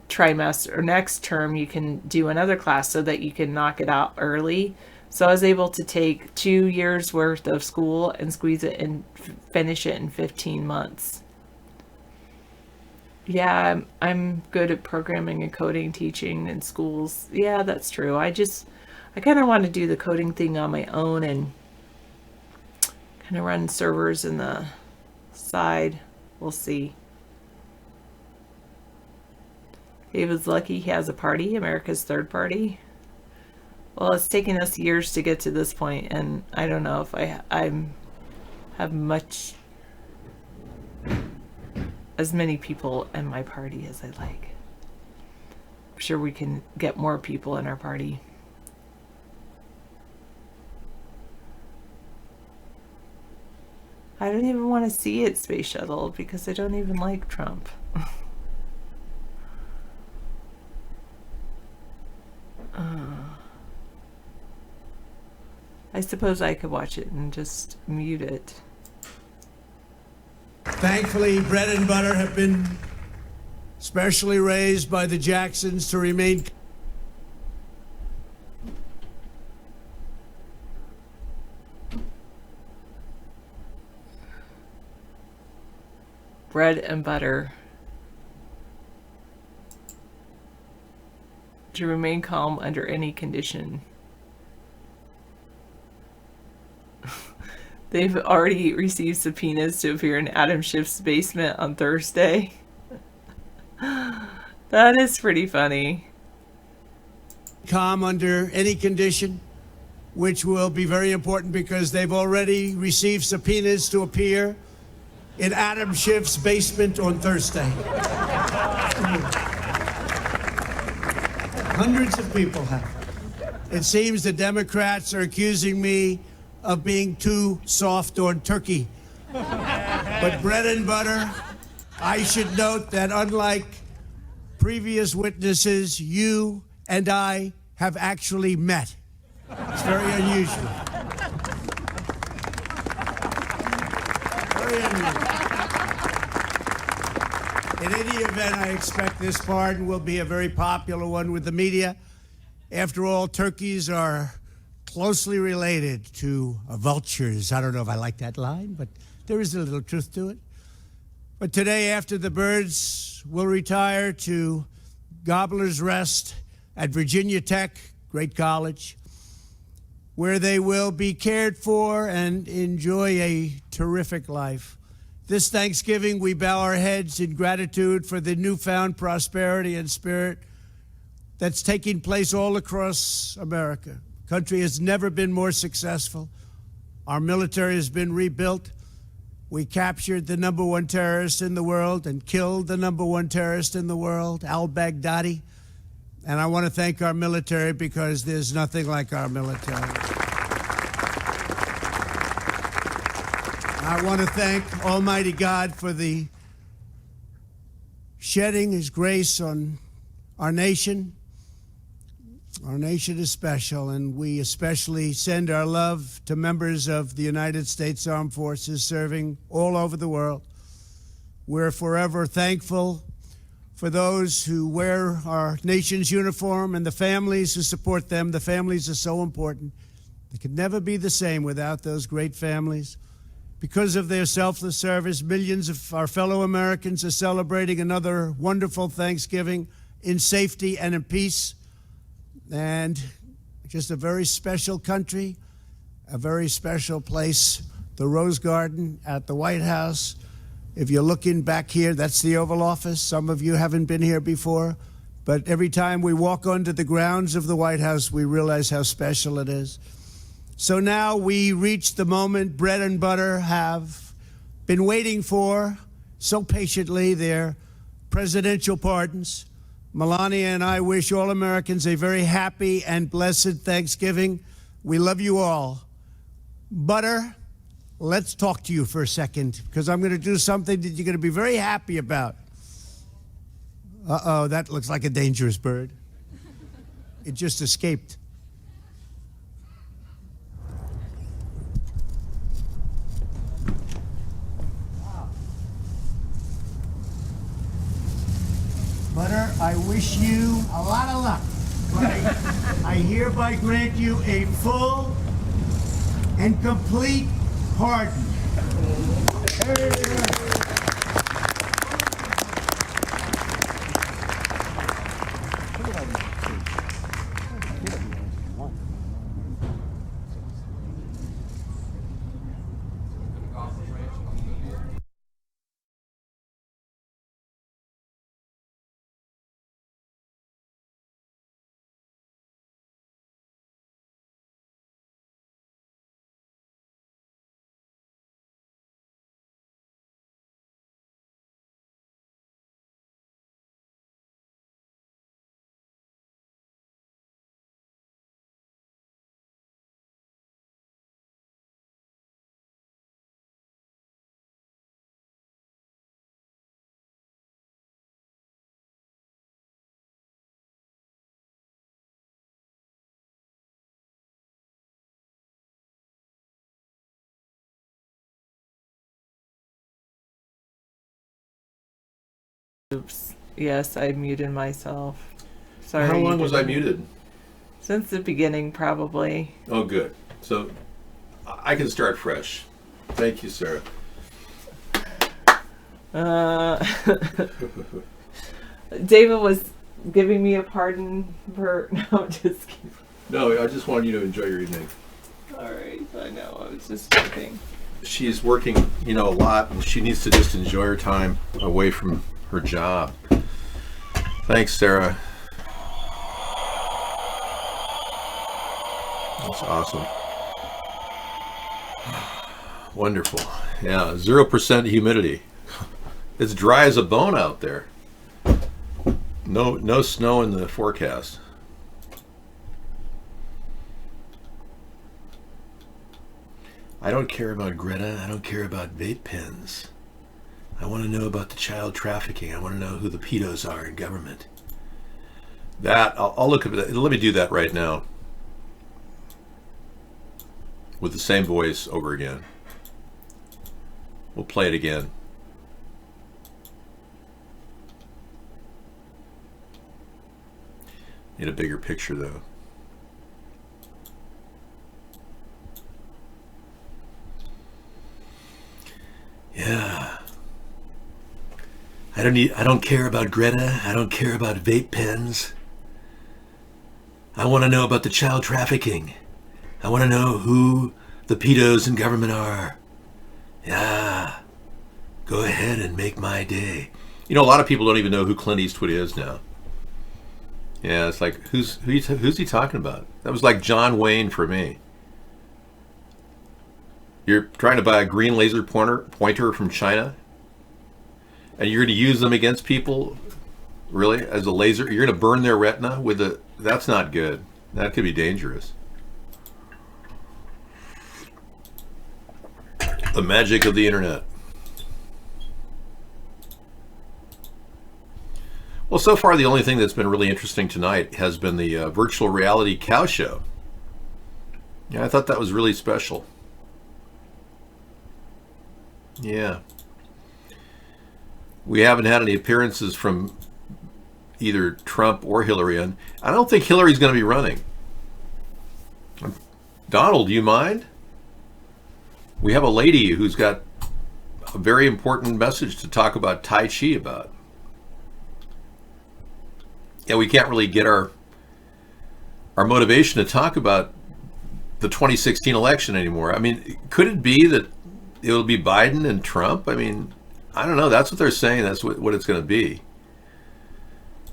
trimester or next term. You can do another class so that you can knock it out early. So I was able to take 2 years worth of school and squeeze it and finish it in 15 months. Yeah, I'm good at programming and coding, teaching in schools. Yeah, that's true. I kind of want to do the coding thing on my own and kind of run servers in the side. We'll see. David's lucky he has a party, America's third party. Well, it's taken us years to get to this point, and I don't know if I have as many people in my party as I like. I'm sure we can get more people in our party. I don't even want to see it, Space Shuttle, because I don't even like Trump. I suppose I could watch it and just mute it. Thankfully, bread and butter have been specially raised by the Jacksons to remain. Bread and butter. To remain calm under any condition. They've already received subpoenas to appear in Adam Schiff's basement on Thursday. That is pretty funny. Calm under any condition, which will be very important because they've already received subpoenas to appear in Adam Schiff's basement on Thursday. Hundreds of people have. It seems the Democrats are accusing me of being too soft on turkey. But bread and butter, I should note that unlike previous witnesses, you and I have actually met. It's very unusual. Very unusual. In any event, I expect this pardon will be a very popular one with the media. After all, turkeys are closely related to vultures. I don't know if I like that line, but there is a little truth to it. But today, after the birds will retire to Gobbler's Rest at Virginia Tech, great college, where they will be cared for and enjoy a terrific life. This Thanksgiving, we bow our heads in gratitude for the newfound prosperity and spirit that's taking place all across America. The country has never been more successful. Our military has been rebuilt. We captured the #1 terrorist in the world and killed the #1 terrorist in the world, al-Baghdadi. And I want to thank our military because there's nothing like our military. I want to thank Almighty God for the shedding His grace on our nation. Our nation is special, and we especially send our love to members of the United States Armed Forces serving all over the world. We're forever thankful for those who wear our nation's uniform and the families who support them. The families are so important. They could never be the same without those great families. Because of their selfless service, millions of our fellow Americans are celebrating another wonderful Thanksgiving in safety and in peace. And just a very special country, a very special place, the Rose Garden at the White House. If you're looking back here, that's the Oval Office. Some of you haven't been here before, but every time we walk onto the grounds of the White House, we realize how special it is. So now we reach the moment bread and butter have been waiting for so patiently, their presidential pardons. Melania and I wish all Americans a very happy and blessed Thanksgiving. We love you all. Butter, let's talk to you for a second, because I'm going to do something that you're going to be very happy about. Uh-oh, that looks like a dangerous bird. It just escaped. Butter, I wish you a lot of luck. But I hereby grant you a full and complete pardon. Oops. Yes, I muted myself. Sorry. How long was I muted? Since the beginning, probably. Oh, good. So I can start fresh. Thank you, Sarah. David was giving me a pardon for... No, just kidding. No, I just wanted you to enjoy your evening. All right, I know. I was just joking. She's working, a lot, and she needs to just enjoy her time away from her job. Thanks, Sarah. That's awesome. Wonderful. Yeah, 0% humidity. It's dry as a bone out there. No snow in the forecast. I don't care about Greta. I don't care about vape pens. I want to know about the child trafficking. I want to know who the pedos are in government. I'll look at that. Let me do that right now. With the same voice over again. We'll play it again. Need a bigger picture though. Yeah. I don't care about Greta. I don't care about vape pens. I want to know about the child trafficking. I want to know who the pedos in government are. Yeah. Go ahead and make my day. You know, a lot of people don't even know who Clint Eastwood is now. Yeah, it's like, who's he talking about? That was like John Wayne for me. You're trying to buy a green laser pointer from China, and you're going to use them against people, really, as a laser? You're going to burn their retina with a... That's not good. That could be dangerous. The magic of the internet. Well, so far the only thing that's been really interesting tonight has been the virtual reality cow show. Yeah, I thought that was really special. Yeah. We haven't had any appearances from either Trump or Hillary, and I don't think Hillary's going to be running. Donald, do you mind? We have a lady who's got a very important message to talk about Tai Chi about. Yeah, we can't really get our motivation to talk about the 2016 election anymore. I mean, could it be that it'll be Biden and Trump? I mean, I don't know. That's what they're saying. That's what it's going to be.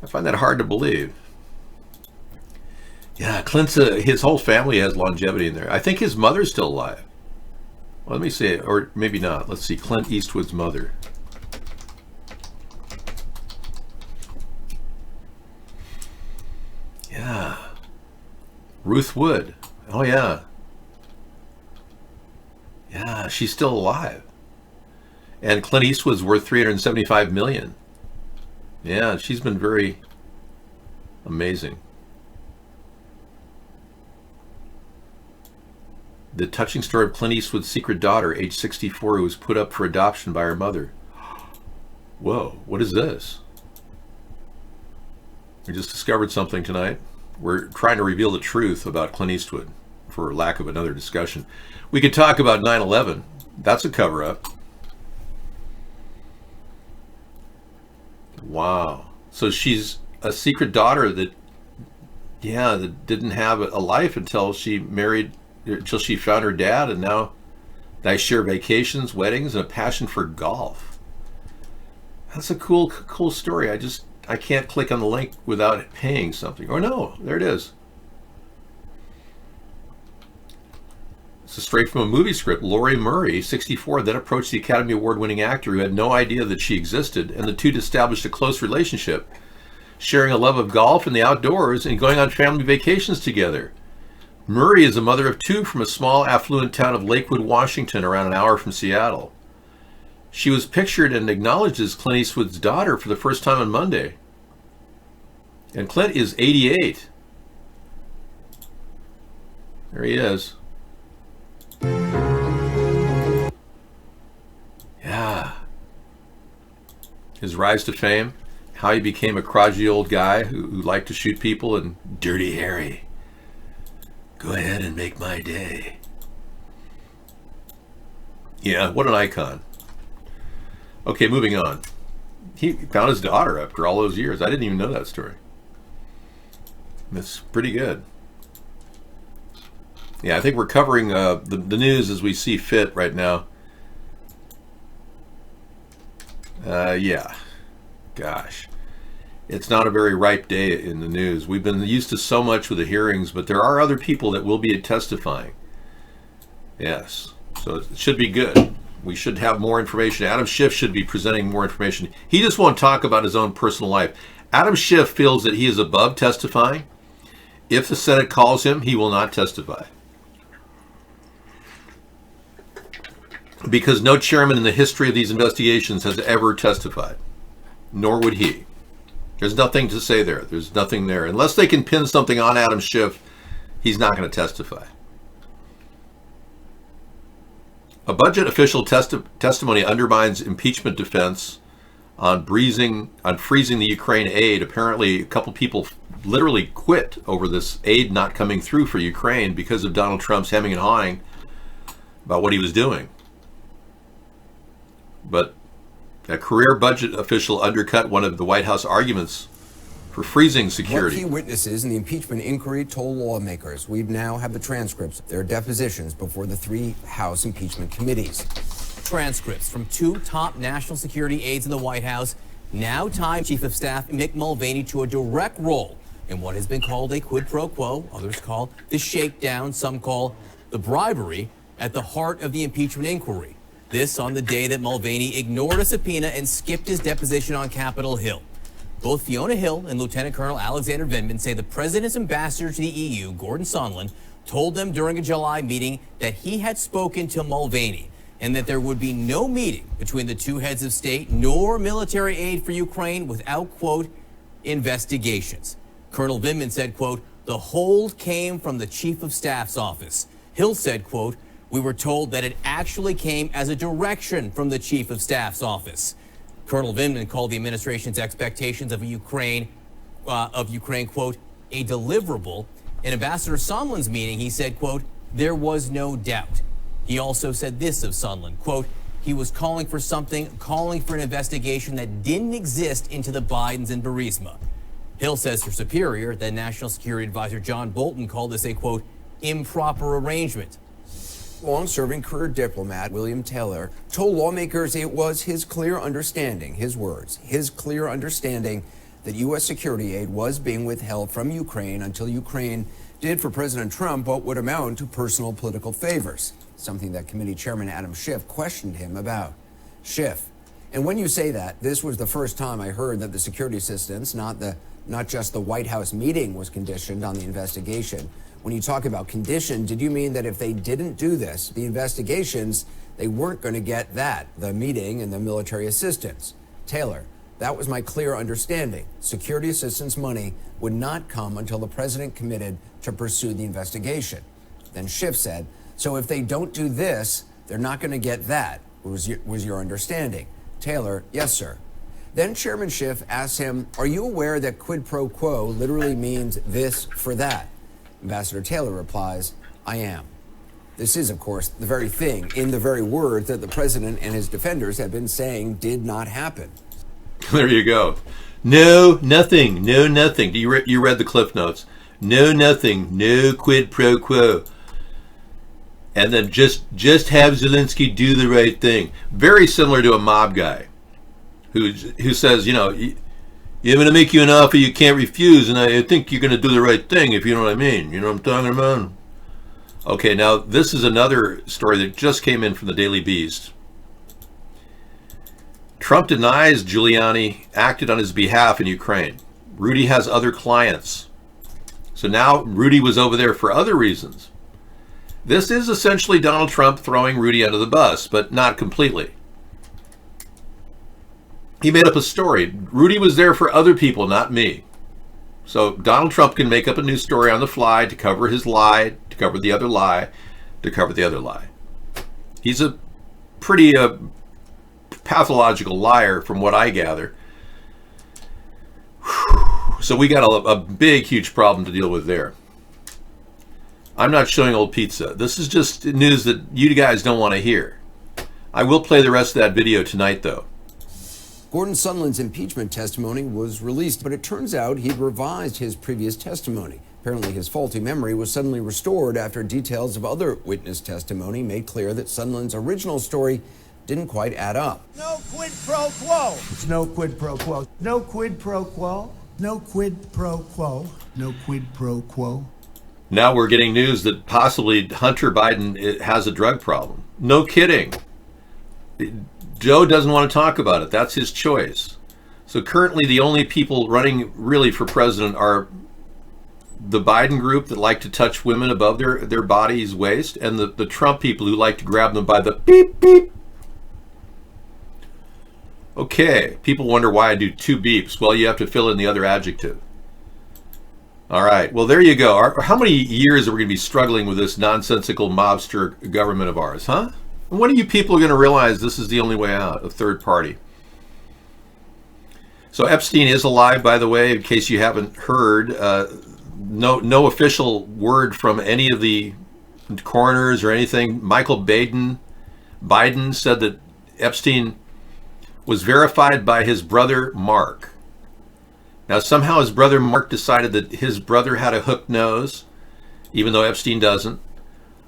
I find that hard to believe. Yeah, Clint's his whole family has longevity in there. I think his mother's still alive. Well, let me see, or maybe not. Let's see, Clint Eastwood's mother. Yeah. Ruth Wood. Oh, yeah. Yeah, she's still alive. And Clint Eastwood's worth $375 million. Yeah, she's been very amazing. The touching story of Clint Eastwood's secret daughter, age 64, who was put up for adoption by her mother. Whoa, what is this? We just discovered something tonight. We're trying to reveal the truth about Clint Eastwood, for lack of another discussion. We could talk about 9/11. That's a cover-up. Wow. So she's a secret daughter that didn't have a life until she married, until she found her dad, and now they share vacations, weddings, and a passion for golf. That's a cool story. I can't click on the link without paying something. Oh no, there it is. This is straight from a movie script. Laurie Murray, 64, then approached the Academy Award-winning actor who had no idea that she existed, and the two established a close relationship, sharing a love of golf and the outdoors and going on family vacations together. Murray is a mother of two from a small, affluent town of Lakewood, Washington, around an hour from Seattle. She was pictured and acknowledged as Clint Eastwood's daughter for the first time on Monday. And Clint is 88. There he is. Yeah. His rise to fame, how he became a crotchety old guy who liked to shoot people, and Dirty Harry. Go ahead and make my day. Yeah, what an icon. Okay, moving on. He found his daughter after all those years. I didn't even know that story. That's pretty good. Yeah, I think we're covering the news as we see fit right now. Yeah. Gosh. It's not a very ripe day in the news. We've been used to so much with the hearings, but there are other people that will be testifying. Yes. So it should be good. We should have more information. Adam Schiff should be presenting more information. He just won't talk about his own personal life. Adam Schiff feels that he is above testifying. If the Senate calls him, he will not testify. Because no chairman in the history of these investigations has ever testified. Nor would he. There's nothing to say there. There's nothing there. Unless they can pin something on Adam Schiff, he's not going to testify. A budget official testimony undermines impeachment defense on freezing the Ukraine aid. Apparently, a couple people literally quit over this aid not coming through for Ukraine because of Donald Trump's hemming and hawing about what he was doing. But a career budget official undercut one of the White House arguments for freezing security. What key witnesses in the impeachment inquiry told lawmakers? We now have the transcripts of their depositions before the 3 House impeachment committees. Transcripts from 2 top national security aides in the White House now tie Chief of Staff Mick Mulvaney to a direct role in what has been called a quid pro quo, others call the shakedown, some call the bribery at the heart of the impeachment inquiry. This on the day that Mulvaney ignored a subpoena and skipped his deposition on Capitol Hill. Both Fiona Hill and Lieutenant Colonel Alexander Vindman say the president's ambassador to the EU, Gordon Sondland, told them during a July meeting that he had spoken to Mulvaney and that there would be no meeting between the 2 heads of state nor military aid for Ukraine without, quote, investigations. Colonel Vindman said, quote, the hold came from the Chief of Staff's office. Hill said, quote, we were told that it actually came as a direction from the Chief of Staff's office. Colonel Vindman called the administration's expectations of Ukraine, quote, a deliverable. In Ambassador Sondland's meeting, he said, quote, there was no doubt. He also said this of Sondland, quote, he was calling for an investigation that didn't exist into the Bidens and Burisma. Hill says her superior, then National Security Advisor John Bolton, called this a, quote, improper arrangement. Long-serving career diplomat William Taylor told lawmakers it was his clear understanding, his words, his clear understanding that U.S. security aid was being withheld from Ukraine until Ukraine did for President Trump what would amount to personal political favors, something that committee chairman Adam Schiff questioned him about. Schiff, and when you say that, this was the first time I heard that the security assistance, not just the White House meeting, was conditioned on the investigation. When you talk about condition, did you mean that if they didn't do this, the investigations, they weren't going to get that, the meeting and the military assistance? Taylor, that was my clear understanding. Security assistance money would not come until the president committed to pursue the investigation. Then Schiff said, so if they don't do this, they're not going to get that, was your understanding. Taylor, yes, sir. Then Chairman Schiff asked him, are you aware that quid pro quo literally means this for that? Ambassador Taylor replies, I am. This is, of course, the very thing, in the very words that the president and his defenders have been saying did not happen. There you go. No, nothing. No, nothing. You read the Cliff Notes. No, nothing. No quid pro quo. And then just have Zelensky do the right thing. Very similar to a mob guy who says, you know, I'm going to make you an offer you can't refuse, and I think you're going to do the right thing, if you know what I mean. You know what I'm talking about? Okay, now this is another story that just came in from the Daily Beast. Trump denies Giuliani acted on his behalf in Ukraine. Rudy has other clients. So now Rudy was over there for other reasons. This is essentially Donald Trump throwing Rudy under the bus, but not completely. He made up a story. Rudy was there for other people, not me. So Donald Trump can make up a new story on the fly to cover his lie, to cover the other lie, to cover the other lie. He's a pretty pathological liar from what I gather. So we got a big, huge problem to deal with there. I'm not showing old pizza. This is just news that you guys don't want to hear. I will play the rest of that video tonight, though. Gordon Sondland's impeachment testimony was released, but it turns out he'd revised his previous testimony. Apparently his faulty memory was suddenly restored after details of other witness testimony made clear that Sondland's original story didn't quite add up. No quid pro quo. It's no quid pro quo. No quid pro quo. No quid pro quo. No quid pro quo. Now we're getting news that possibly Hunter Biden has a drug problem. No kidding. Joe doesn't want to talk about it. That's his choice. So currently the only people running really for president are the Biden group that like to touch women above their body's waist, and the Trump people who like to grab them by the beep, beep. Okay, people wonder why I do 2 beeps. Well, you have to fill in the other adjective. All right, well, there you go. How many years are we going to be struggling with this nonsensical mobster government of ours, huh? And when are you people going to realize this is the only way out, a third party? So Epstein is alive, by the way, in case you haven't heard. No official word from any of the coroners or anything. Michael Biden said that Epstein was verified by his brother Mark. Now, somehow his brother Mark decided that his brother had a hooked nose, even though Epstein doesn't,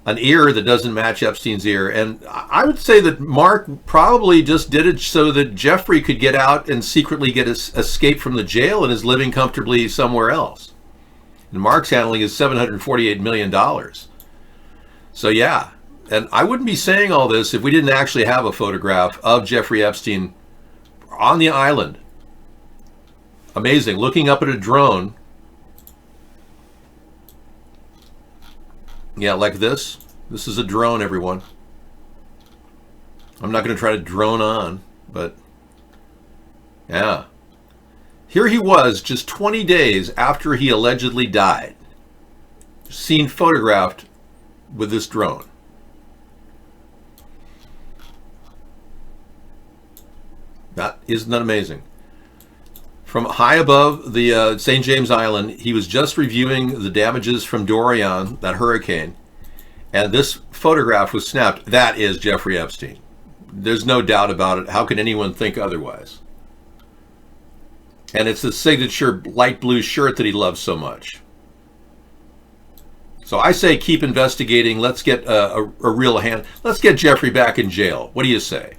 an ear that doesn't match Epstein's ear. And I would say that Mark probably just did it so that Jeffrey could get out and secretly escape from the jail and is living comfortably somewhere else. And Mark's handling is $748 million. So yeah, and I wouldn't be saying all this if we didn't actually have a photograph of Jeffrey Epstein on the island. Amazing, looking up at a drone. Yeah, like this. This is a drone, everyone. I'm not going to try to drone on, but yeah. Here he was just 20 days after he allegedly died. Seen photographed with this drone. Isn't that amazing? From high above the St. James Island, he was just reviewing the damages from Dorian, that hurricane, and this photograph was snapped. That is Jeffrey Epstein. There's no doubt about it. How can anyone think otherwise? And it's the signature light blue shirt that he loves so much. So I say keep investigating. Let's get a real hand. Let's get Jeffrey back in jail. What do you say?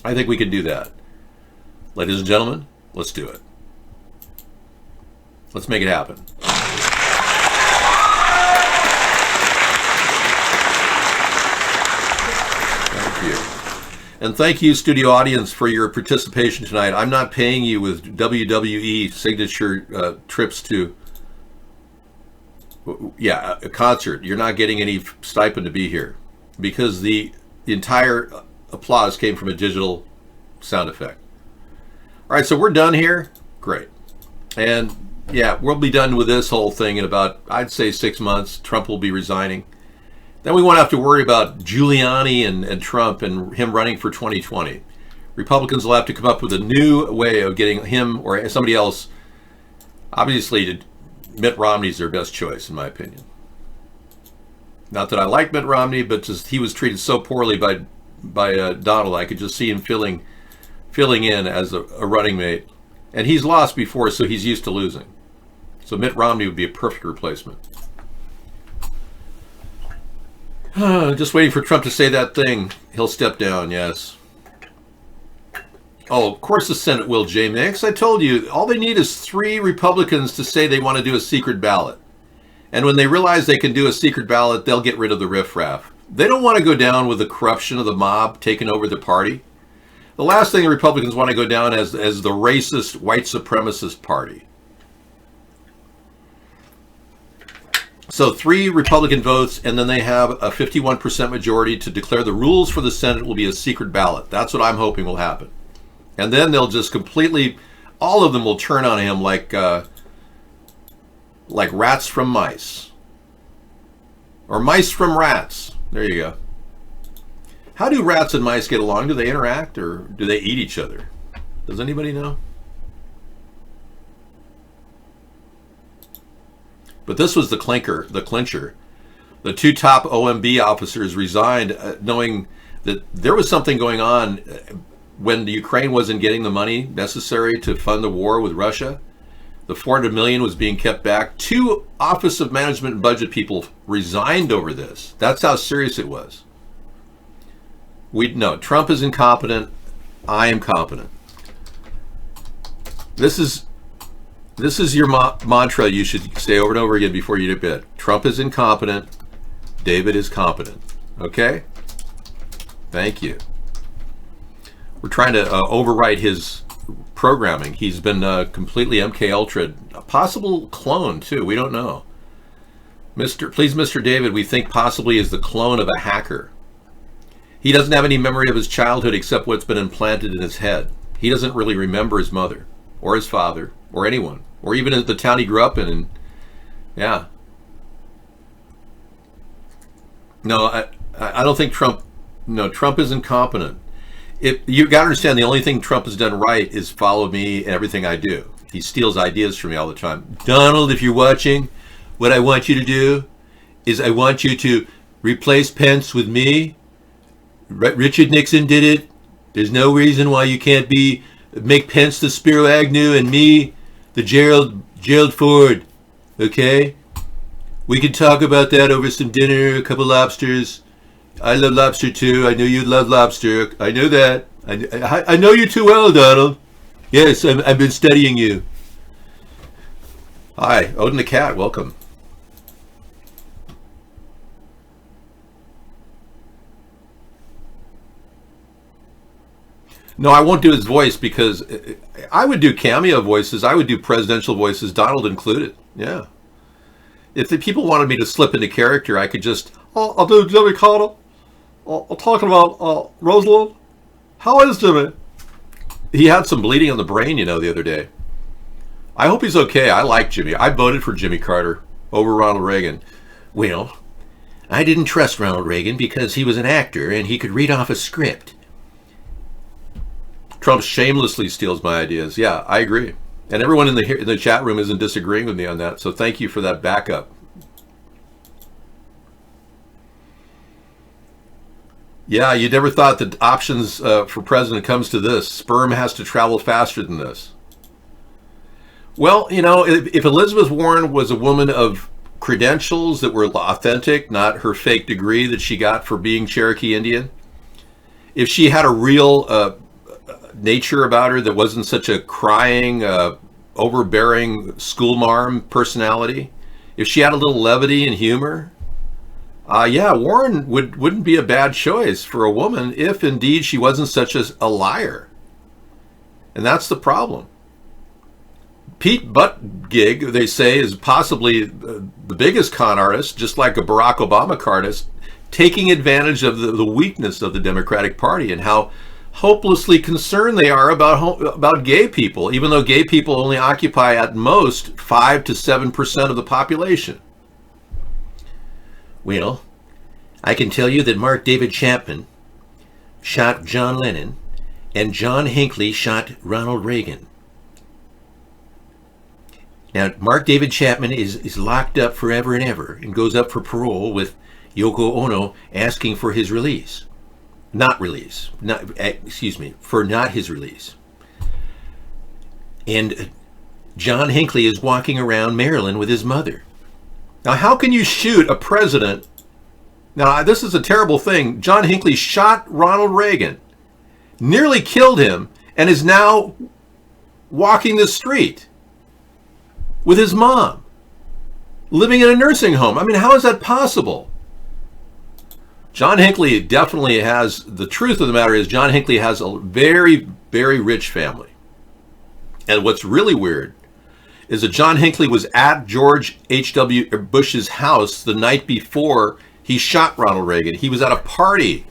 I think we can do that. Ladies and gentlemen, let's do it. Let's make it happen. Thank you. And thank you, studio audience, for your participation tonight. I'm not paying you with WWE signature trips to, a concert. You're not getting any stipend to be here because the entire applause came from a digital sound effect. All right, so we're done here. Great. And yeah, we'll be done with this whole thing in about, I'd say, 6 months. Trump will be resigning. Then we won't have to worry about Giuliani and Trump and him running for 2020. Republicans will have to come up with a new way of getting him or somebody else. Obviously, Mitt Romney's their best choice, in my opinion. Not that I like Mitt Romney, but just he was treated so poorly by Donald. I could just see him filling in as a running mate. And he's lost before, so he's used to losing. So Mitt Romney would be a perfect replacement. Just waiting for Trump to say that thing. He'll step down, yes. Oh, of course the Senate will, J. Mix. I told you, all they need is 3 Republicans to say they want to do a secret ballot. And when they realize they can do a secret ballot, they'll get rid of the riffraff. They don't want to go down with the corruption of the mob taking over the party. The last thing the Republicans want to go down as the racist, white supremacist party. So 3 Republican votes, and then they have a 51% majority to declare the rules for the Senate will be a secret ballot. That's what I'm hoping will happen. And then they'll just completely, all of them will turn on him like rats from mice. Or mice from rats. There you go. How do rats and mice get along? Do they interact or do they eat each other? Does anybody know? But this was the clincher. The 2 top OMB officers resigned knowing that there was something going on when the Ukraine wasn't getting the money necessary to fund the war with Russia. The $400 million was being kept back. 2 Office of Management and Budget people resigned over this. That's how serious it was. No, Trump is incompetent. I am competent. This is your mantra you should say over and over again before you get to bed. Trump is incompetent. David is competent. Okay? Thank you. We're trying to overwrite his programming. He's been completely MK Ultra, a possible clone too. We don't know. Please, Mr. David, we think possibly is the clone of a hacker. He doesn't have any memory of his childhood except what's been implanted in his head. He doesn't really remember his mother or his father or anyone or even the town he grew up in. And yeah. No, I don't think Trump. No, Trump is incompetent. You got to understand, the only thing Trump has done right is follow me and everything I do. He steals ideas from me all the time. Donald, if you're watching, what I want you to do is I want you to replace Pence with me. Richard Nixon did it. There's no reason why you can't make Pence the Spiro Agnew and me the Gerald Ford. Okay? We can talk about that over some dinner, a couple lobsters. I love lobster too. I know you love lobster. I know that. I know you too well, Donald. Yes, I've been studying you. Hi, Odin the Cat. Welcome. No, I won't do his voice because I would do cameo voices. I would do presidential voices, Donald included. Yeah. If the people wanted me to slip into character, I could just, I'll do Jimmy Carter. I'll talk about Rosalind. How is Jimmy? He had some bleeding on the brain, the other day. I hope he's okay. I like Jimmy. I voted for Jimmy Carter over Ronald Reagan. Well, I didn't trust Ronald Reagan because he was an actor and he could read off a script. Trump shamelessly steals my ideas. Yeah, I agree. And everyone in the chat room isn't disagreeing with me on that, so thank you for that backup. Yeah, you never thought that options for president comes to this. Sperm has to travel faster than this. Well, if Elizabeth Warren was a woman of credentials that were authentic, not her fake degree that she got for being Cherokee Indian, if she had a real nature about her that wasn't such a crying, overbearing schoolmarm personality, if she had a little levity and humor, yeah, Warren wouldn't be a bad choice for a woman if indeed she wasn't such a liar. And that's the problem. Pete Buttigieg, they say, is possibly the biggest con artist, just like a Barack Obama artist, taking advantage of the weakness of the Democratic Party and how hopelessly concerned they are about gay people, even though gay people only occupy at most 5 to 7% of the population. Well, I can tell you that Mark David Chapman shot John Lennon and John Hinckley shot Ronald Reagan. Now, Mark David Chapman is locked up forever and ever and goes up for parole with Yoko Ono asking for his release. Not his release. And John Hinckley is walking around Maryland with his mother. Now, how can you shoot a president? Now, this is a terrible thing. John Hinckley shot Ronald Reagan, nearly killed him, and is now walking the street with his mom, living in a nursing home. I mean, how is that possible? John Hinckley definitely has, the truth of the matter is John Hinckley has a very, very rich family. And what's really weird is that John Hinckley was at George H.W. Bush's house the night before he shot Ronald Reagan. He was at a party.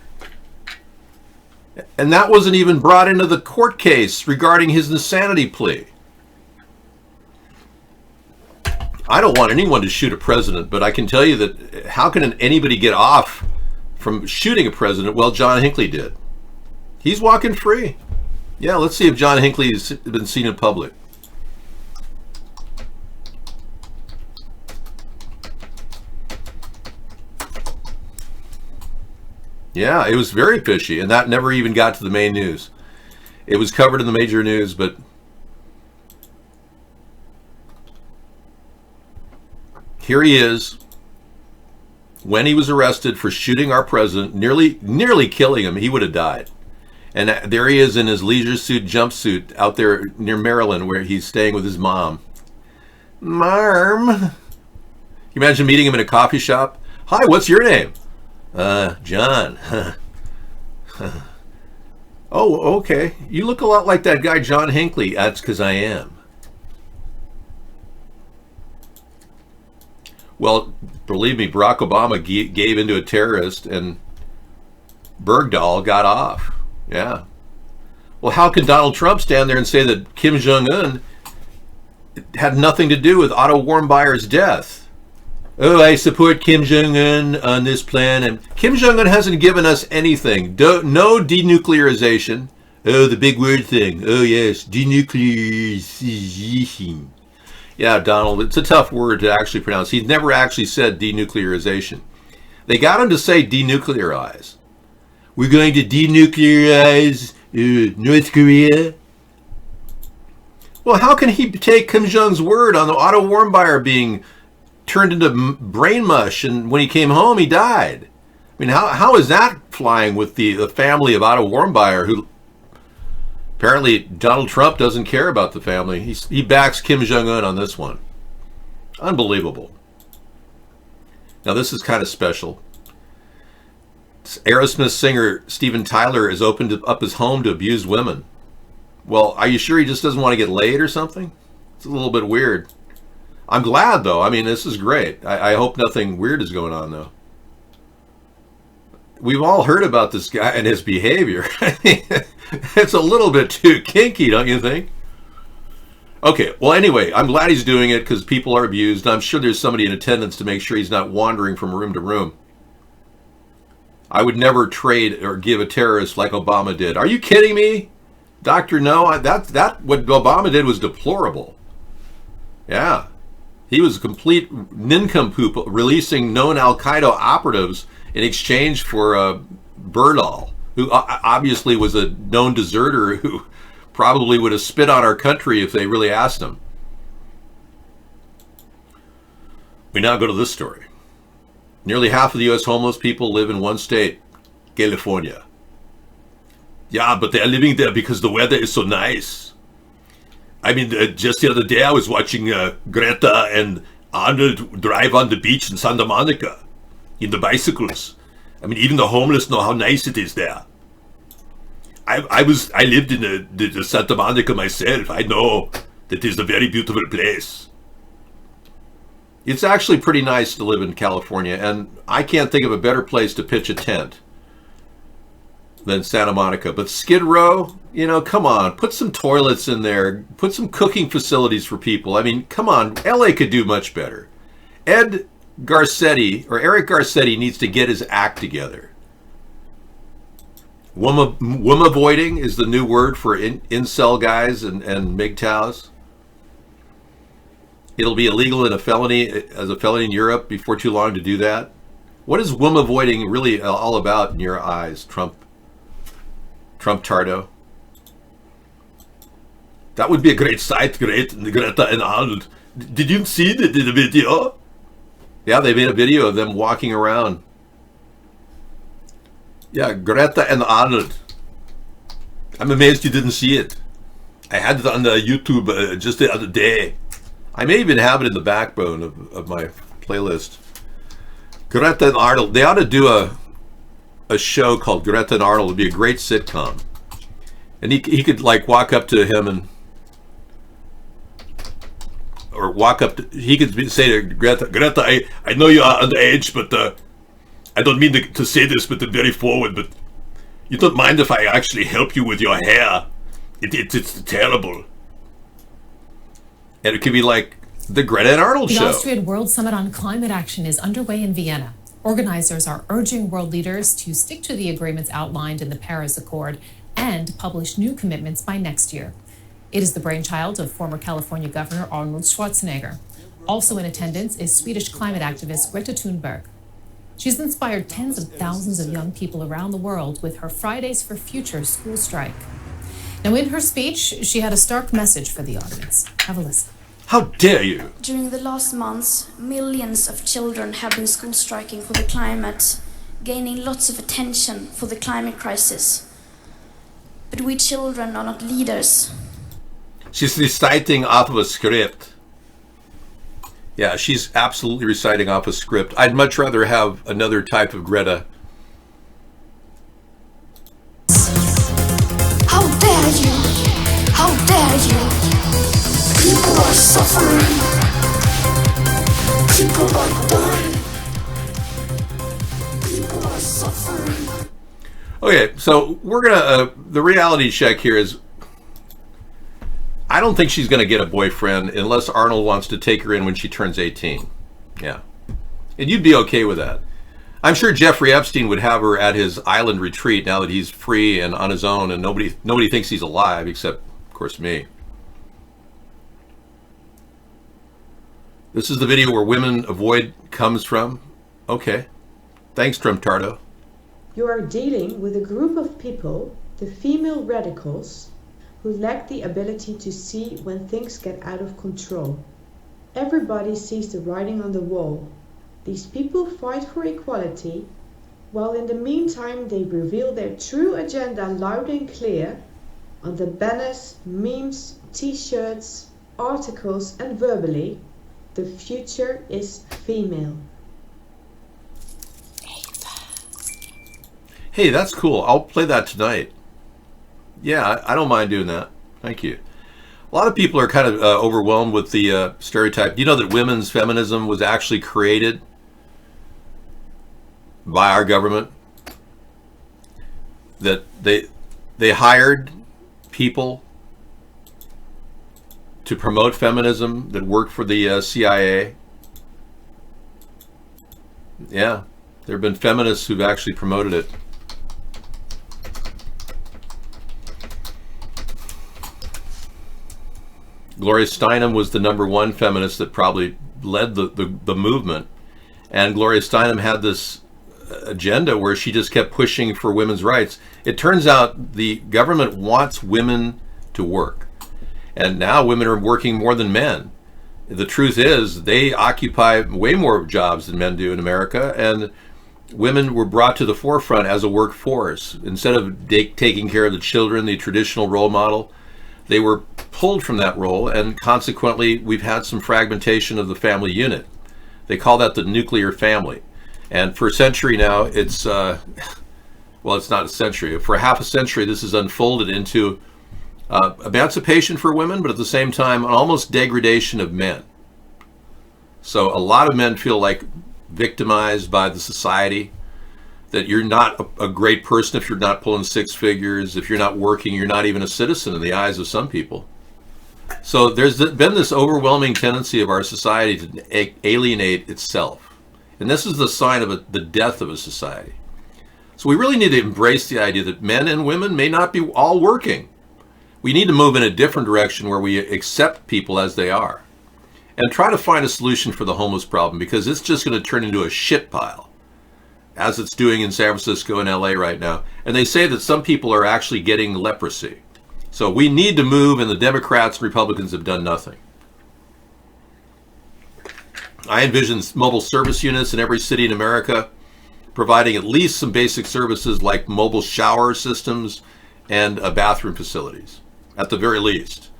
And that wasn't even brought into the court case regarding his insanity plea. I don't want anyone to shoot a president, but I can tell you that how can anybody get off from shooting a president? Well, John Hinckley did. He's walking free. Yeah, let's see if John Hinckley has been seen in public. Yeah, it was very fishy, and that never even got to the main news. It was covered in the major news, but here he is when he was arrested for shooting our president, nearly killing him. He would have died. And there he is in his leisure suit jumpsuit out there near Maryland where he's staying with his mom. Marm. Can you imagine meeting him in a coffee shop? Hi, what's your name? John. Oh, okay. You look a lot like that guy John Hinckley. That's because I am. Well, believe me, Barack Obama gave into a terrorist and Bergdahl got off. Yeah. Well, how can Donald Trump stand there and say that Kim Jong-un had nothing to do with Otto Warmbier's death? Oh, I support Kim Jong-un on this plan. And Kim Jong-un hasn't given us anything. No denuclearization. Oh, the big word thing. Oh, yes, denuclearization. Yeah, Donald, it's a tough word to actually pronounce. He's never actually said denuclearization. They got him to say denuclearize. We're going to denuclearize North Korea. Well, how can he take Kim Jong's word on the Otto Warmbier being turned into brain mush, and when he came home, he died? I mean, how is that flying with the family of Otto Warmbier, who apparently Donald Trump doesn't care about the family? He backs Kim Jong-un on this one. Unbelievable. Now, this is kind of special. Aerosmith singer Steven Tyler has opened up his home to abuse women. Well, are you sure he just doesn't want to get laid or something? It's a little bit weird. I'm glad, though. I mean, this is great. I hope nothing weird is going on, though. We've all heard about this guy and his behavior. It's a little bit too kinky, don't you think? Okay, well, anyway, I'm glad he's doing it because people are abused. I'm sure there's somebody in attendance to make sure he's not wandering from room to room. I would never trade or give a terrorist like Obama did. Are you kidding me? Dr. No, that what Obama did was deplorable. Yeah. He was a complete nincompoop, releasing known Al-Qaeda operatives in exchange for Burdall, who obviously was a known deserter who probably would have spit on our country if they really asked him. We now go to this story. Nearly half of the U.S. homeless people live in one state, California. Yeah, but they're living there because the weather is so nice. I mean, just the other day I was watching Greta and Arnold drive on the beach in Santa Monica in the bicycles. I mean, even the homeless know how nice it is there. I lived in the Santa Monica myself. I know that it's a very beautiful place. It's actually pretty nice to live in California, and I can't think of a better place to pitch a tent than Santa Monica. But Skid Row, you know, come on, put some toilets in there, put some cooking facilities for people. I mean, come on, LA could do much better. Eric Garcetti needs to get his act together. Womavoiding is the new word for incel guys and MGTOWs. It'll be illegal as a felony in Europe before too long to do that. What is womavoiding really all about in your eyes, Trump Tardo? That would be a great sight, Greta and Arnold. Did you see the video? Yeah, they made a video of them walking around. Yeah, Greta and Arnold. I'm amazed you didn't see it. I had it on the YouTube just the other day. I may even have it in the backbone of my playlist. Greta and Arnold. They ought to do a show called Greta and Arnold. It'd be a great sitcom. And he could like walk up to him he could say to Greta, I know you are underage, but I don't mean to say this, but very forward, but you don't mind if I actually help you with your hair? It's terrible. And it could be like the Greta and Arnold show. The Austrian World Summit on Climate Action is underway in Vienna. Organizers are urging world leaders to stick to the agreements outlined in the Paris Accord and publish new commitments by next year. It is the brainchild of former California Governor Arnold Schwarzenegger. Also in attendance is Swedish climate activist Greta Thunberg. She's inspired tens of thousands of young people around the world with her Fridays for Future school strike. Now, in her speech, she had a stark message for the audience. Have a listen. How dare you? During the last months, millions of children have been school striking for the climate, gaining lots of attention for the climate crisis. But we children are not leaders. She's reciting off of a script. Yeah, she's absolutely reciting off a script. I'd much rather have another type of Greta. How dare you? How dare you? People are suffering. People are dying. People are suffering. Okay, so we're gonna, the reality check here is, I don't think she's going to get a boyfriend unless Arnold wants to take her in when she turns 18. Yeah. And you'd be okay with that. I'm sure Jeffrey Epstein would have her at his island retreat now that he's free and on his own and nobody thinks he's alive except, of course, me. This is the video where women avoid comes from. Okay. Thanks, Trump Tardo. You are dealing with a group of people the female radicals who lack the ability to see when things get out of control. Everybody sees the writing on the wall. These people fight for equality, while in the meantime they reveal their true agenda loud and clear on the banners, memes, t-shirts, articles, and verbally. The future is female. Hey, that's cool. I'll play that tonight. Yeah, I don't mind doing that. Thank you. A lot of people are kind of overwhelmed with the stereotype. Do you know that women's feminism was actually created by our government? That they hired people to promote feminism that worked for the CIA. Yeah, there have been feminists who've actually promoted it. Gloria Steinem was the #1 feminist that probably led the movement. And Gloria Steinem had this agenda where she just kept pushing for women's rights. It turns out the government wants women to work. And now women are working more than men. The truth is they occupy way more jobs than men do in America. And women were brought to the forefront as a workforce. Instead of taking care of the children, the traditional role model, they were pulled from that role, and consequently we've had some fragmentation of the family unit. They call that the nuclear family. And for a century now, it's well, it's not a century. For half a century, this has unfolded into emancipation for women, but at the same time, an almost degradation of men. So a lot of men feel like victimized by the society, that you're not a great person if you're not pulling 6 figures. If you're not working, you're not even a citizen in the eyes of some people. So there's been this overwhelming tendency of our society to alienate itself. And this is the sign of the death of a society. So we really need to embrace the idea that men and women may not be all working. We need to move in a different direction where we accept people as they are and try to find a solution for the homeless problem, because it's just going to turn into a shit pile, as it's doing in San Francisco and LA right now. And they say that some people are actually getting leprosy. So we need to move, and the Democrats and Republicans have done nothing. I envision mobile service units in every city in America, providing at least some basic services like mobile shower systems and bathroom facilities, at the very least.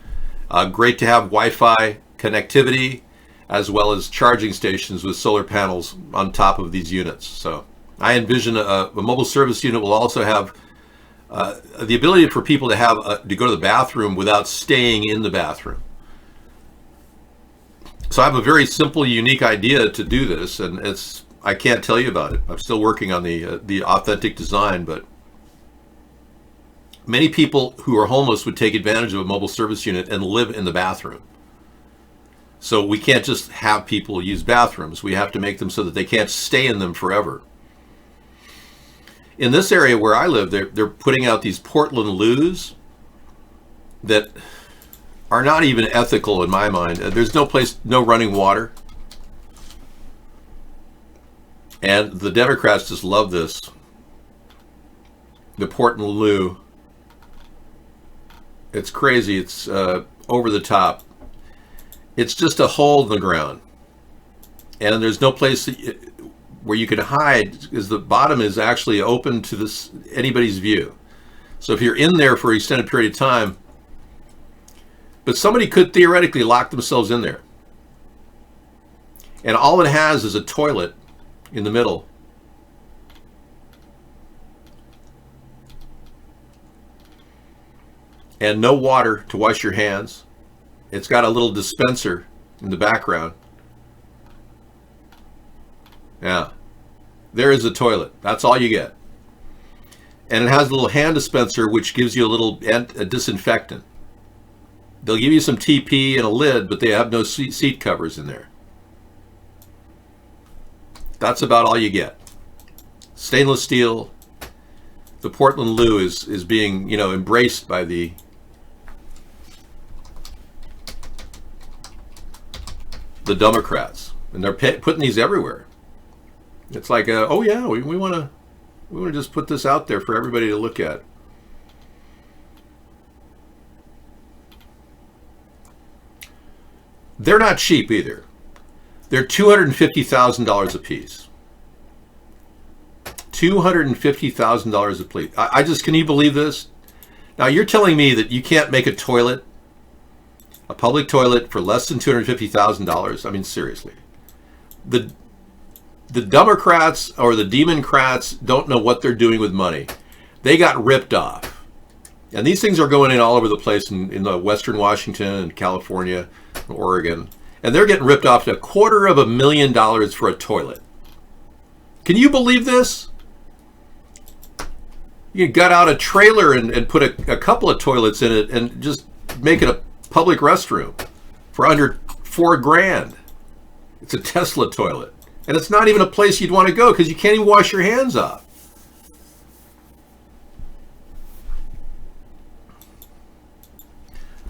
Great to have Wi-Fi connectivity, as well as charging stations with solar panels on top of these units. So I envision a mobile service unit will also have the ability for people to have to go to the bathroom without staying in the bathroom. So I have a very simple, unique idea to do this, and I can't tell you about it. I'm still working on the authentic design, but many people who are homeless would take advantage of a mobile service unit and live in the bathroom. So we can't just have people use bathrooms. We have to make them so that they can't stay in them forever. In this area where I live, they're putting out these Portland loos that are not even ethical in my mind. There's no running water. And the Democrats just love this. The Portland loo. It's crazy. It's over the top. It's just a hole in the ground. And there's no place where you can hide, because the bottom is actually open to anybody's view. So if you're in there for an extended period of time, but somebody could theoretically lock themselves in there. And all it has is a toilet in the middle. And no water to wash your hands. It's got a little dispenser in the background. Yeah. There is a toilet. That's all you get. And it has a little hand dispenser which gives you a disinfectant. They'll give you some TP and a lid, but they have no seat covers in there. That's about all you get. Stainless steel. The Portland loo is being, embraced by the Democrats, and they're putting these everywhere. It's like, oh yeah, we want to just put this out there for everybody to look at. They're not cheap either. They're $250,000 a piece. $250,000 a piece. I just, can you believe this? Now you're telling me that you can't make a toilet, a public toilet, for less than $250,000? I mean, seriously. The Democrats or the Democrats don't know what they're doing with money. They got ripped off. And these things are going in all over the place in the Western Washington and California and Oregon. And they're getting ripped off to $250,000 for a toilet. Can you believe this? You gut out a trailer and put a couple of toilets in it and just make it a public restroom for under $4,000. It's a Tesla toilet. And it's not even a place you'd want to go because you can't even wash your hands off.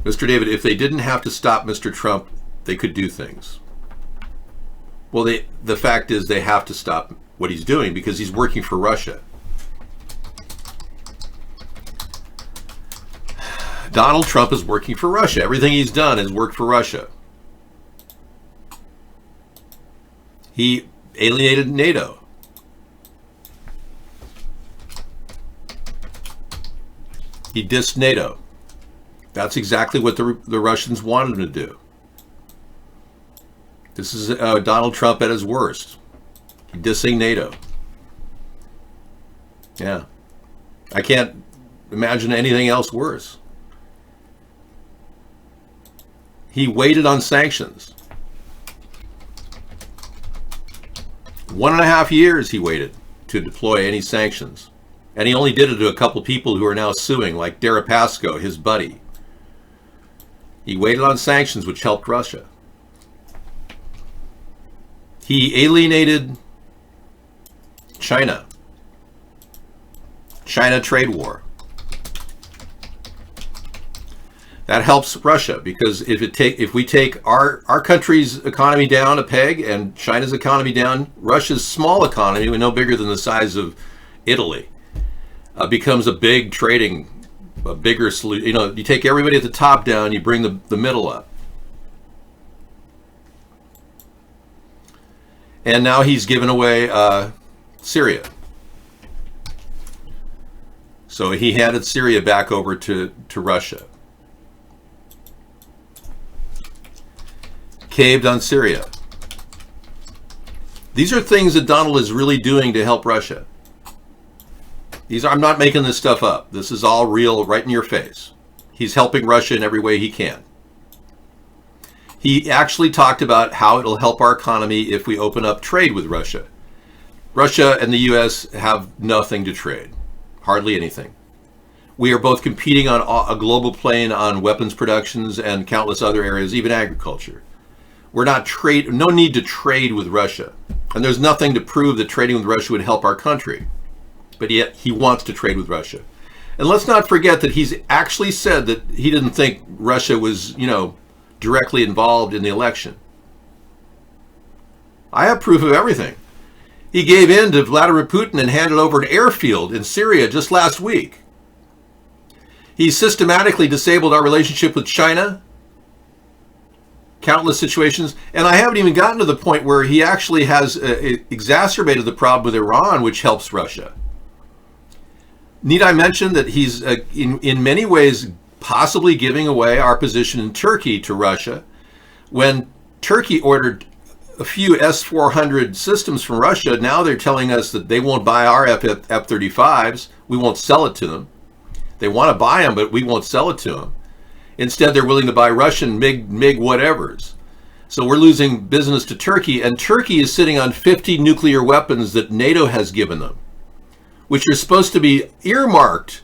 Mr. David, if they didn't have to stop Mr. Trump, they could do things. Well, the fact is they have to stop what he's doing because he's working for Russia. Donald Trump is working for Russia. Everything he's done has worked for Russia. He alienated NATO. He dissed NATO. That's exactly what the Russians wanted him to do. This is Donald Trump at his worst. Dissing NATO. Yeah. I can't imagine anything else worse. He waited on sanctions. 1.5 years he waited to deploy any sanctions. And he only did it to a couple people who are now suing, like Deripaska, his buddy. He waited on sanctions, which helped Russia. He alienated China. China trade war. That helps Russia because if we take our country's economy down a peg and China's economy down, Russia's small economy, no bigger than the size of Italy, becomes a big trading, a bigger solution. You know, you take everybody at the top down, you bring the middle up. And now he's given away Syria. So he handed Syria back over to Russia. Caved on Syria. These are things that Donald is really doing to help Russia. I'm not making this stuff up. This is all real, right in your face. He's helping Russia in every way he can. He actually talked about how it'll help our economy if we open up trade with Russia. Russia and the U.S. have nothing to trade. Hardly anything. We are both competing on a global plane on weapons productions and countless other areas, even agriculture. We're not no need to trade with Russia. And there's nothing to prove that trading with Russia would help our country. But yet he wants to trade with Russia. And let's not forget that he's actually said that he didn't think Russia was, directly involved in the election. I have proof of everything. He gave in to Vladimir Putin and handed over an airfield in Syria just last week. He systematically disabled our relationship with China. Countless situations. And I haven't even gotten to the point where he actually has exacerbated the problem with Iran, which helps Russia. Need I mention that he's in many ways possibly giving away our position in Turkey to Russia when Turkey ordered a few S-400 systems from Russia. Now they're telling us that they won't buy our F-35s. We won't sell it to them. They want to buy them, but we won't sell it to them. Instead, they're willing to buy Russian MiG whatevers. So we're losing business to Turkey, and Turkey is sitting on 50 nuclear weapons that NATO has given them, which are supposed to be earmarked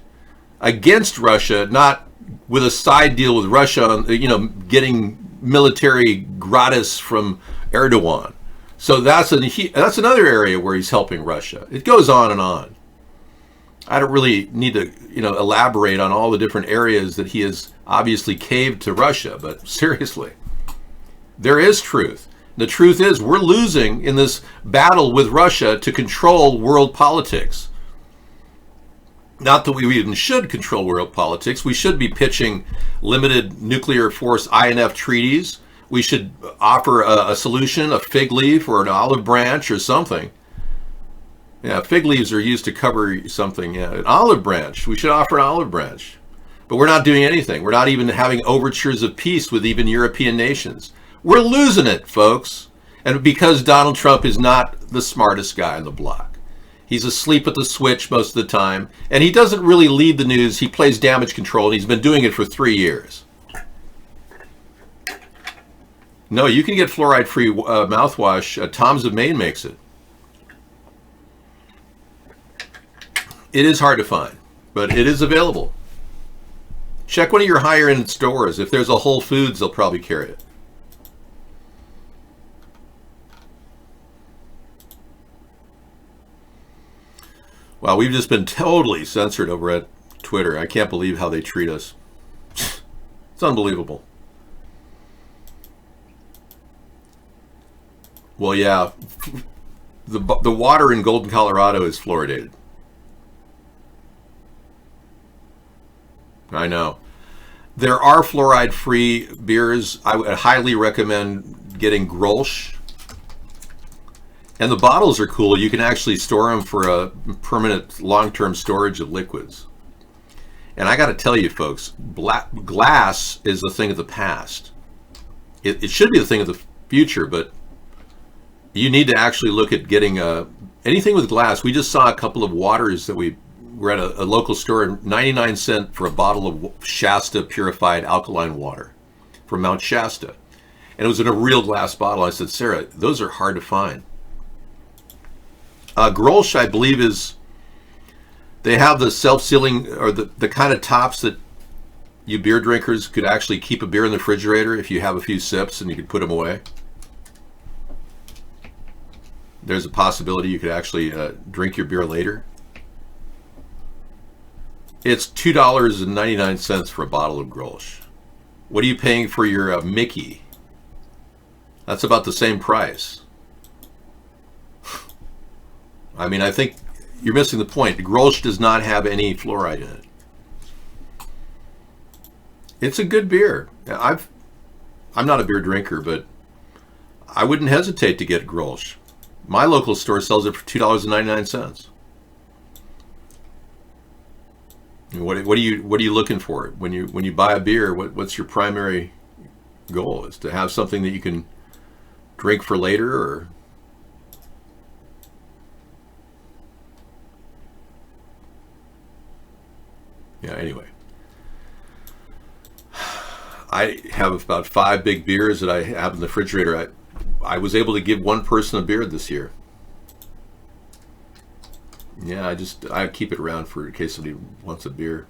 against Russia, not with a side deal with Russia, getting military gratis from Erdogan. So that's another area where he's helping Russia. It goes on and on. I don't really need to, elaborate on all the different areas that he has obviously caved to Russia, but seriously, there is truth. The truth is we're losing in this battle with Russia to control world politics. Not that we even should control world politics. We should be pitching limited nuclear force INF treaties we should offer a solution, a fig leaf or an olive branch or something. Yeah, fig leaves are used to cover something. Yeah, an olive branch. We should offer an olive branch. But we're not doing anything. We're not even having overtures of peace with even European nations. We're losing it, folks. And because Donald Trump is not the smartest guy on the block. He's asleep at the switch most of the time. And he doesn't really lead the news. He plays damage control, and he's been doing it for 3 years. No, you can get fluoride-free mouthwash. Tom's of Maine makes it. It is hard to find, but it is available. Check one of your higher-end stores. If there's a Whole Foods, they'll probably carry it. Wow, we've just been totally censored over at Twitter. I can't believe how they treat us. It's unbelievable. Well, yeah, the water in Golden, Colorado is fluoridated. I know. There are fluoride-free beers. I would highly recommend getting Grolsch. And the bottles are cool. You can actually store them for a permanent long-term storage of liquids. And I got to tell you, folks, glass is a thing of the past. It should be the thing of the future, but you need to actually look at getting anything with glass. We just saw a couple of waters that we were at a local store, 99 cents for a bottle of Shasta purified alkaline water from Mount Shasta. And it was in a real glass bottle. I said, Sarah, those are hard to find. Grolsch, I believe, they have the self-sealing, or the kind of tops that you beer drinkers could actually keep a beer in the refrigerator if you have a few sips and you could put them away. There's a possibility you could actually drink your beer later. It's $2.99 for a bottle of Grolsch. What are you paying for your Mickey? That's about the same price. I mean, I think you're missing the point. Grolsch does not have any fluoride in it. It's a good beer. I'm not a beer drinker, but I wouldn't hesitate to get Grolsch. My local store sells it for $2.99. What are you looking for when you buy a beer? What's your primary goal? Is to have something that you can drink for later, or yeah. Anyway, I have about 5 big beers that I have in the refrigerator. I was able to give one person a beer this year. Yeah, I keep it around for in case somebody wants a beer.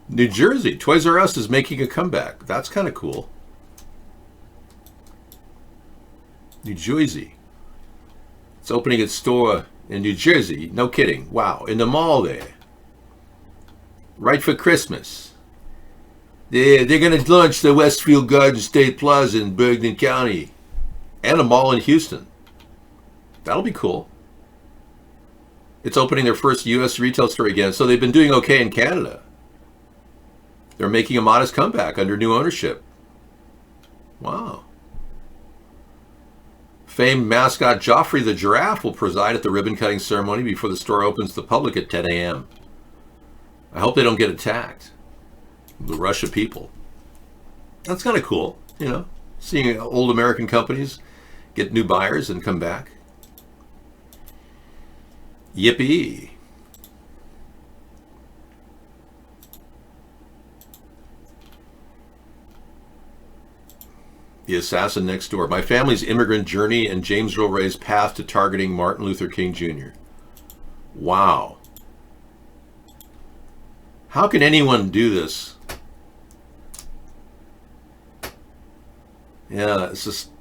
New Jersey, Toys R Us is making a comeback. That's kind of cool. New Jersey. It's opening its store in New Jersey. No kidding. Wow. In the mall there. Right for Christmas. They're going to launch the Westfield Garden State Plaza in Bergen County. And a mall in Houston. That'll be cool. It's opening their first U.S. retail store again. So they've been doing okay in Canada. They're making a modest comeback under new ownership. Wow. Famed mascot Joffrey the Giraffe will preside at the ribbon-cutting ceremony before the store opens to the public at 10 a.m. I hope they don't get attacked. The rush of people. That's kind of cool, you know, seeing old American companies get new buyers and come back. Yippee. The Assassin Next Door. My family's immigrant journey and James Earl Ray's path to targeting Martin Luther King Jr. Wow. How can anyone do this? Yeah, it's just...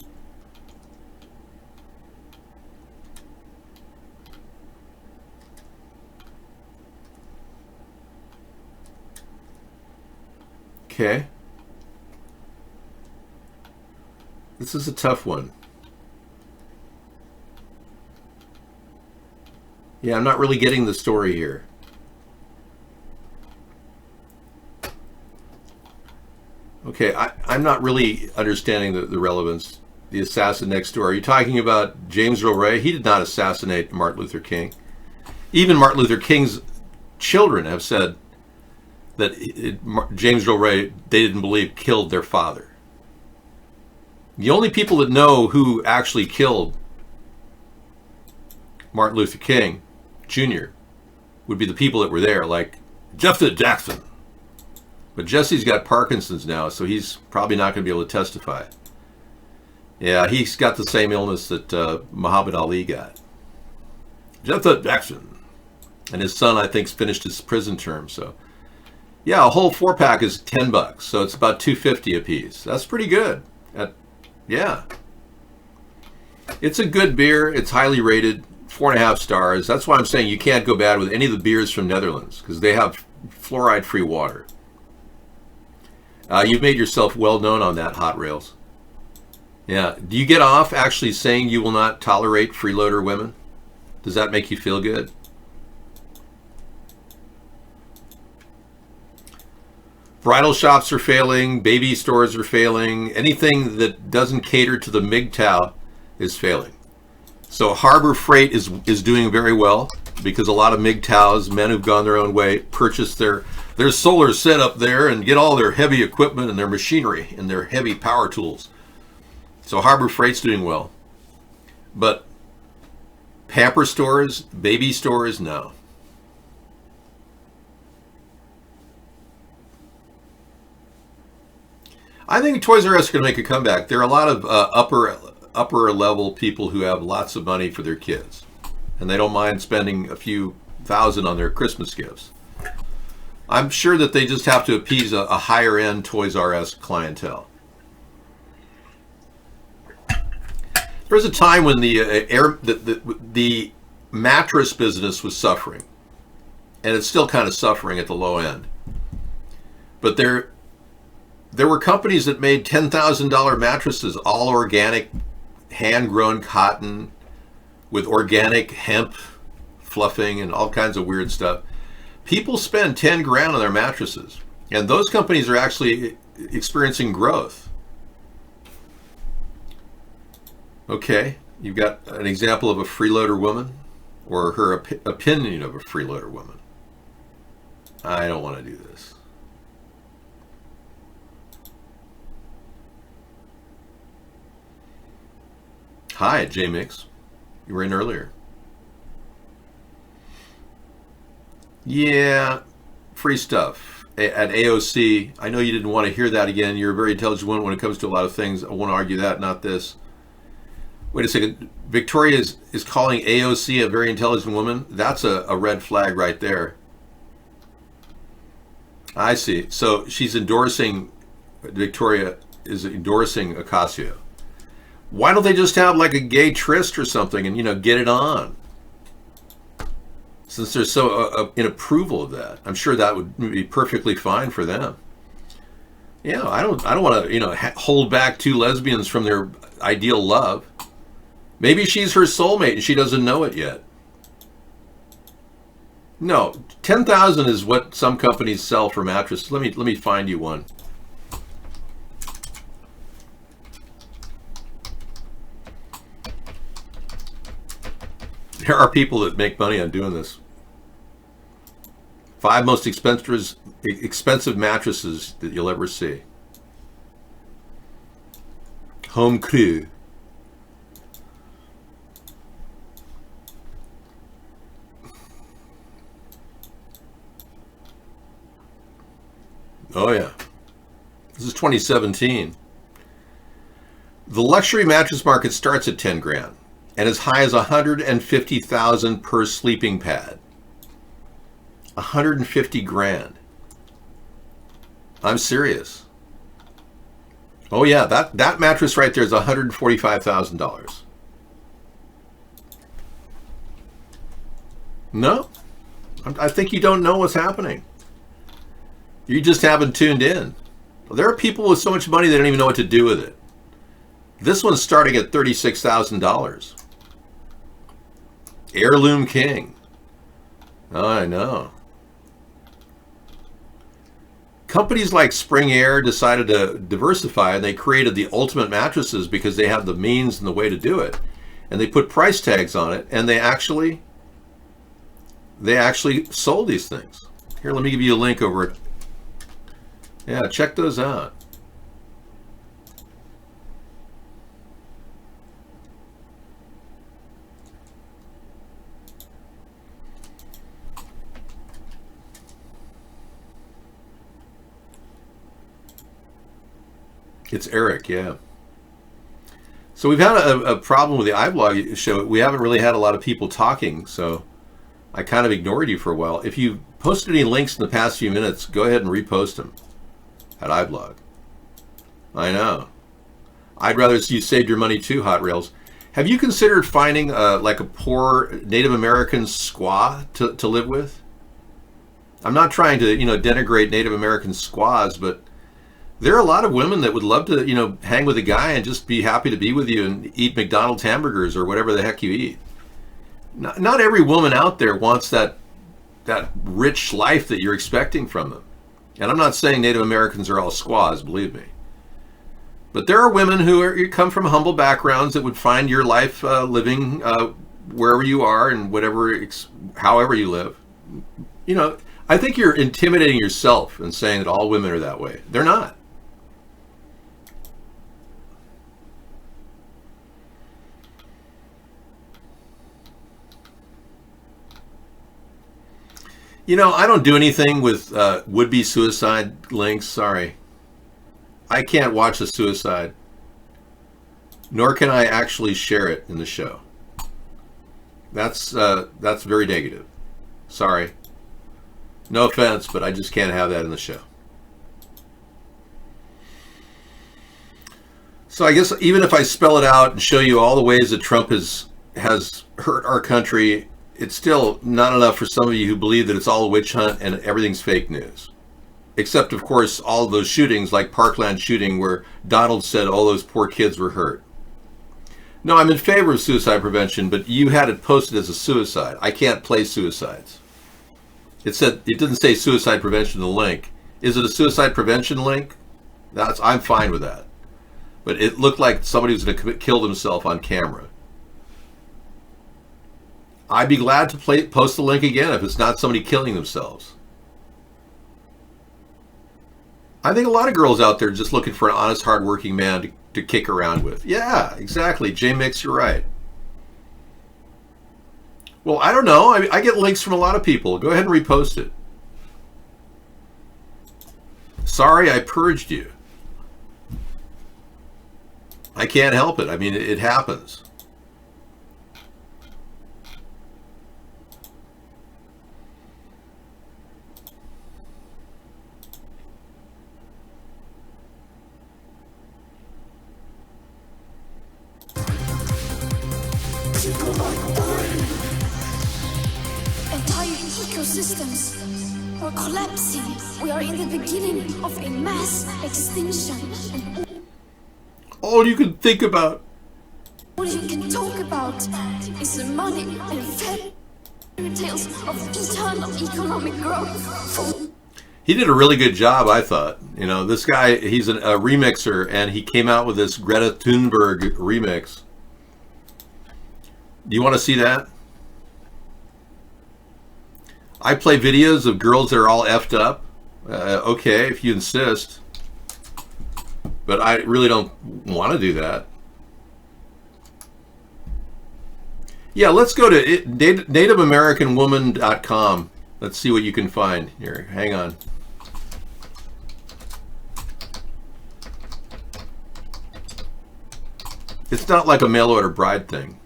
Okay. This is a tough one. Yeah, I'm not really getting the story here. Okay, I'm not really understanding the relevance. The assassin next door. Are you talking about James Earl Ray? He did not assassinate Martin Luther King. Even Martin Luther King's children have said that James Earl Ray, they didn't believe, killed their father. The only people that know who actually killed Martin Luther King Jr. would be the people that were there, like Jesse Jackson. But Jesse's got Parkinson's now, so he's probably not going to be able to testify. Yeah, he's got the same illness that Muhammad Ali got. Jesse Jackson. And his son, I think, finished his prison term, so... Yeah, a whole 4-pack is $10, so it's about $2.50 a piece. That's pretty good. Yeah. It's a good beer. It's highly rated, 4.5 stars. That's why I'm saying you can't go bad with any of the beers from Netherlands, because they have fluoride-free water. You've made yourself well known on that, Hot Rails. Yeah. Do you get off actually saying you will not tolerate freeloader women? Does that make you feel good? Bridal shops are failing, baby stores are failing, anything that doesn't cater to the MGTOW is failing. So Harbor Freight is doing very well because a lot of MGTOWs, men who've gone their own way, purchase their solar setup there and get all their heavy equipment and their machinery and their heavy power tools. So Harbor Freight's doing well. But pamper stores, baby stores, no. I think Toys R Us is going to make a comeback. There are a lot of upper level people who have lots of money for their kids, and they don't mind spending a few thousand on their Christmas gifts. I'm sure that they just have to appease a higher end Toys R Us clientele. There was a time when the mattress business was suffering, and it's still kind of suffering at the low end. But there were companies that made $10,000 mattresses, all organic, hand-grown cotton with organic hemp fluffing and all kinds of weird stuff. People spend 10 grand on their mattresses, and those companies are actually experiencing growth. Okay, you've got an example of a freeloader woman, or her opinion of a freeloader woman. I don't want to do this. Hi, J-Mix. You were in earlier. Yeah, free stuff. At AOC, I know you didn't want to hear that again. You're a very intelligent woman when it comes to a lot of things. I want to argue that, not this. Wait a second. Victoria is calling AOC a very intelligent woman? That's a red flag right there. I see. So she's endorsing, Victoria is endorsing Ocasio. Why don't they just have like a gay tryst or something and, get it on? Since they're so in approval of that, I'm sure that would be perfectly fine for them. Yeah, I don't want to, hold back two lesbians from their ideal love. Maybe she's her soulmate and she doesn't know it yet. No, 10,000 is what some companies sell for mattresses. Let me find you one. There are people that make money on doing this. 5 most expensive mattresses that you'll ever see. Home Crew. Oh yeah. This is 2017. The luxury mattress market starts at 10 grand and as high as 150,000 per sleeping pad. 150 grand. I'm serious. Oh yeah, that mattress right there is $145,000. No, I think you don't know what's happening. You just haven't tuned in. There are people with so much money they don't even know what to do with it. This one's starting at $36,000. Heirloom King. Oh, I know. companies like Spring Air decided to diversify, and they created the ultimate mattresses because they have the means and the way to do it. And they put price tags on it, and they actually sold these things. Here, let me give you a link over it. Yeah, check those out. It's Eric, yeah. So we've had a problem with the iBlog show. We haven't really had a lot of people talking, so I kind of ignored you for a while. If you posted any links in the past few minutes, go ahead and repost them at iBlog. I know. I'd rather you saved your money too, Hot Rails. Have you considered finding like a poor Native American squaw to live with? I'm not trying to, denigrate Native American squaws, but there are a lot of women that would love to, hang with a guy and just be happy to be with you and eat McDonald's hamburgers or whatever the heck you eat. Not every woman out there wants that rich life that you're expecting from them. And I'm not saying Native Americans are all squaws, believe me. But there are women who come from humble backgrounds that would find your life living wherever you are and however you live. I think you're intimidating yourself and saying that all women are that way. They're not. I don't do anything with would-be suicide links. Sorry. I can't watch a suicide. Nor can I actually share it in the show. That's very negative. Sorry. No offense, but I just can't have that in the show. So I guess even if I spell it out and show you all the ways that Trump has hurt our country, it's still not enough for some of you who believe that it's all a witch hunt and everything's fake news. Except, of course, all of those shootings, like Parkland shooting, where Donald said all those poor kids were hurt. No, I'm in favor of suicide prevention, but you had it posted as a suicide. I can't play suicides. It didn't say suicide prevention in the link. Is it a suicide prevention link? I'm fine with that. But it looked like somebody was going to kill themselves on camera. I'd be glad to post the link again if it's not somebody killing themselves. I think a lot of girls out there are just looking for an honest, hardworking man to kick around with. Yeah, exactly. J-Mix, you're right. Well, I don't know. I get links from a lot of people. Go ahead and repost it. Sorry, I purged you. I can't help it. I mean, it happens. Entire ecosystems are collapsing. We are in the beginning of a mass extinction. And all you can think about, all you can talk about, is the money and fairy tales of eternal economic growth. He did a really good job, I thought. This guy, he's a remixer, and he came out with this Greta Thunberg remix. Do you want to see that? I play videos of girls that are all effed up. Okay, if you insist. But I really don't want to do that. Yeah, let's go to nativeamericanwoman.com. Let's see what you can find here. Hang on. It's not like a mail order bride thing.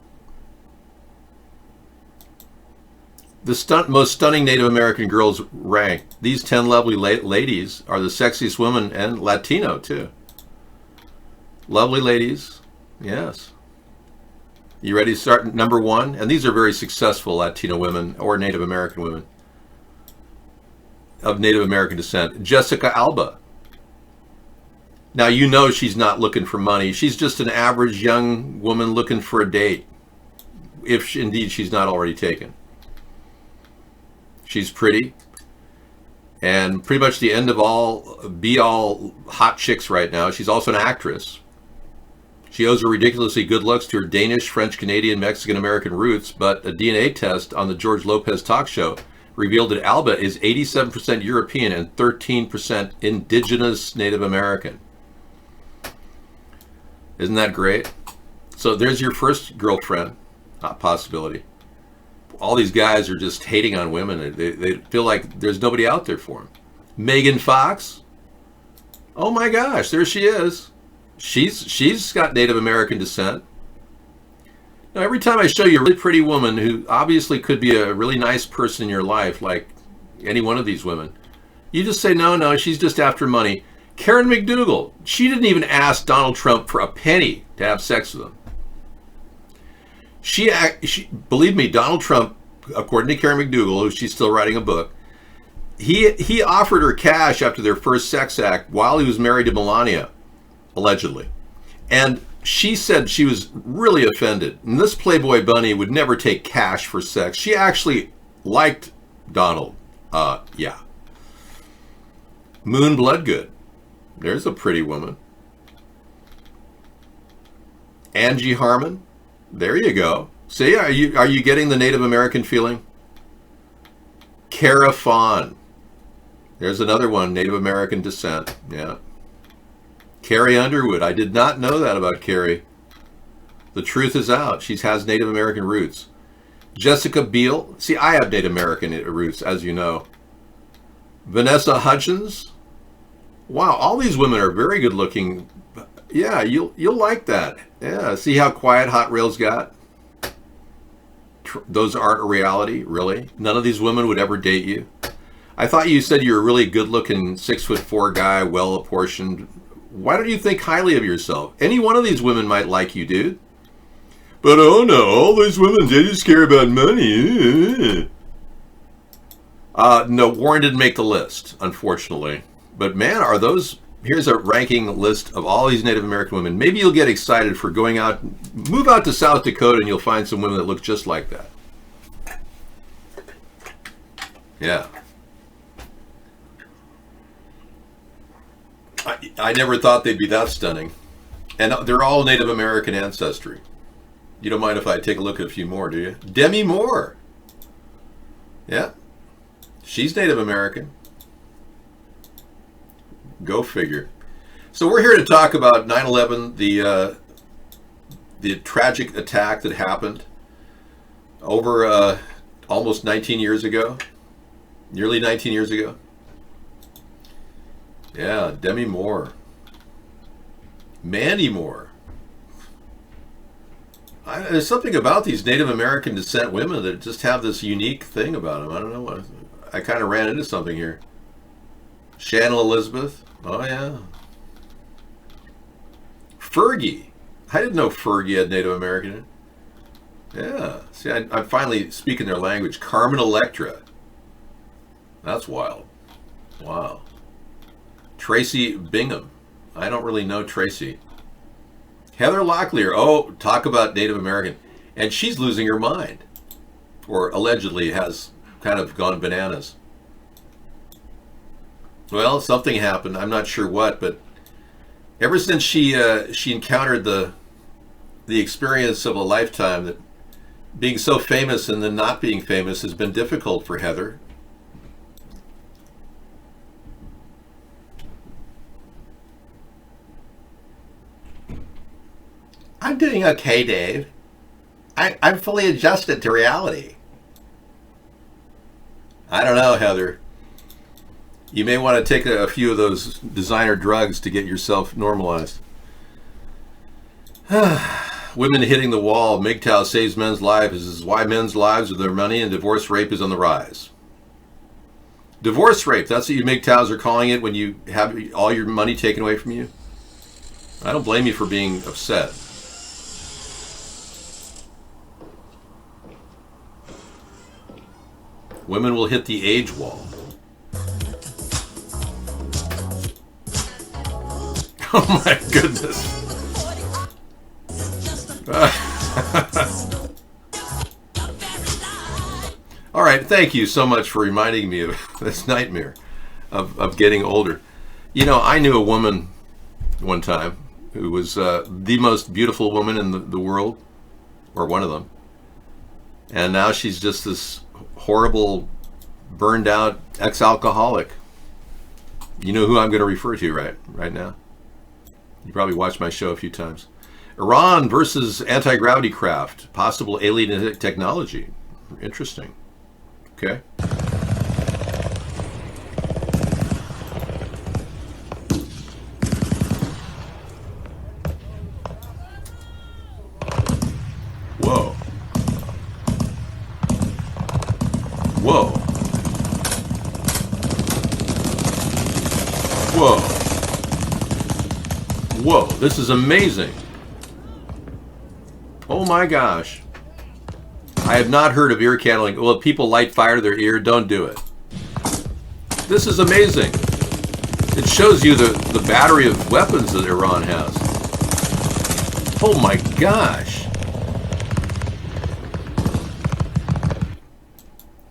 The most stunning Native American girls ranked. These 10 lovely ladies are the sexiest women, and Latino too. Lovely ladies, yes. You ready to start number one? And these are very successful Latino women or Native American women of Native American descent. Jessica Alba. Now she's not looking for money. She's just an average young woman looking for a date, if indeed she's not already taken. She's pretty. and pretty much the end of all be-all hot chicks right now. She's also an actress. She owes her ridiculously good looks to her Danish, French, Canadian, Mexican, American roots, but a DNA test on the George Lopez talk show revealed that Alba is 87% European and 13% indigenous Native American. Isn't that great? So there's your first girlfriend possibility. All these guys are just hating on women. They feel like there's nobody out there for them. Megan Fox. Oh my gosh, there she is. She's got Native American descent. Now, every time I show you a really pretty woman who obviously could be a really nice person in your life, like any one of these women, you just say, no, she's just after money. Karen McDougal, she didn't even ask Donald Trump for a penny to have sex with him. She believe me, Donald Trump, according to Karen McDougal, who she's still writing a book, he offered her cash after their first sex act while he was married to Melania, allegedly. And she said she was really offended. And this Playboy bunny would never take cash for sex. She actually liked Donald. Yeah. Moon Bloodgood. There's a pretty woman. Angie Harmon. There you go. See, are you getting the Native American feeling? Kara Fawn. There's another one, Native American descent. Yeah. Carrie Underwood. I did not know that about Carrie. The truth is out. She has Native American roots. Jessica Biel. See, I have Native American roots, as you know. Vanessa Hudgens. Wow, all these women are very good looking. Yeah, you'll like that. Yeah, see how quiet Hot Rails got? Those aren't a reality, really. None of these women would ever date you. I thought you said you're a really good-looking 6'4" guy, well-apportioned. Why don't you think highly of yourself? Any one of these women might like you, dude. But oh no, all these women, they just care about money. No, Warren didn't make the list, unfortunately. But man, are those... Here's a ranking list of all these Native American women. Maybe you'll get excited for going out, move out to South Dakota and you'll find some women that look just like that. Yeah. I never thought they'd be that stunning. And they're all Native American ancestry. You don't mind if I take a look at a few more, do you? Demi Moore. Yeah. She's Native American. Go figure. So we're here to talk about 9/11, the tragic attack that happened over almost 19 years ago, nearly 19 years ago. Yeah, Demi Moore. Mandy Moore. There's something about these Native American descent women that just have this unique thing about them. I don't know what. I kind of ran into something here. Shannon Elizabeth. Oh, yeah. Fergie. I didn't know Fergie had Native American in it. Yeah. See, I'm finally speaking their language. Carmen Electra. That's wild. Wow. Tracy Bingham. I don't really know Tracy. Heather Locklear. Oh, talk about Native American. And she's losing her mind. Or allegedly has kind of gone bananas. Well, something happened. I'm not sure what, but ever since she encountered the experience of a lifetime, that being so famous and then not being famous has been difficult for Heather. I'm doing okay, Dave. I'm fully adjusted to reality. I don't know, Heather. You may want to take a few of those designer drugs to get yourself normalized. Women hitting the wall. MGTOW saves men's lives. This is why men's lives are their money and divorce rape is on the rise. Divorce rape, that's what you MGTOWs are calling it when you have all your money taken away from you? I don't blame you for being upset. Women will hit the age wall. Oh my goodness. All right, thank you so much for reminding me of this nightmare. of getting older. You know, I knew a woman one time who was the most beautiful woman in the world, or one of them. And now she's just this horrible, burned out ex-alcoholic. You know who I'm going to refer to right now. You probably watched my show a few times. Iran versus anti-gravity craft, possible alien technology. Interesting. Okay. Whoa. Whoa. Whoa. Whoa, this is amazing. Oh my gosh. I have not heard of ear candling. Well, if people light fire to their ear, don't do it. This is amazing. It shows you the battery of weapons that Iran has. Oh my gosh.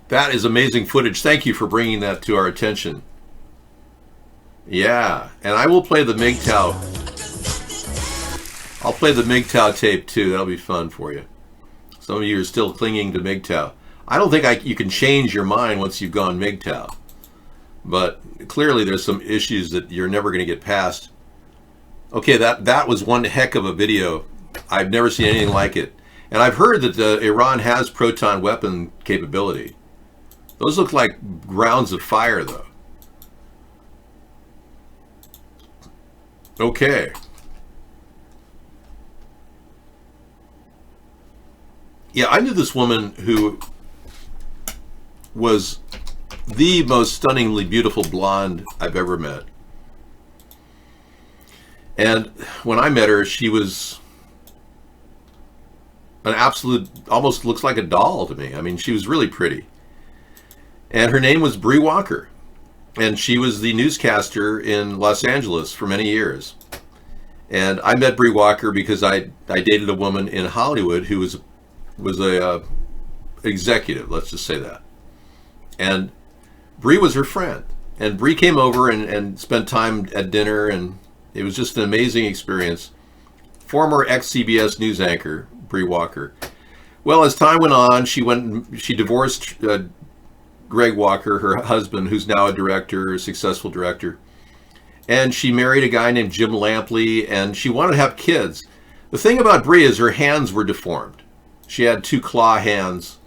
That is amazing footage. Thank you for bringing that to our attention. Yeah, and I will play the MGTOW. I'll play the MGTOW tape too. That'll be fun for you. Some of you are still clinging to MGTOW. I don't think you can change your mind once you've gone MGTOW. But clearly there's some issues that you're never going to get past. Okay, that was one heck of a video. I've never seen anything like it. And I've heard that Iran has proton weapon capability. Those look like rounds of fire, though. Okay. Yeah, I knew this woman who was the most stunningly beautiful blonde I've ever met. And when I met her, she was an absolute, almost looks like a doll to me. I mean, she was really pretty. And her name was Bree Walker. And she was the newscaster in Los Angeles for many years. And I met Bree Walker because I dated a woman in Hollywood who was a executive, let's just say that. And Bree was her friend. And Bree came over and spent time at dinner, and it was just an amazing experience. Former ex-CBS news anchor, Bree Walker. Well, as time went on, she divorced Greg Walker, her husband, who's now a director, a successful director. And she married a guy named Jim Lampley, and she wanted to have kids. The thing about Bree is her hands were deformed. She had 2 claw hands.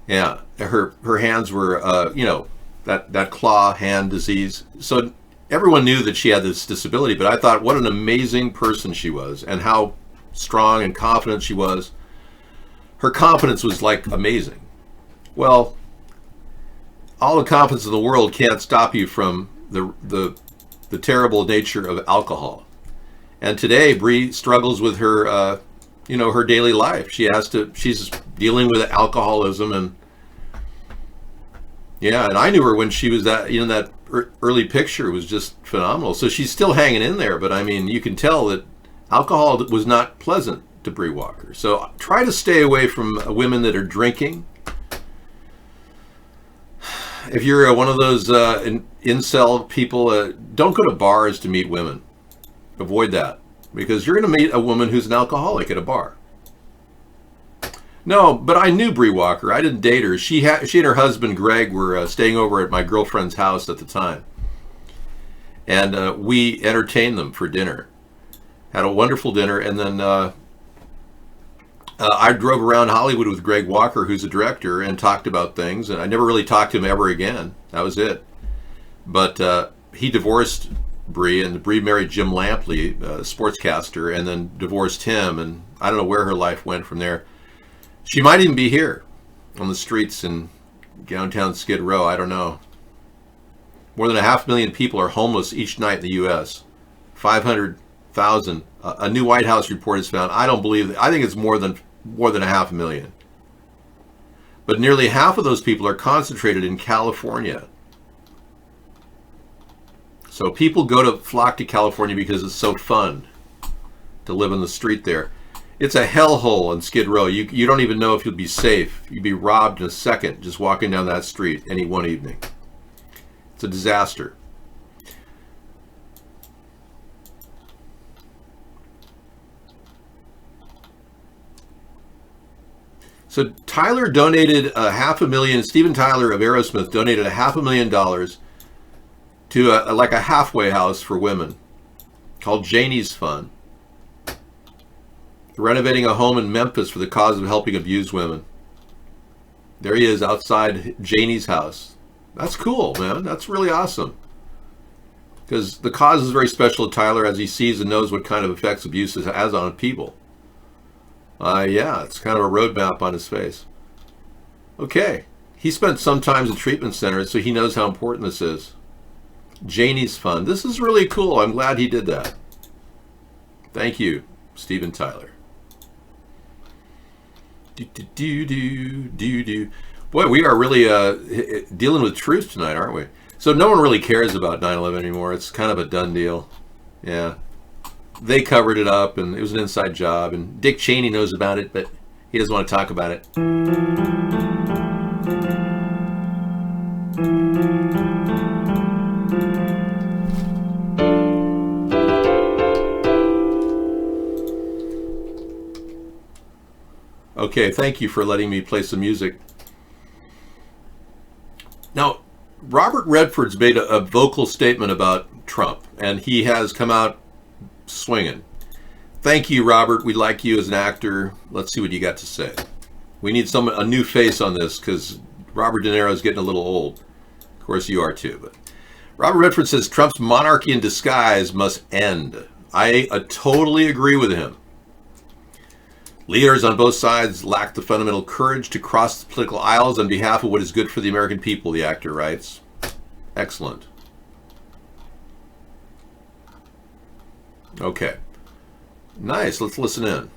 Yeah, her hands were, you know, that claw hand disease. So everyone knew that she had this disability, but I thought what an amazing person she was and how strong and confident she was. Her confidence was like amazing. Well, all the confidence in the world can't stop you from the terrible nature of alcohol. And today, Bree struggles with her, you know, her daily life. She's dealing with alcoholism, and yeah, and I knew her when she was that early picture was just phenomenal. So she's still hanging in there, but I mean, you can tell that alcohol was not pleasant to Bree Walker. So try to stay away from women that are drinking. If you're one of those incel people, don't go to bars to meet women. Avoid that, because you're going to meet a woman who's an alcoholic at a bar. No, but I knew Bree Walker. I didn't date her. She and her husband Greg were staying over at my girlfriend's house at the time, and we entertained them for dinner. Had a wonderful dinner, and then I drove around Hollywood with Greg Walker, who's a director, and talked about things. And I never really talked to him ever again. That was it. But he divorced Bree, and Bree married Jim Lampley, a sportscaster, and then divorced him. And I don't know where her life went from there. She might even be here on the streets in downtown Skid Row. I don't know. More than 500,000 people are homeless each night in the U.S. 500,000. A new White House report has found. I don't believe that. I think it's more than 500,000. But nearly half of those people are concentrated in California. So people flock to California because it's so fun to live on the street there. It's a hellhole in Skid Row. You don't even know if you'll be safe. You'd be robbed in a second just walking down that street any one evening. It's a disaster. So Tyler donated $500,000. Steven Tyler of Aerosmith donated $500,000 to like a halfway house for women called Janie's Fund. Renovating a home in Memphis for the cause of helping abused women. There he is outside Janie's house. That's cool, man. That's really awesome. Because the cause is very special to Tyler as he sees and knows what kind of effects abuse has on people. Yeah, it's kind of a roadmap on his face. Okay. He spent some time in treatment centers, so he knows how important this is. Janie's Fund. This is really cool. I'm glad he did that. Thank you, Steven Tyler. Boy, we are really dealing with truth tonight, aren't we? So no one really cares about 9/11 anymore. It's kind of a done deal. Yeah. They covered it up, and it was an inside job, and Dick Cheney knows about it, but he doesn't want to talk about it. Okay, thank you for letting me play some music. Now, Robert Redford's made a vocal statement about Trump, and he has come out swinging. Thank you, Robert. We like you as an actor. Let's see what you got to say. We need a new face on this because Robert De Niro is getting a little old. Of course, you are too. But Robert Redford says Trump's monarchy in disguise must end. I totally agree with him. Leaders on both sides lack the fundamental courage to cross the political aisles on behalf of what is good for the American people, the actor writes. Excellent. Okay. Nice. Let's listen in.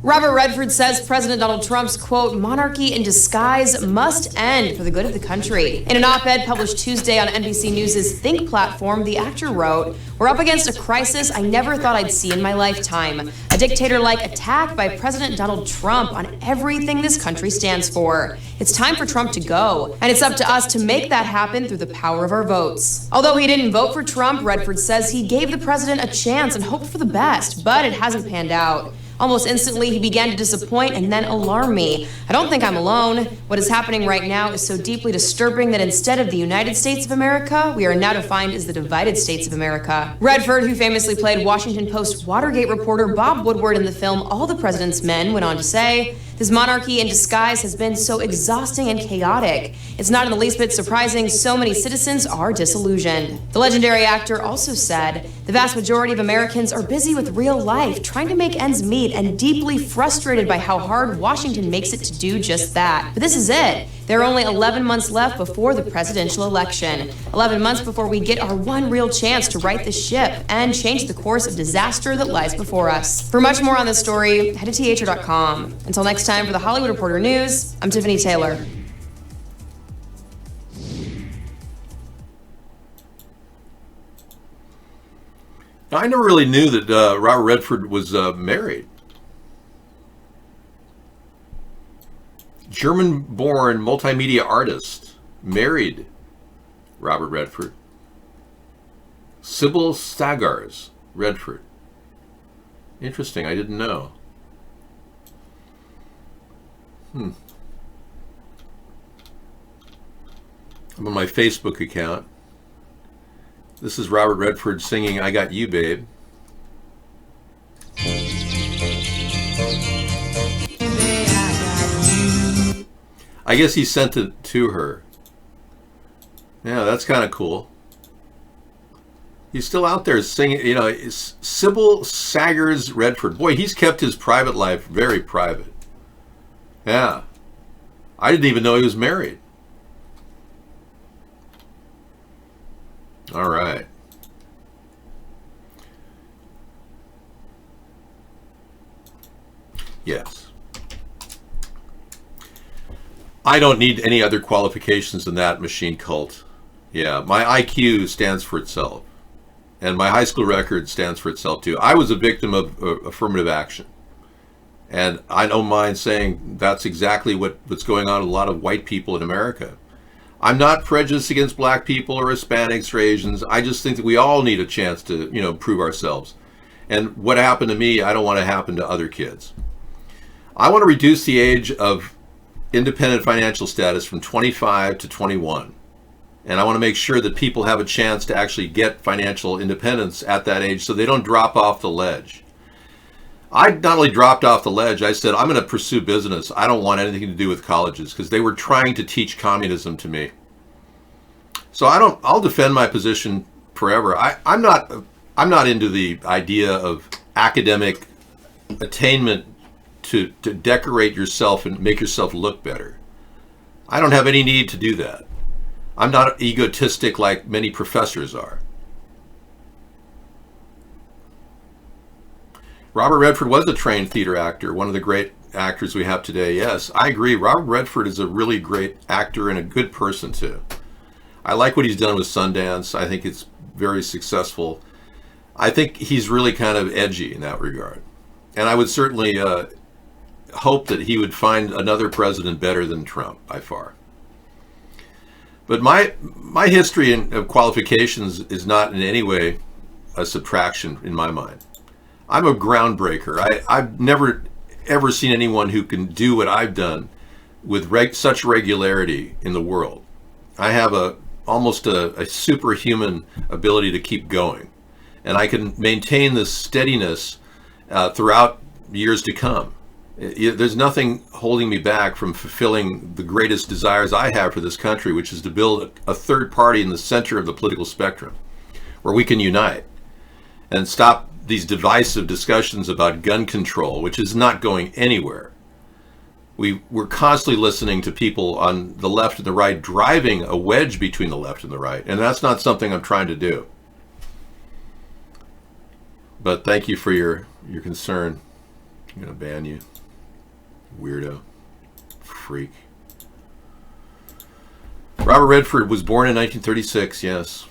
Robert Redford says President Donald Trump's, quote, monarchy in disguise must end for the good of the country. In an op-ed published Tuesday on NBC News' Think platform, the actor wrote, "We're up against a crisis I never thought I'd see in my lifetime. A dictator-like attack by President Donald Trump on everything this country stands for. It's time for Trump to go, and it's up to us to make that happen through the power of our votes." Although he didn't vote for Trump, Redford says he gave the president a chance and hoped for the best, but it hasn't panned out. Almost instantly, he began to disappoint and then alarm me. I don't think I'm alone. What is happening right now is so deeply disturbing that instead of the United States of America, we are now defined as the divided states of America. Redford, who famously played Washington Post Watergate reporter Bob Woodward in the film All the President's Men, went on to say, "This monarchy in disguise has been so exhausting and chaotic. It's not in the least bit surprising so many citizens are disillusioned." The legendary actor also said, "The vast majority of Americans are busy with real life, trying to make ends meet and deeply frustrated by how hard Washington makes it to do just that. But this is it. There are only 11 months left before the presidential election. 11 months before we get our one real chance to right the ship and change the course of disaster that lies before us." For much more on this story, head to THR.com. Until next time, for the Hollywood Reporter News, I'm Tiffany Taylor. I never really knew that Robert Redford was married. German-born multimedia artist, married Robert Redford. Sybil Sagars Redford. Interesting, I didn't know. I'm on my Facebook account. This is Robert Redford singing "I Got You, Babe." I guess he sent it to her. Yeah, that's kind of cool. He's still out there singing, you know, it's Sybil Sagars Redford. Boy, he's kept his private life very private. Yeah. I didn't even know he was married. All right. Yes. I don't need any other qualifications than that, machine cult. Yeah, my IQ stands for itself. And my high school record stands for itself too. I was a victim of affirmative action. And I don't mind saying that's exactly what's going on with a lot of white people in America. I'm not prejudiced against black people or Hispanics or Asians. I just think that we all need a chance to, prove ourselves. And what happened to me, I don't want to happen to other kids. I want to reduce the age of independent financial status from 25 to 21. And I want to make sure that people have a chance to actually get financial independence at that age so they don't drop off the ledge. I not only dropped off the ledge, I said, I'm going to pursue business. I don't want anything to do with colleges because they were trying to teach communism to me. So I'll defend my position forever. I'm not into the idea of academic attainment to decorate yourself and make yourself look better. I don't have any need to do that. I'm not egotistic like many professors are. Robert Redford was a trained theater actor, one of the great actors we have today. Yes, I agree. Robert Redford is a really great actor and a good person too. I like what he's done with Sundance. I think it's very successful. I think he's really kind of edgy in that regard. And I would certainly hope that he would find another president better than Trump by far. But my history of qualifications is not in any way a subtraction in my mind. I'm a groundbreaker. I've never ever seen anyone who can do what I've done with such regularity in the world. I have almost a superhuman ability to keep going, and I can maintain this steadiness throughout years to come. There's nothing holding me back from fulfilling the greatest desires I have for this country, which is to build a third party in the center of the political spectrum where we can unite and stop these divisive discussions about gun control, which is not going anywhere. We're constantly listening to people on the left and the right driving a wedge between the left and the right, and that's not something I'm trying to do. But thank you for your concern. I'm going to ban you. Weirdo. Freak. Robert Redford was born in 1936, yes.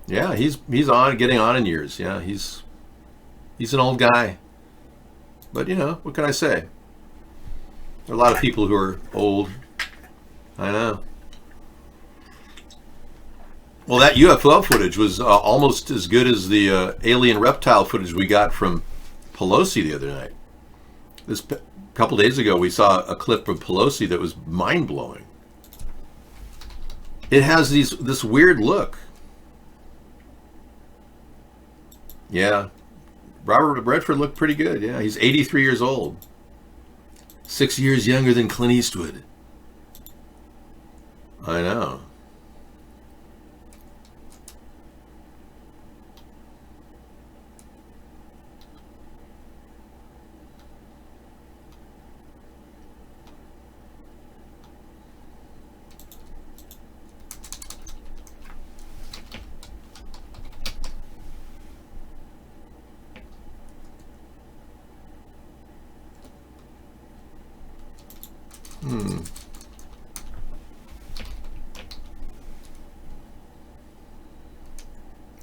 Yeah, he's getting on in years. Yeah, he's an old guy. But what can I say? There are a lot of people who are old. I know. Well, that UFO footage was almost as good as the alien reptile footage we got from Pelosi the other night. This couple days ago, we saw a clip from Pelosi that was mind-blowing. It has this weird look. Yeah, Robert Redford looked pretty good. Yeah, he's 83 years old. 6 years younger than Clint Eastwood. I know.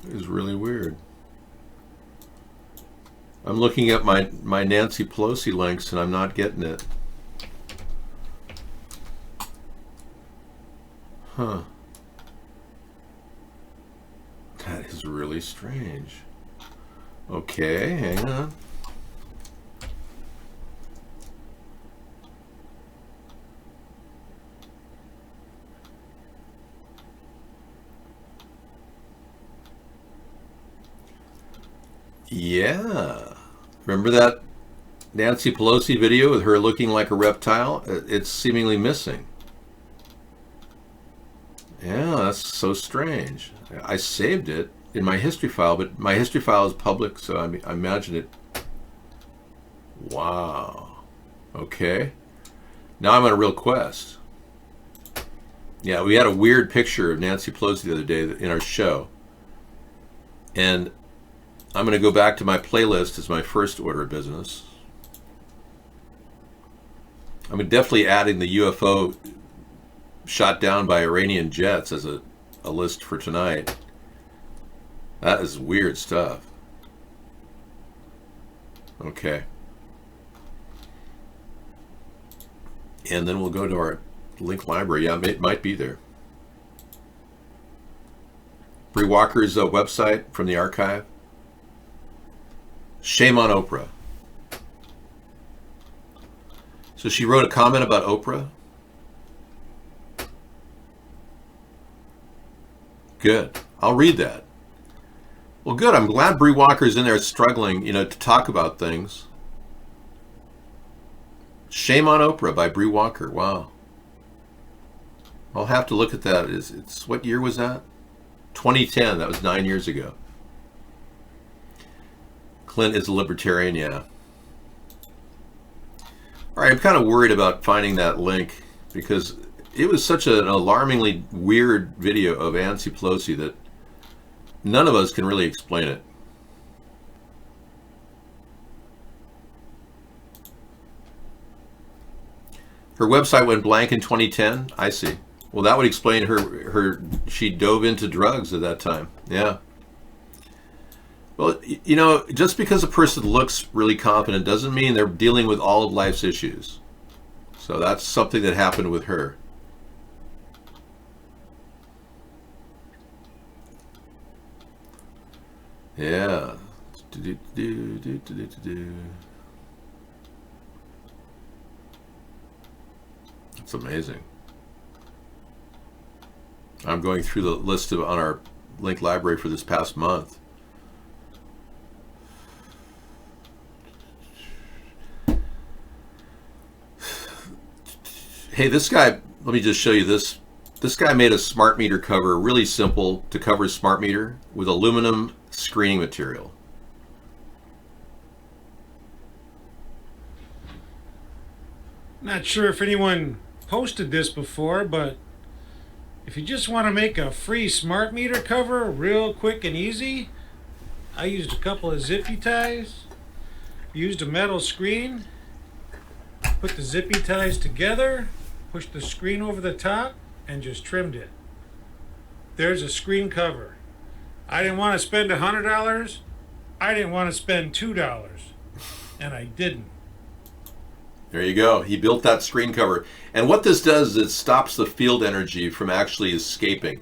It was really weird. I'm looking at my Nancy Pelosi links and I'm not getting it. Huh. That is really strange. Okay, hang on. Yeah. Remember that Nancy Pelosi video with her looking like a reptile? It's seemingly missing. Yeah, that's so strange. I saved it in my history file, but my history file is public, so I imagine it. Wow. Okay. Now I'm on a real quest. Yeah, we had a weird picture of Nancy Pelosi the other day in our show. And I'm going to go back to my playlist as my first order of business. I'm definitely adding the UFO shot down by Iranian jets as a list for tonight. That is weird stuff. Okay. And then we'll go to our link library. Yeah, it might be there. Bree Walker's website from the archive. Shame on Oprah. So she wrote a comment about Oprah. Good. I'll read that. Well, good. I'm glad Bree Walker's in there struggling, to talk about things. Shame on Oprah by Bree Walker. Wow. I'll have to look at that. It's what year was that? 2010. That was 9 years ago. Clint is a libertarian, yeah. All right, I'm kind of worried about finding that link because it was such an alarmingly weird video of Nancy Pelosi that none of us can really explain it. Her website went blank in 2010. I see. Well, that would explain her she dove into drugs at that time. Yeah. Well, just because a person looks really confident doesn't mean they're dealing with all of life's issues. So that's something that happened with her. Yeah. It's amazing. I'm going through the list on our link library for this past month. Hey, this guy, let me just show you this. This guy made a smart meter cover, really simple to cover a smart meter with aluminum screening material. Not sure if anyone posted this before, but if you just want to make a free smart meter cover real quick and easy, I used a couple of zippy ties, used a metal screen, put the zippy ties together, pushed the screen over the top, and just trimmed it. There's a screen cover. I didn't want to spend $100. I didn't want to spend $2. And I didn't. There you go. He built that screen cover. And what this does is it stops the field energy from actually escaping.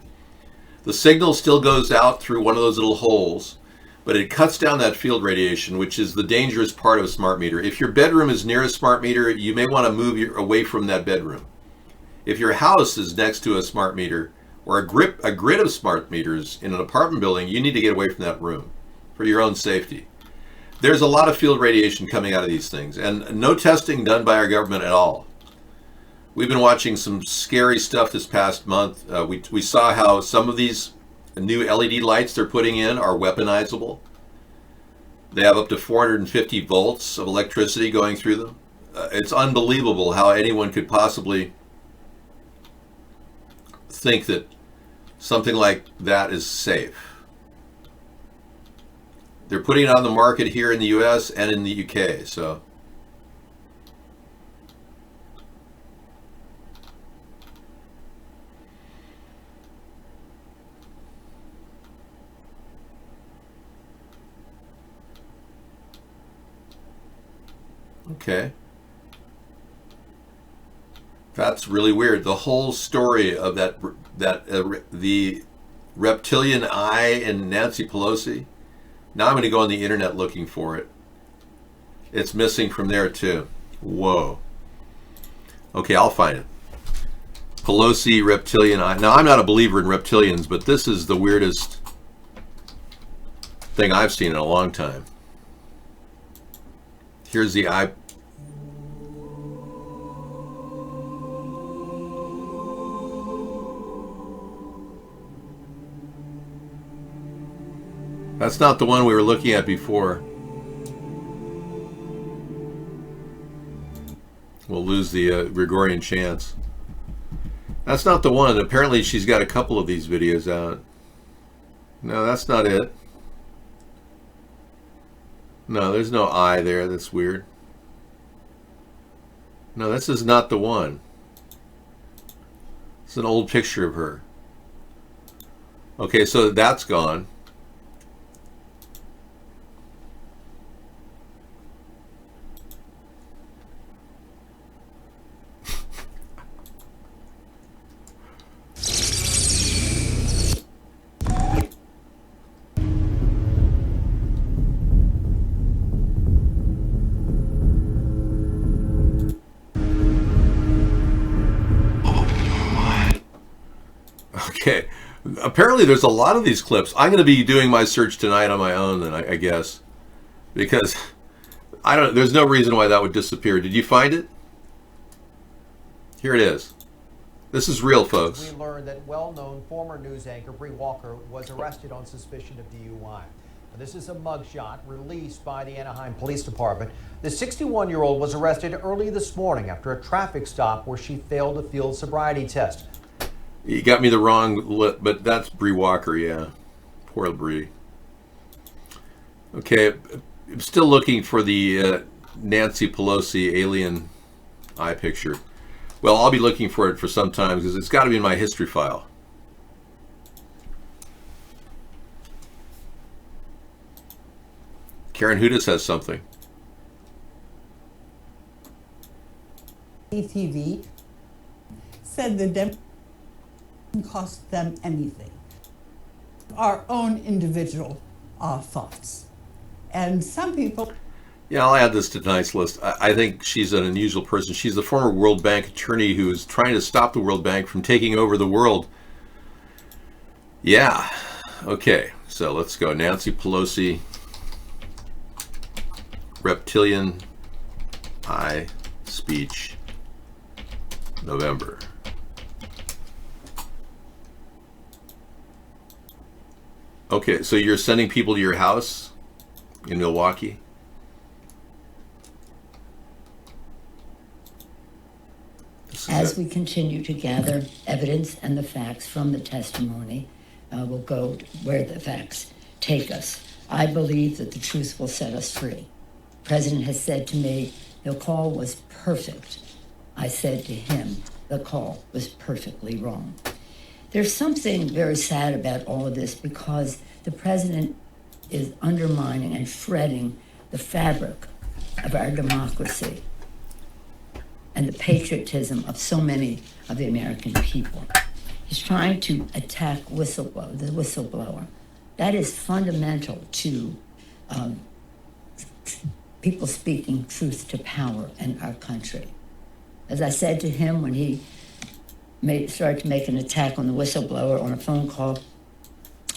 The signal still goes out through one of those little holes, but it cuts down that field radiation, which is the dangerous part of a smart meter. If your bedroom is near a smart meter, you may want to move away from that bedroom. If your house is next to a smart meter or a grid of smart meters in an apartment building, you need to get away from that room for your own safety. There's a lot of field radiation coming out of these things, and no testing done by our government at all. We've been watching some scary stuff this past month. We saw how some of these new LED lights they're putting in are weaponizable. They have up to 450 volts of electricity going through them. It's unbelievable how anyone could possibly think that something like that is safe. They're putting it on the market here in the US and in the UK, so. Okay. That's really weird. The whole story of the reptilian eye in Nancy Pelosi. Now I'm going to go on the internet looking for it. It's missing from there too. Whoa. Okay, I'll find it. Pelosi reptilian eye. Now I'm not a believer in reptilians, but this is the weirdest thing I've seen in a long time. Here's the eye. That's not the one we were looking at before. We'll lose the Gregorian chants. That's not the one. Apparently she's got a couple of these videos out. No, that's not it. No, there's no eye there. That's weird. No, this is not the one. It's an old picture of her. Okay, so that's gone. Okay. Apparently there's a lot of these clips. I'm going to be doing my search tonight on my own, then, I guess. Because there's no reason why that would disappear. Did you find it? Here it is. This is real, folks. We learned that well-known former news anchor Bree Walker was arrested on suspicion of DUI. Now, this is a mugshot released by the Anaheim Police Department. The 61-year-old was arrested early this morning after a traffic stop where she failed a field sobriety test. You got me the wrong, but that's Bree Walker, yeah. Poor Bree. Okay, I'm still looking for the Nancy Pelosi alien eye picture. Well, I'll be looking for it for some time because it's got to be in my history file. Karen Hudas has something. ATV said the Democrats didn't cost them anything. Our own individual thoughts. And some people... Yeah, I'll add this to tonight's list. I think she's an unusual person. She's the former World Bank attorney who is trying to stop the World Bank from taking over the world. Yeah. Okay, so let's go. Nancy Pelosi, reptilian eye speech, November. Okay, so you're sending people to your house in Milwaukee? As we continue to gather evidence and the facts from the testimony, we'll go where the facts take us. I believe that the truth will set us free. The president has said to me, the call was perfect. I said to him, the call was perfectly wrong. There's something very sad about all of this because the president is undermining and shredding the fabric of our democracy and the patriotism of so many of the American people. He's trying to attack the whistleblower. That is fundamental to people speaking truth to power in our country. As I said to him when he started to make an attack on the whistleblower on a phone call,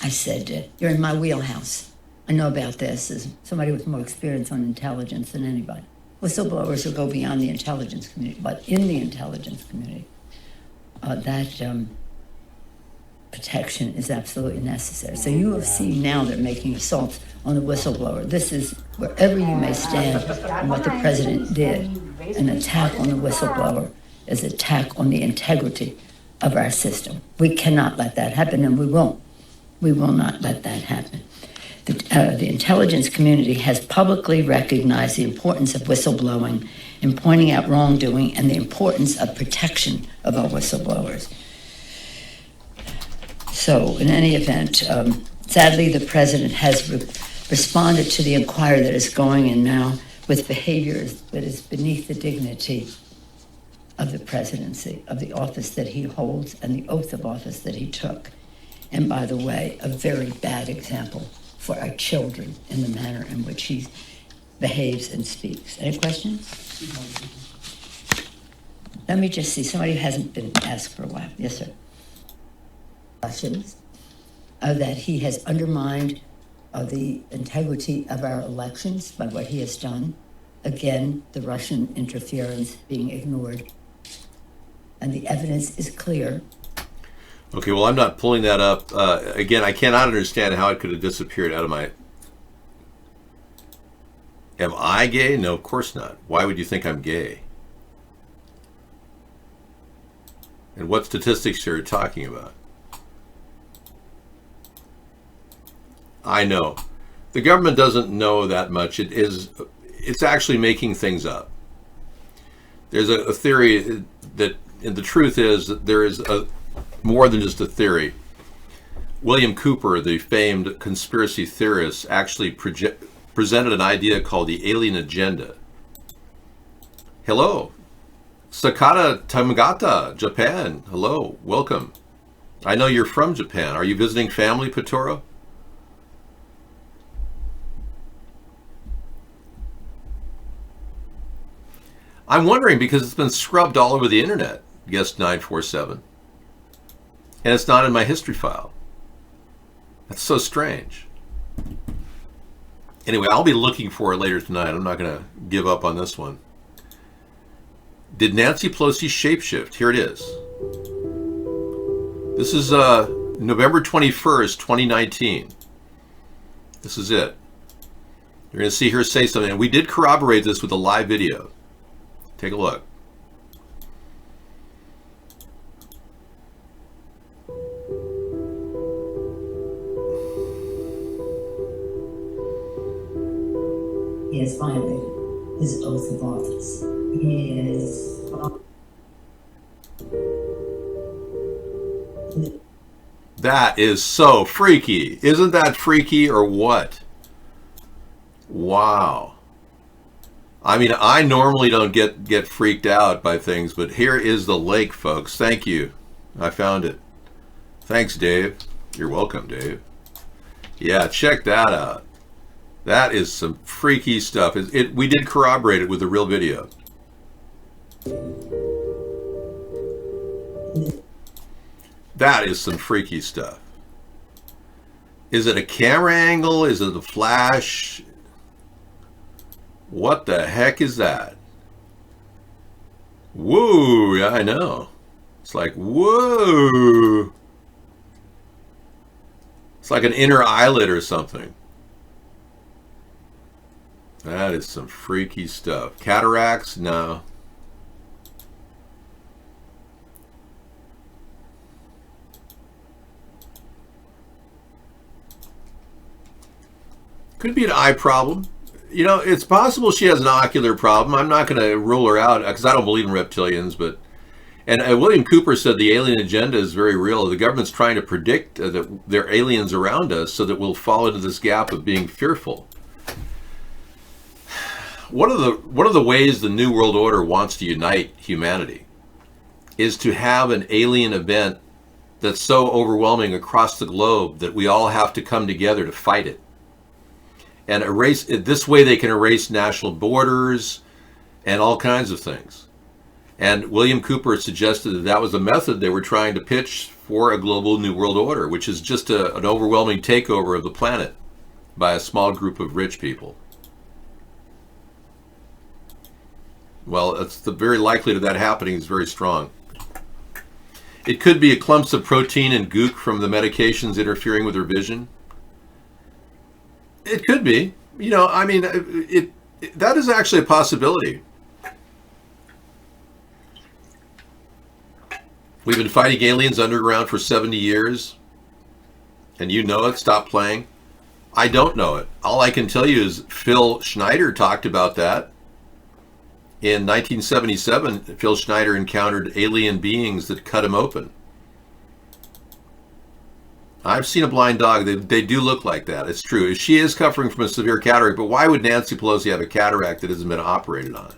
I said, you're in my wheelhouse. I know about this as somebody with more experience on intelligence than anybody. Whistleblowers will go beyond the intelligence community, but in the intelligence community, that protection is absolutely necessary. So you have seen now they're making assaults on the whistleblower. This is wherever you may stand and what the president did. An attack on the whistleblower is an attack on the integrity of our system. We cannot let that happen, and we won't. We will not let that happen. The intelligence community has publicly recognized the importance of whistleblowing in pointing out wrongdoing and the importance of protection of our whistleblowers. So, in any event, sadly, the president has responded to the inquiry that is going in now with behavior that is beneath the dignity of the presidency, of the office that he holds and the oath of office that he took. And by the way, a very bad example for our children in the manner in which he behaves and speaks. Any questions? Let me just see. Somebody who hasn't been asked for a while. Yes, sir. Questions? That he has undermined the integrity of our elections by what he has done. Again, the Russian interference being ignored. And the evidence is clear. Okay, well, I'm not pulling that up. Again, I cannot understand how it could have disappeared out of my... Am I gay? No, of course not. Why would you think I'm gay? And what statistics are you talking about? I know. The government doesn't know that much. It's actually making things up. There's a theory that, and the truth is that there is more than just a theory. William Cooper, the famed conspiracy theorist, actually presented an idea called the alien agenda. Hello. Sakata Tamagata, Japan. Hello, welcome. I know you're from Japan. Are you visiting family, Petoro? I'm wondering because it's been scrubbed all over the internet, guest 947. and it's not in my history file. That's so strange. Anyway, I'll be looking for it later tonight. I'm not going to give up on this one. Did Nancy Pelosi shapeshift? Here it is. This is November 21st, 2019. This is it. You're going to see her say something. And we did corroborate this with a live video. Take a look. He has violated his oath of office. He is. That is so freaky. Isn't that freaky or what? Wow. I mean, I normally don't get freaked out by things, but here is the lake, folks. Thank you. I found it. Thanks, Dave. You're welcome, Dave. Yeah, check that out. That is some freaky stuff. We did corroborate it with a real video. That is some freaky stuff. Is it a camera angle? Is it a flash? What the heck is that? Whoa, yeah, I know. It's like, whoa. It's like an inner eyelid or something. That is some freaky stuff. Cataracts? No. Could be an eye problem. You know, it's possible she has an ocular problem. I'm not going to rule her out because I don't believe in reptilians. And William Cooper said the alien agenda is very real. The government's trying to predict that there are aliens around us so that we'll fall into this gap of being fearful. One of the ways the New World Order wants to unite humanity is to have an alien event that's so overwhelming across the globe that we all have to come together to fight it. And erase it. This way they can erase national borders and all kinds of things. And William Cooper suggested that that was a method they were trying to pitch for a global New World Order, which is just an overwhelming takeover of the planet by a small group of rich people. Well, it's the very likelihood of that happening is very strong. It could be a clumps of protein and gook from the medications interfering with her vision. It could be. You know, I mean, that is actually a possibility. We've been fighting aliens underground for 70 years. And you know it. Stop playing. I don't know it. All I can tell you is Phil Schneider talked about that. In 1977, Phil Schneider encountered alien beings that cut him open. I've seen a blind dog. They do look like that. It's true. She is suffering from a severe cataract, but why would Nancy Pelosi have a cataract that hasn't been operated on?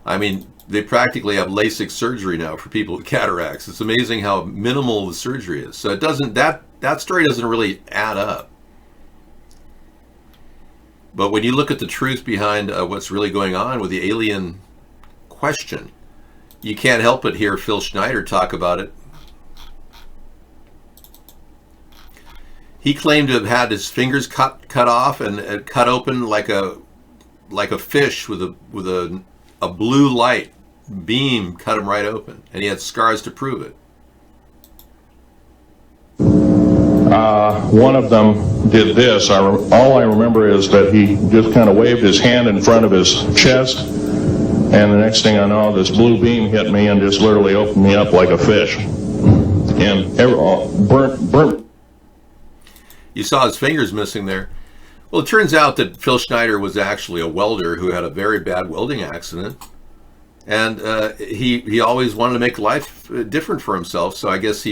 I mean, they practically have LASIK surgery now for people with cataracts. It's amazing how minimal the surgery is. So it doesn't, that story doesn't really add up. But when you look at the truth behind what's really going on with the alien question, you can't help but hear Phil Schneider talk about it. He claimed to have had his fingers cut off and cut open like a fish with a blue light beam cut him right open, and he had scars to prove it. One of them did this. All I remember is that he just kind of waved his hand in front of his chest, and the next thing I know, this blue beam hit me and just literally opened me up like a fish. And burnt. You saw his fingers missing there. Well, it turns out that Phil Schneider was actually a welder who had a very bad welding accident. And he always wanted to make life different for himself, so I guess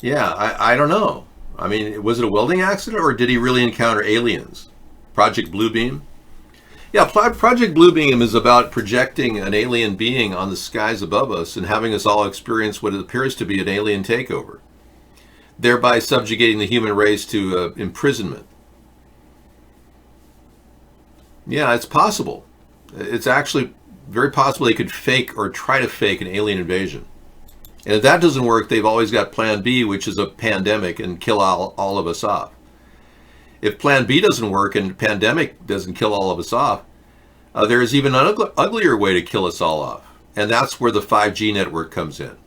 I don't know. I mean, was it a welding accident, or did he really encounter aliens? Project Bluebeam? Yeah, Project Bluebeam is about projecting an alien being on the skies above us and having us all experience what appears to be an alien takeover, thereby subjugating the human race to imprisonment. Yeah, it's possible. It's actually very possible they could fake or try to fake an alien invasion. And if that doesn't work, they've always got plan B, which is a pandemic and kill all of us off. If plan B doesn't work and pandemic doesn't kill all of us off, there is even an uglier way to kill us all off. And that's where the 5G network comes in.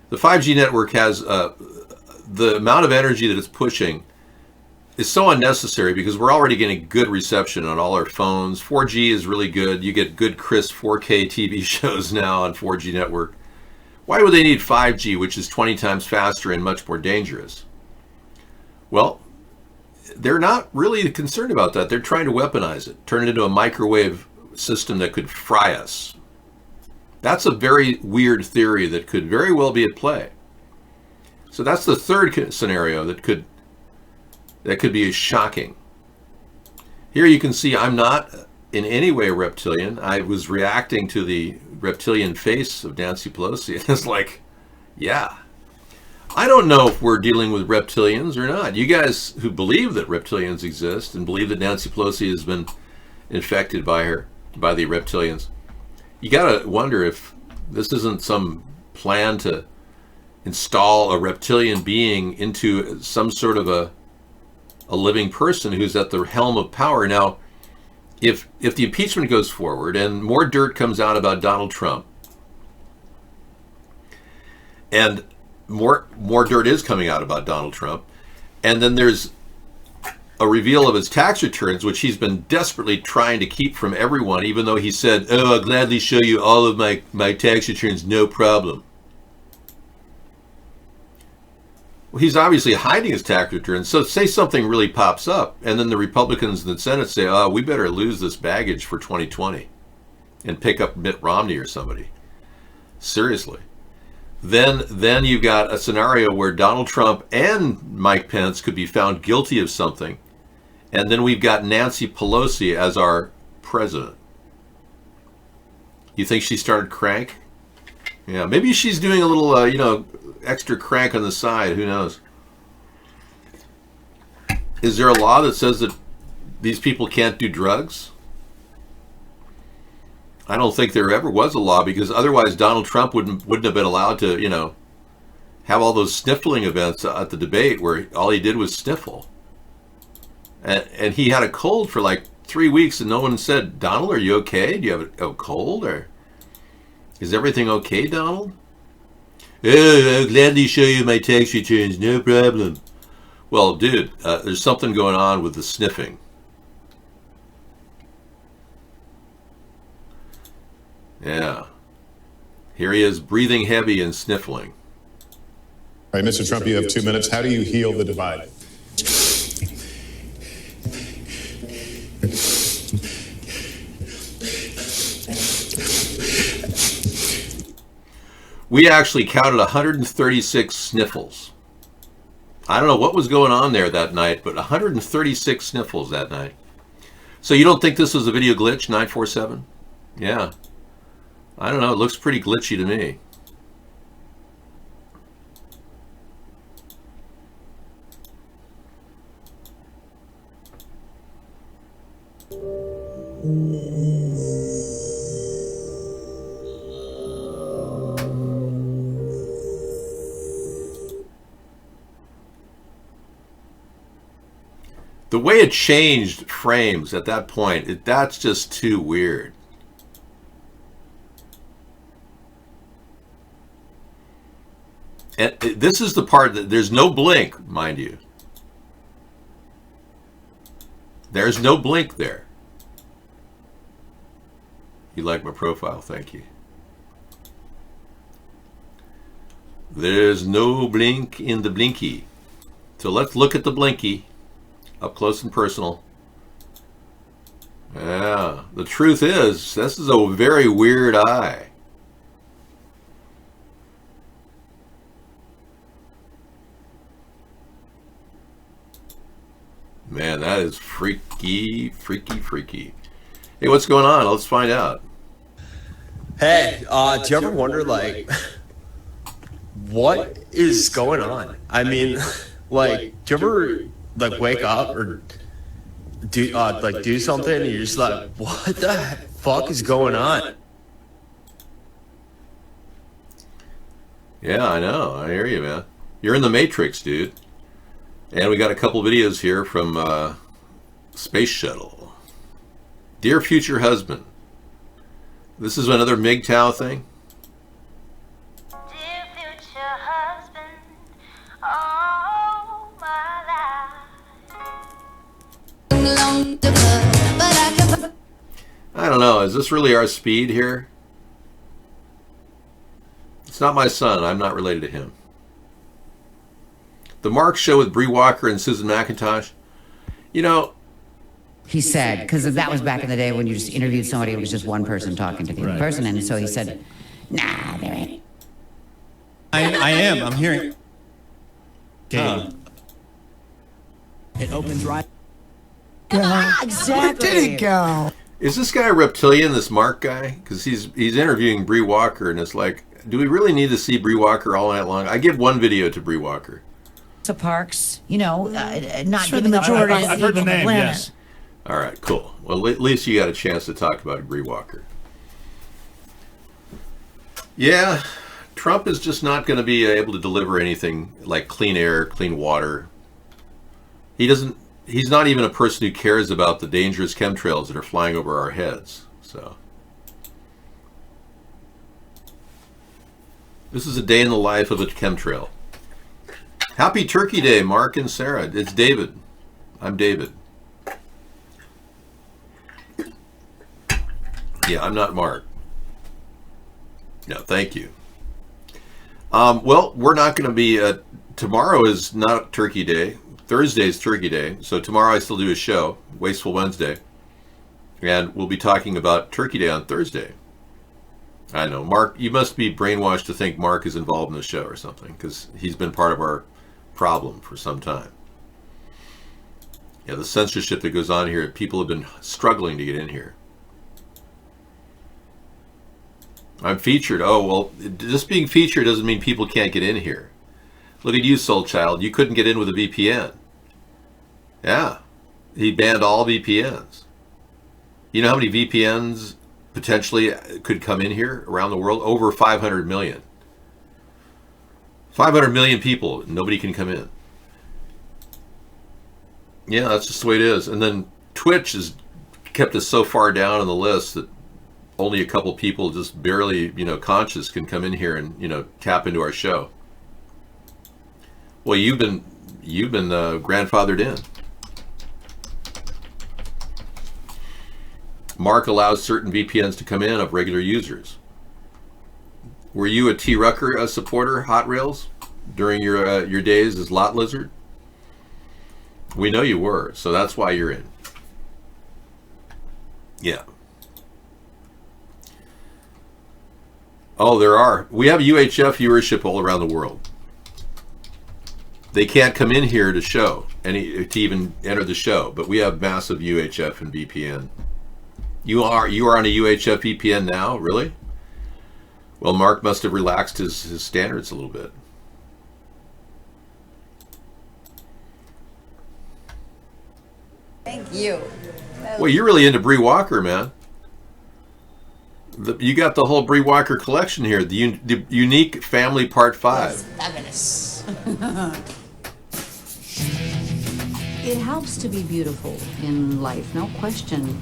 The 5G network has the amount of energy that it's pushing is so unnecessary because we're already getting good reception on all our phones. 4G is really good. You get good crisp 4K TV shows now on 4G network. Why would they need 5G, which is 20 times faster and much more dangerous? Well, they're not really concerned about that. They're trying to weaponize it, turn it into a microwave system that could fry us. That's a very weird theory that could very well be at play. So that's the third scenario that could be shocking. Here you can see I'm not in any way reptilian. I was reacting to the reptilian face of Nancy Pelosi. It's like, yeah. I don't know if we're dealing with reptilians or not. You guys who believe that reptilians exist and believe that Nancy Pelosi has been infected by the reptilians, you gotta wonder if this isn't some plan to install a reptilian being into some sort of a living person who's at the helm of power. Now, if the impeachment goes forward and more dirt comes out about Donald Trump, and more dirt is coming out about Donald Trump, and then there's a reveal of his tax returns, which he's been desperately trying to keep from everyone, even though he said, "Oh, I'll gladly show you all of my tax returns, no problem." Well, he's obviously hiding his tax returns. So say something really pops up, and then the Republicans in the Senate say, "Oh, we better lose this baggage for 2020 and pick up Mitt Romney or somebody." Seriously. Then you've got a scenario where Donald Trump and Mike Pence could be found guilty of something. And then we've got Nancy Pelosi as our president. You think she started crank? Yeah, maybe she's doing a little, extra crank on the side. Who knows? Is there a law that says that these people can't do drugs? I don't think there ever was a law, because otherwise Donald Trump wouldn't have been allowed to, have all those sniffling events at the debate where all he did was sniffle. And he had a cold for like 3 weeks and no one said, "Donald, are you okay? Do you have a cold? Or is everything okay, Donald?" "Oh, I'll gladly show you my tax returns, no problem." Well, dude, there's something going on with the sniffing. Yeah. Here he is, breathing heavy and sniffling. All right, Mr. Trump, you have 2 minutes. How do you heal the divide? We actually counted 136 sniffles. I don't know what was going on there that night, but 136 sniffles that night. So you don't think this was a video glitch, 947? Yeah. I don't know, it looks pretty glitchy to me. The way it changed frames at that point, that's just too weird. And this is the part that there's no blink, mind you. There's no blink there. You like my profile, thank you. There's no blink in the blinky. So let's look at the blinky up close and personal. Yeah, the truth is, this is a very weird eye. Man, that is freaky, freaky, freaky. Hey, what's going on? Let's find out. Hey, do you ever wonder, like, what is going on? I mean, like, do you ever, like, wake up or do something and you're just like, what the fuck is going on? Yeah, I know. I hear you, man. You're in the Matrix, dude. And we got a couple videos here from Space Shuttle. Dear future husband. This is another MGTOW thing. I don't know. Is this really our speed here? It's not my son. I'm not related to him. The Mark Show with Bree Walker and Susan McIntosh. You know, He said, because that was back in the day when you just interviewed somebody, it was just one person talking to the other person, and so he said, nah, there ain't. I am. I'm hearing. Okay. It opens right. Exactly. Where did it go? is this guy a reptilian, this Mark guy? Because he's interviewing Bree Walker, and it's like, do we really need to see Bree Walker all night long? I give one video to Bree Walker. To parks, you know, not For the giving up majority on of the I've heard the people on the name, planet. yes. All right, cool. Well, at least you got a chance to talk about Bree Walker. Yeah, Trump is just not going to be able to deliver anything like clean air, clean water. He's not even a person who cares about the dangerous chemtrails that are flying over our heads. So this is a day in the life of a chemtrail. Happy Turkey Day, Mark and Sarah. It's David. I'm David. Yeah, I'm not Mark. No, thank you. Well, we're not going to be... tomorrow is not Turkey Day. Thursday is Turkey Day. So tomorrow I still do a show, Wasteful Wednesday. And we'll be talking about Turkey Day on Thursday. I know, Mark, you must be brainwashed to think Mark is involved in the show or something, because he's been part of our problem for some time. Yeah, the censorship that goes on here, people have been struggling to get in here. I'm featured. Oh, well, just being featured doesn't mean people can't get in here. Look at you, Soul Child. You couldn't get in with a VPN. Yeah. He banned all VPNs. You know how many VPNs potentially could come in here around the world? Over 500 million. 500 million people. Nobody can come in. Yeah, that's just the way it is. And then Twitch has kept us so far down on the list that only a couple people just barely, conscious can come in here and, tap into our show. Well, you've been grandfathered in. Mark allows certain VPNs to come in of regular users. Were you a T. Rucker supporter, Hot Rails, during your days as Lot Lizard? We know you were, so that's why you're in. Yeah. Oh, there are. We have UHF viewership all around the world. They can't come in here to show to even enter the show, but we have massive UHF and VPN. You are on a UHF VPN now, really? Well, Mark must have relaxed his standards a little bit. Thank you. Well, you're really into Bree Walker, man. You got the whole Bree Walker collection here. The Unique Family Part 5. Fabulous. It helps to be beautiful in life, no question.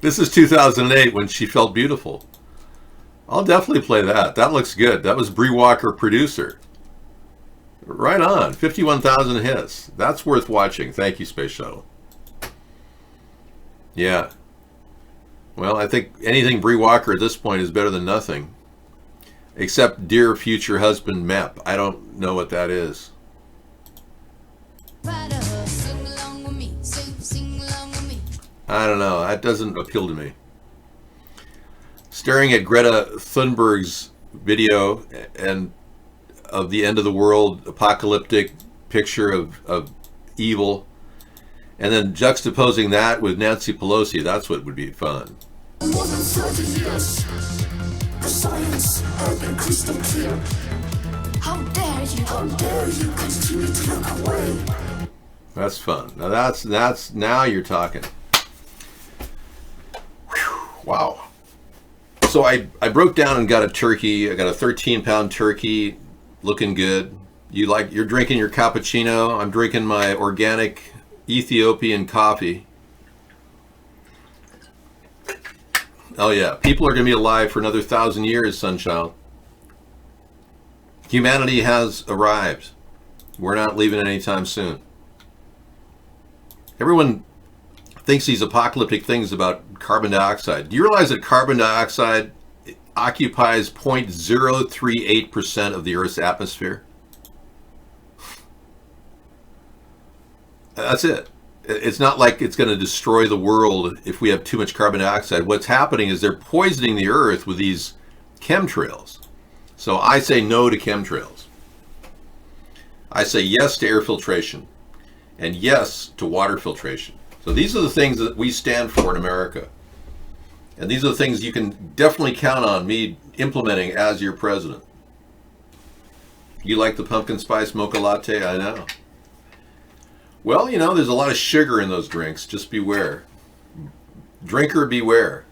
This is 2008 when she felt beautiful. I'll definitely play that. That looks good. That was Bree Walker, producer. Right on. 51,000 hits. That's worth watching. Thank you, Space Shuttle. Yeah. Well, I think anything Bree Walker at this point is better than nothing. Except Dear Future Husband Mep. I don't know what that is. I don't know. That doesn't appeal to me. Staring at Greta Thunberg's video and of the end of the world, apocalyptic picture of evil, and then juxtaposing that with Nancy Pelosi, that's what would be fun. More than 30 years, the science has been crystal clear. How dare you? How dare you continue to look away? That's fun. Now now you're talking. Whew, wow. So I broke down and got a turkey. I got a 13-pound turkey, looking good. You're drinking your cappuccino. I'm drinking my organic Ethiopian coffee. Oh yeah, people are going to be alive for another 1,000 years, Sunchild. Humanity has arrived. We're not leaving anytime soon. Everyone thinks these apocalyptic things about carbon dioxide. Do you realize that carbon dioxide occupies 0.038% of the Earth's atmosphere? That's it. It's not like it's going to destroy the world if we have too much carbon dioxide. What's happening is they're poisoning the Earth with these chemtrails. So I say no to chemtrails. I say yes to air filtration and yes to water filtration. So these are the things that we stand for in America. And these are the things you can definitely count on me implementing as your president. You like the pumpkin spice mocha latte? I know. Well, you know, there's a lot of sugar in those drinks. Just beware. Drinker beware.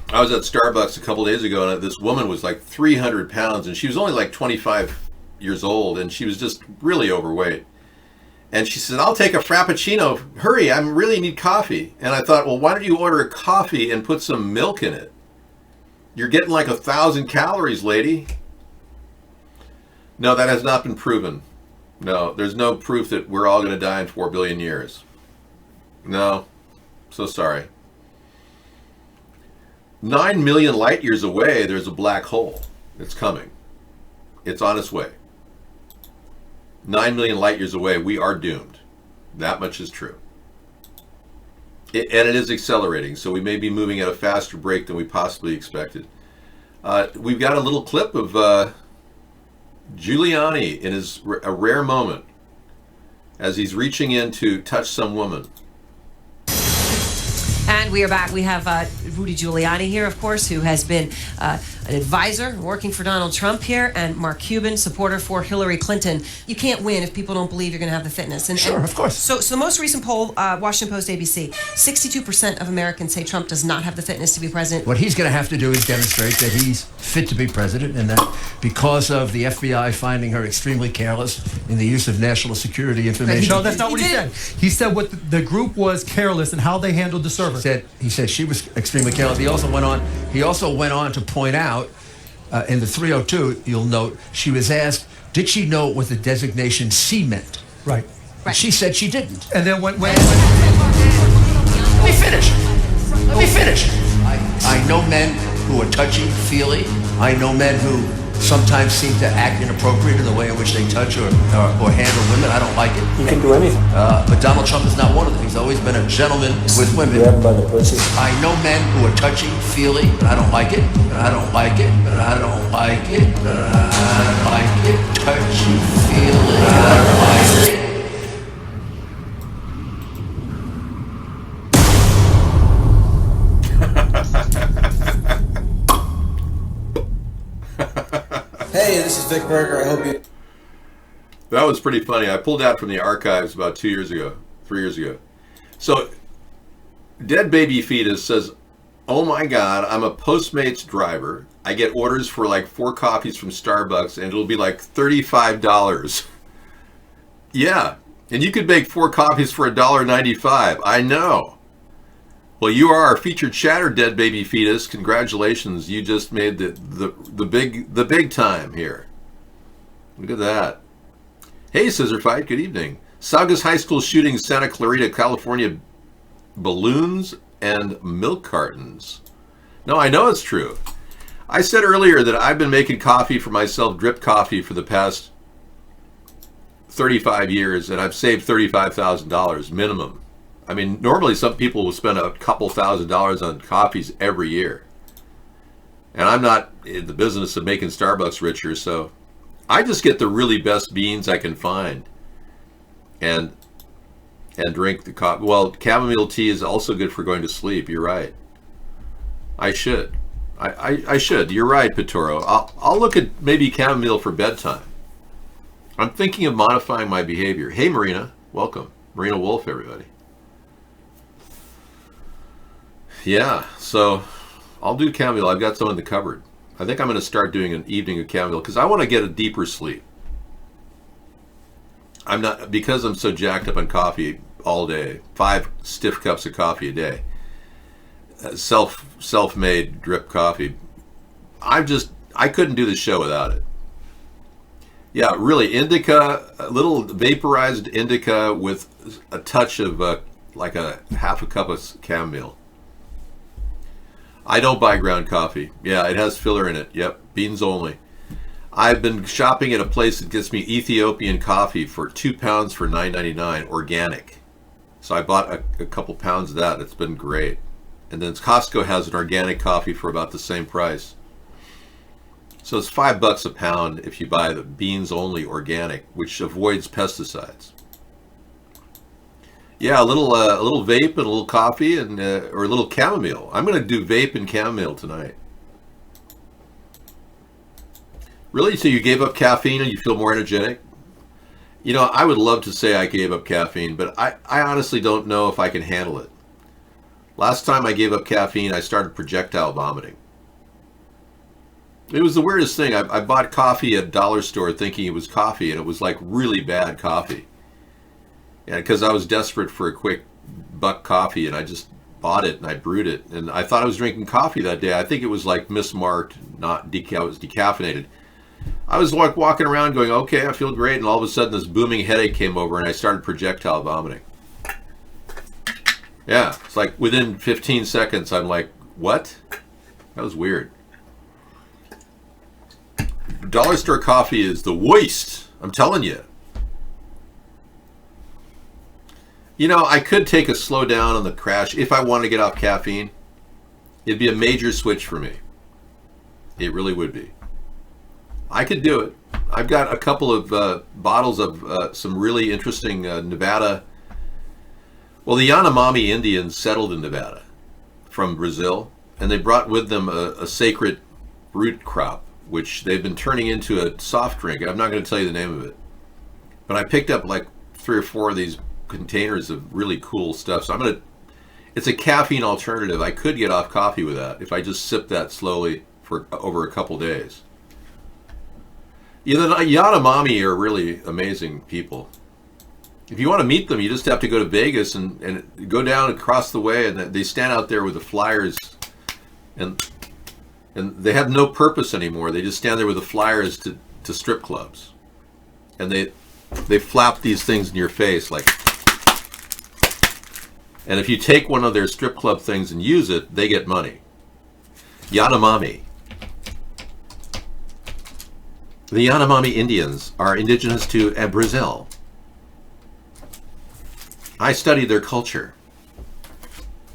I was at Starbucks a couple days ago, and this woman was like 300 pounds, and she was only like 25 years old, and she was just really overweight. And she said, I'll take a Frappuccino. Hurry, I really need coffee. And I thought, well, why don't you order a coffee and put some milk in it? You're getting like 1,000 calories, lady. No, that has not been proven. No, there's no proof that we're all going to die in 4 billion years. No, so sorry. 9 million light years away, there's a black hole. It's coming. It's on its way. 9 million light years away, we are doomed. That much is true. And it is accelerating, so we may be moving at a faster rate than we possibly expected. We've got a little clip of Giuliani in a rare moment as he's reaching in to touch some woman. And we are back. We have Rudy Giuliani here, of course, who has been an advisor working for Donald Trump here, and Mark Cuban, supporter for Hillary Clinton. You can't win if people don't believe you're going to have the fitness. Sure, of course. So the most recent poll, Washington Post, ABC, 62% of Americans say Trump does not have the fitness to be president. What he's going to have to do is demonstrate that he's fit to be president, and that because of the FBI finding her extremely careless in the use of national security information. No, that's not what he said. He said what the group was careless and how they handled the server. He said she was extremely careless. He also went on to point out in the 302, you'll note, she was asked, did she know what the designation C meant? Right. And she said she didn't. And then when Let me finish. I know men who are touchy-feely. I know men who sometimes seem to act inappropriate in the way in which they touch or handle women. I don't like it. You can do anything. But Donald Trump is not one of them. He's always been a gentleman with women. Grab them by the pussy. I know men who are touchy-feely, but I don't like it. But I don't like it. But I don't like it. But I don't like it. Touchy-feely. I don't like it. Hey, this is Vic Berger. I hope you... That was pretty funny. I pulled that from the archives about 3 years ago. So, Dead Baby Fetus says, oh my God, I'm a Postmates driver. I get orders for like 4 coffees from Starbucks and it'll be like $35. Yeah, and you could make 4 coffees for $1.95. I know. Well, you are our featured chatter, Dead Baby Fetus. Congratulations, you just made the big time here. Look at that. Hey, Scissor Fight, good evening. Saugus High School shooting Santa Clarita, California, balloons and milk cartons. No, I know it's true. I said earlier that I've been making coffee for myself, drip coffee, for the past 35 years, and I've saved $35,000 minimum. I mean, normally some people will spend a couple $1,000s on coffees every year. And I'm not in the business of making Starbucks richer, so I just get the really best beans I can find and drink the coffee. Well, chamomile tea is also good for going to sleep. You're right. I should. I should. You're right, Pitoro. I'll look at maybe chamomile for bedtime. I'm thinking of modifying my behavior. Hey, Marina. Welcome. Marina Wolf, everybody. Yeah, so I'll do chamomile. I've got some in the cupboard. I think I'm going to start doing an evening of chamomile because I want to get a deeper sleep. Because I'm so jacked up on coffee all day, 5 stiff cups of coffee a day, self-made drip coffee. I couldn't do the show without it. Yeah, really, indica, a little vaporized indica with a touch of like a half a cup of chamomile. I don't buy ground coffee. Yeah, it has filler in it. Yep, beans only. I've been shopping at a place that gets me Ethiopian coffee for 2 pounds for $9.99, organic. So I bought a couple pounds of that. It's been great. And then Costco has an organic coffee for about the same price. So it's $5 a pound if you buy the beans only organic, which avoids pesticides. Yeah, a little vape and a little coffee and or a little chamomile. I'm going to do vape and chamomile tonight. Really? So you gave up caffeine and you feel more energetic? You know, I would love to say I gave up caffeine, but I honestly don't know if I can handle it. Last time I gave up caffeine, I started projectile vomiting. It was the weirdest thing. I bought coffee at a dollar store thinking it was coffee, and it was like really bad coffee. Yeah, because I was desperate for a quick buck coffee, and I just bought it and I brewed it, and I thought I was drinking coffee that day. I think it was like mismarked, not it was decaffeinated. I was like walking around going, okay, I feel great, and all of a sudden this booming headache came over, and I started projectile vomiting. Yeah, it's like within 15 seconds, I'm like, what? That was weird. Dollar store coffee is the worst. I'm telling you. You know, I could take a slow down on the crash if I wanted to get off caffeine. It'd be a major switch for me. It really would be. I could do it. I've got a couple of bottles of some really interesting Nevada. Well, the Yanomami Indians settled in Nevada from Brazil, and they brought with them a sacred root crop, which they've been turning into a soft drink. I'm not going to tell you the name of it, but I picked up like 3 or 4 of these containers of really cool stuff. So it's a caffeine alternative. I could get off coffee with that if I just sip that slowly for over a couple days. Yeah, the Yanomami are really amazing people. If you want to meet them, you just have to go to Vegas and go down across the way, and they stand out there with the flyers, and they have no purpose anymore. They just stand there with the flyers to strip clubs, and they flap these things in your face like. And if you take one of their strip club things and use it, they get money. Yanomami. The Yanomami Indians are indigenous to Brazil. I study their culture.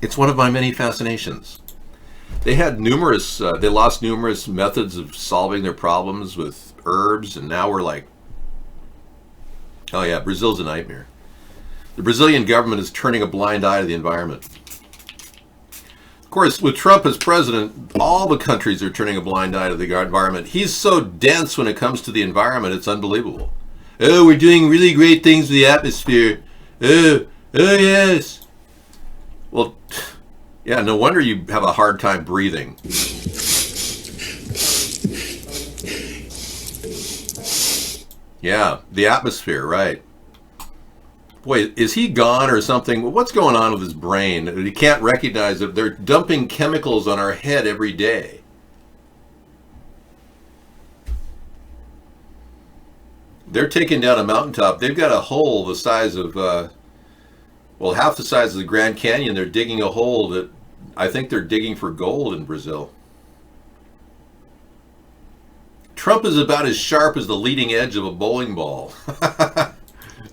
It's one of my many fascinations. They had they lost numerous methods of solving their problems with herbs, and now we're like, oh yeah, Brazil's a nightmare. The Brazilian government is turning a blind eye to the environment. Of course, with Trump as president, all the countries are turning a blind eye to the environment. He's so dense when it comes to the environment, it's unbelievable. Oh, we're doing really great things with the atmosphere. Oh yes. Well, yeah, no wonder you have a hard time breathing. Yeah, the atmosphere, right. Boy, is he gone or something? What's going on with his brain? He can't recognize that they're dumping chemicals on our head every day. They're taking down a mountaintop. They've got a hole the size of, well, half the size of the Grand Canyon. They're digging a hole that I think they're digging for gold in Brazil. Trump is about as sharp as the leading edge of a bowling ball.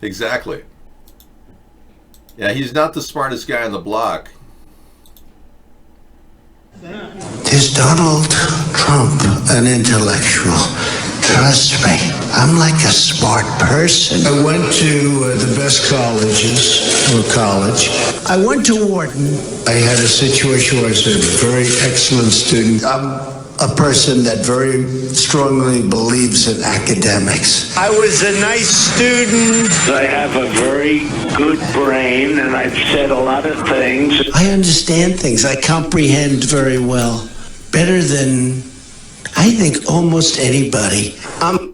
Exactly. Yeah, he's not the smartest guy on the block. Is Donald Trump an intellectual? Trust me, I'm like a smart person. I went to the best colleges, or college. I went to Wharton. I had a situation where I was a very excellent student. I'm a person that very strongly believes in academics. I was a nice student. I have a very good brain, and I've said a lot of things. I understand things. I comprehend very well. Better than, I think, almost anybody. I'm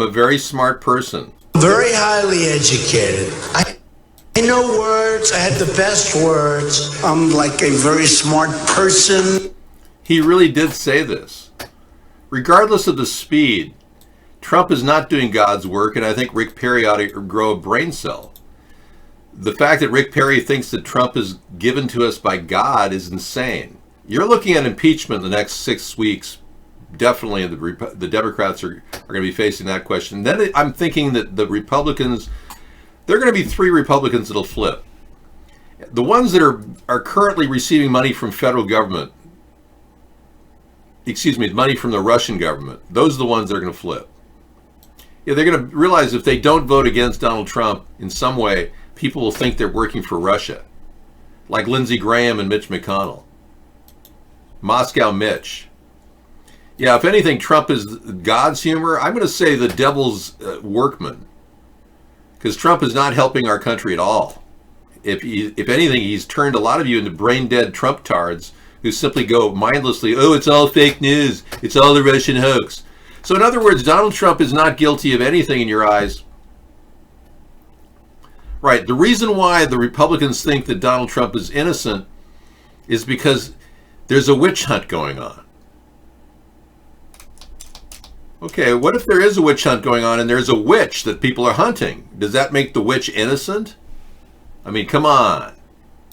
a very smart person. Very highly educated. I know words. I had the best words. I'm like a very smart person. He really did say this. Regardless of the speed, Trump is not doing God's work, and I think Rick Perry ought to grow a brain cell. The fact that Rick Perry thinks that Trump is given to us by God is insane. You're looking at impeachment in the next 6 weeks. Definitely the Democrats are going to be facing that question. Then I'm thinking that the Republicans, there are going to be 3 Republicans that'll flip. The ones that are currently receiving money from federal government, money from the Russian government, those are the ones that are going to flip. Yeah, they're going to realize if they don't vote against Donald Trump in some way, people will think they're working for Russia, like Lindsey Graham and Mitch McConnell. Moscow Mitch. Yeah, if anything, Trump is God's humor. I'm going to say the devil's workman, because Trump is not helping our country at all. If anything, he's turned a lot of you into brain-dead Trump-tards who simply go mindlessly, oh, it's all fake news. It's all the Russian hoax. So in other words, Donald Trump is not guilty of anything in your eyes. Right, the reason why the Republicans think that Donald Trump is innocent is because there's a witch hunt going on. Okay, what if there is a witch hunt going on and there's a witch that people are hunting? Does that make the witch innocent? I mean, come on.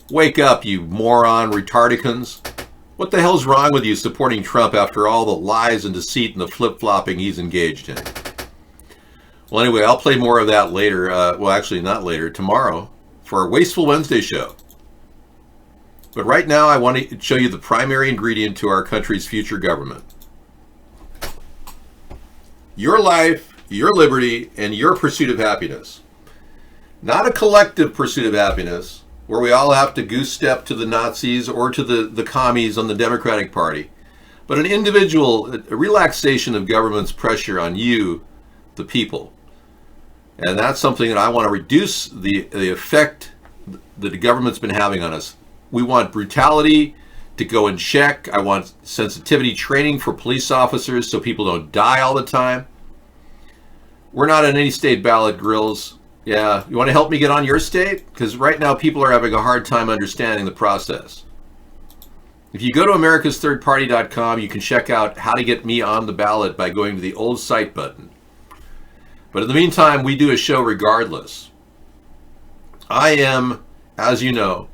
Wake up, you moron retardicans. What the hell's wrong with you supporting Trump after all the lies and deceit and the flip-flopping he's engaged in? Well, anyway, I'll play more of that later. Well, actually, not later. Tomorrow for our Wasteful Wednesday show. But right now, I want to show you the primary ingredient to our country's future government. Your life, your liberty, and your pursuit of happiness. Not a collective pursuit of happiness, where we all have to goose step to the Nazis or to the commies on the Democratic Party, but an individual, a relaxation of government's pressure on you, the people. And that's something that I want to reduce the effect that the government's been having on us. We want brutality to go in check. I want sensitivity training for police officers so people don't die all the time. We're not on any state ballot grills. Yeah, you want to help me get on your state? Because right now people are having a hard time understanding the process. If you go to americasthirdparty.com, you can check out how to get me on the ballot by going to the old site button. But in the meantime, we do a show regardless. I am, as you know,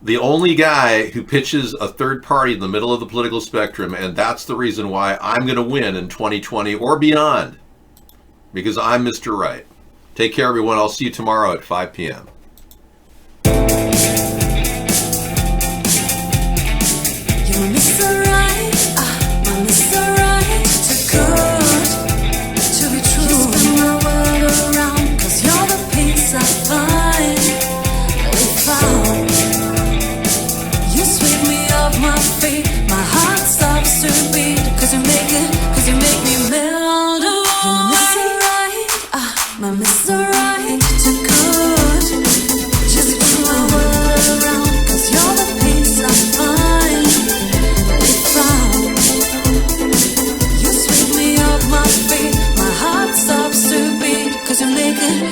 the only guy who pitches a third party in the middle of the political spectrum, and that's the reason why I'm going to win in 2020 or beyond, because I'm Mr. Right. Take care, everyone. I'll see you tomorrow at 5 p.m.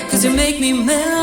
Cause you make me melt.